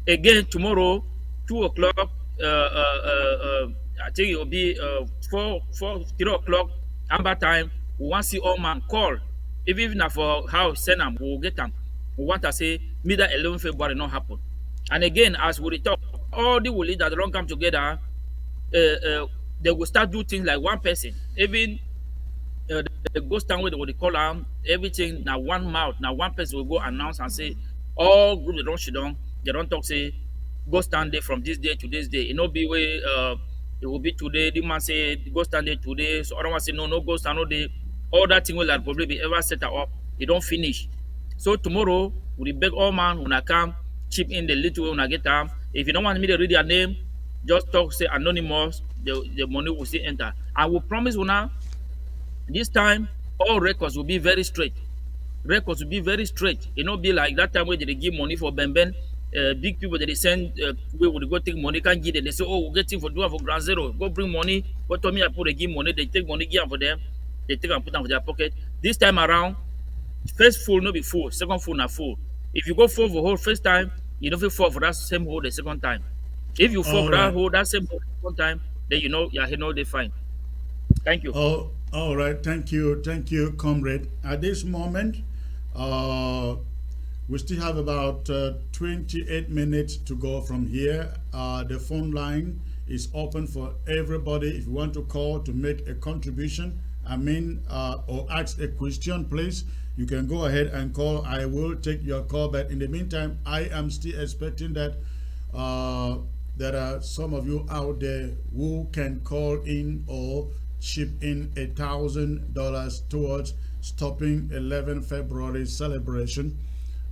Again, tomorrow, 2 o'clock, I think it will be 3 o'clock, amber time. We want to see all man call. Even if for how send them, we will get them. We want to say, middle 11 February not happen. And again, as we talk, all the leaders that don't come together, they will start do things like one person. Even the ghost town where they call them, everything now one mouth, now one person will go announce and say, all group they don't shit down, they don't talk say, go stand there from this day to this day. It no be way it will be today. The man say go stand there today. So other one say no go stand no day. All that thing will like probably be ever set up. It don't finish. So tomorrow we beg all man when I come chip in the little way when I get time. If you don't want me to read your name, just talk say anonymous. The money will still enter. I will promise you now. This time all records will be very straight. Records will be very straight. It not be like that time where they give money for Ben. Big people that they send we would go take money, can't give them. They say, oh, we're getting for doing for ground zero. Go bring money. But to me, I put a give money, they take money, give them for them, they take and put them for their pocket. This time around, first full no be full, second full not full. If you go full for whole first time, you don't feel fall for that same hole the second time. If you fall for that hole, that same hole the second time, then you know you're no they fine. Thank you. Oh, all right. Thank you, comrade. At this moment, we still have about 28 minutes to go from here. The phone line is open for everybody. If you want to call to make a contribution, or ask a question, please, you can go ahead and call. I will take your call, but in the meantime, I am still expecting that there are some of you out there who can call in or chip in $1,000 towards stopping 11 February celebration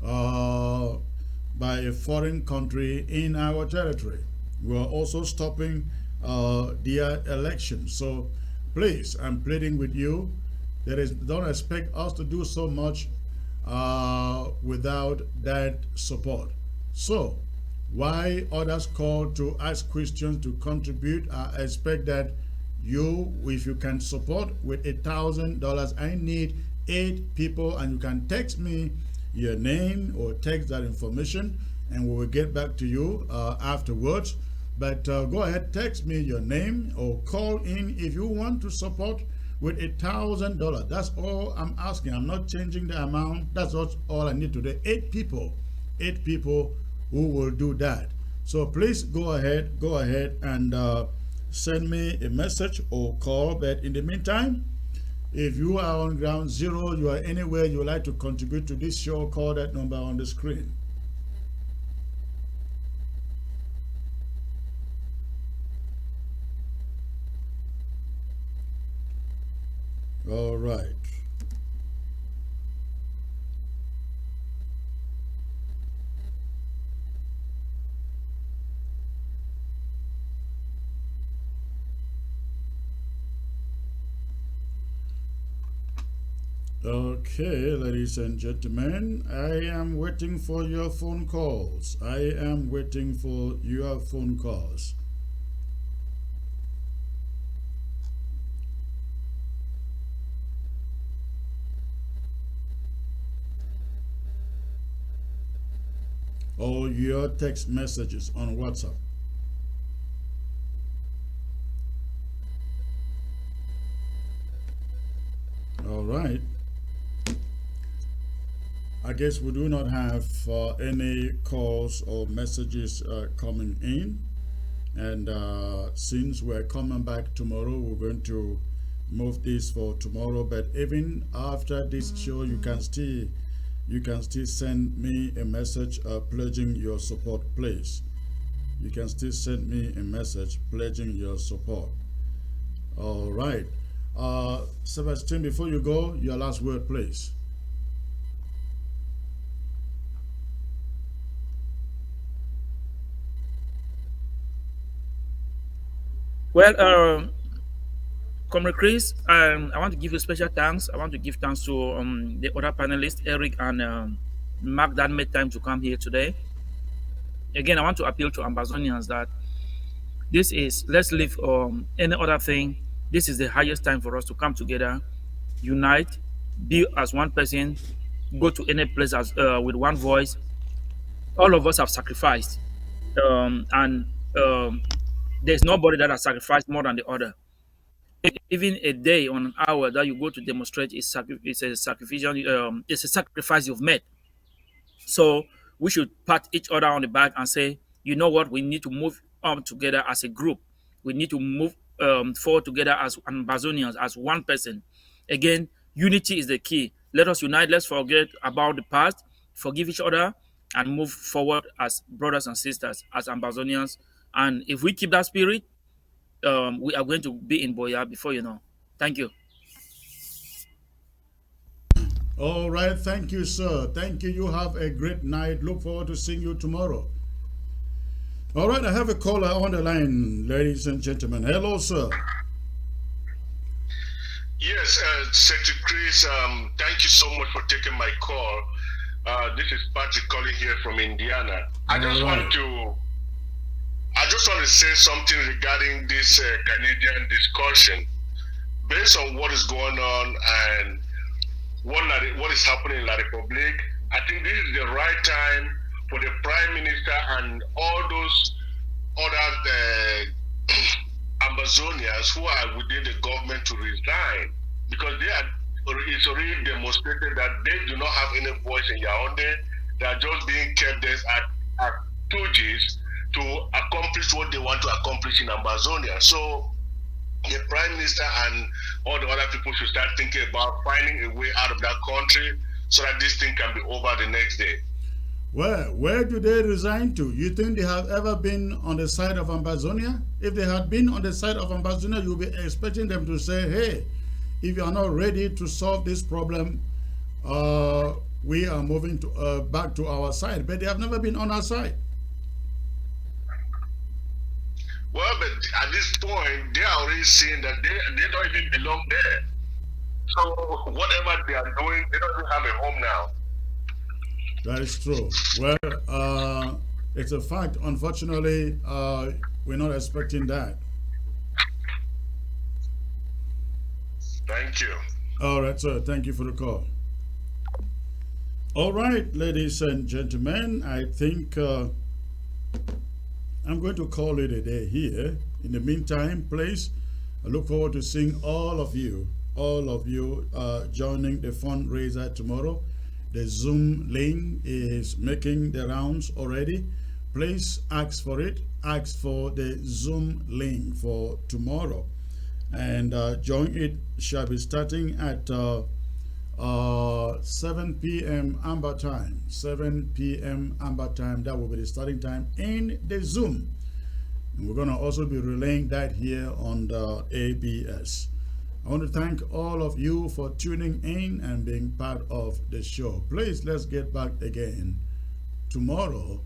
by a foreign country in our territory. We are also stopping their election. So please, I'm pleading with you. Don't expect us to do so much without that support. So why others call to ask questions to contribute, I expect that you, if you can support with $1,000, I need 8 people, and you can text me your name or text that information, and we will get back to you afterwards. But go ahead, text me your name or call in if you want to support with $1,000. That's all I'm asking. I'm not changing the amount. That's all I need today. 8 people who will do that. So please go ahead and send me a message or call. But in the meantime, if you are on ground zero, you are anywhere you would like to contribute to this show, call that number on the screen. All right. Okay, ladies and gentlemen, I am waiting for your phone calls. I am waiting for your phone calls. Or your text messages on WhatsApp. All right. I guess we do not have any calls or messages coming in, and since we're coming back tomorrow, we're going to move this for tomorrow. But even after this show, you can still send me a message pledging your support, please. You can still send me a message pledging your support. All right. Sebastian, before you go, your last word, please. Well, Comrade Chris, I want to give you special thanks. I want to give thanks to the other panelists, Eric and Mark, that made time to come here today. Again, I want to appeal to Ambazonians that this is, let's leave any other thing. This is the highest time for us to come together, unite, be as one person, go to any place as with one voice. All of us have sacrificed, and there's nobody that has sacrificed more than the other. Even a day or an hour that you go to demonstrate is a sacrificial, it's a sacrifice you've made. So we should pat each other on the back and say, you know what, we need to move on together as a group. We need to move forward together as Ambazonians, as one person. Again, unity is the key. Let us unite. Let's forget about the past, forgive each other, and move forward as brothers and sisters, as Ambazonians. And if we keep that spirit, we are going to be in Boya before you know. Thank you. All right, thank you, sir. Thank you. You have a great night. Look forward to seeing you tomorrow. All right, I have a caller on the line, ladies and gentlemen. Hello, sir. Yes, Secretary Chris, thank you so much for taking my call. This is Patrick calling here from Indiana. I just want to say something regarding this Canadian discussion. Based on what is going on and what is happening in La Republique, I think this is the right time for the Prime Minister and all those other Ambazonians who are within the government to resign, because it's already demonstrated that they do not have any voice in Yaoundé. They are just being kept there at 2Gs to accomplish what they want to accomplish in Ambazonia. So the Prime Minister and all the other people should start thinking about finding a way out of that country so that this thing can be over the next day. Well, where do they resign to? You think they have ever been on the side of Ambazonia? If they had been on the side of Ambazonia, you'll be expecting them to say, hey, if you are not ready to solve this problem, we are moving to, back to our side. But they have never been on our side. Well, but at this point, they are already seeing that they don't even belong there. So whatever they are doing, they don't even have a home now. That is true. Well, it's a fact. Unfortunately, we're not expecting that. Thank you. All right, sir. Thank you for the call. All right, ladies and gentlemen, I think I'm going to call it a day here. In the meantime, please, I look forward to seeing all of you joining the fundraiser tomorrow. The Zoom link is making the rounds already. Please ask for it. Ask for the Zoom link for tomorrow. And join it shall be starting at 7 p.m. Amber time. 7 p.m. Amber time. That will be the starting time in the Zoom. And we're going to also be relaying that here on the ABS. I want to thank all of you for tuning in and being part of the show. Please, let's get back again tomorrow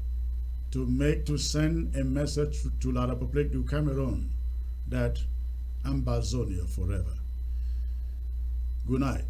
to send a message to La République du Cameroon that Ambazonia forever. Good night.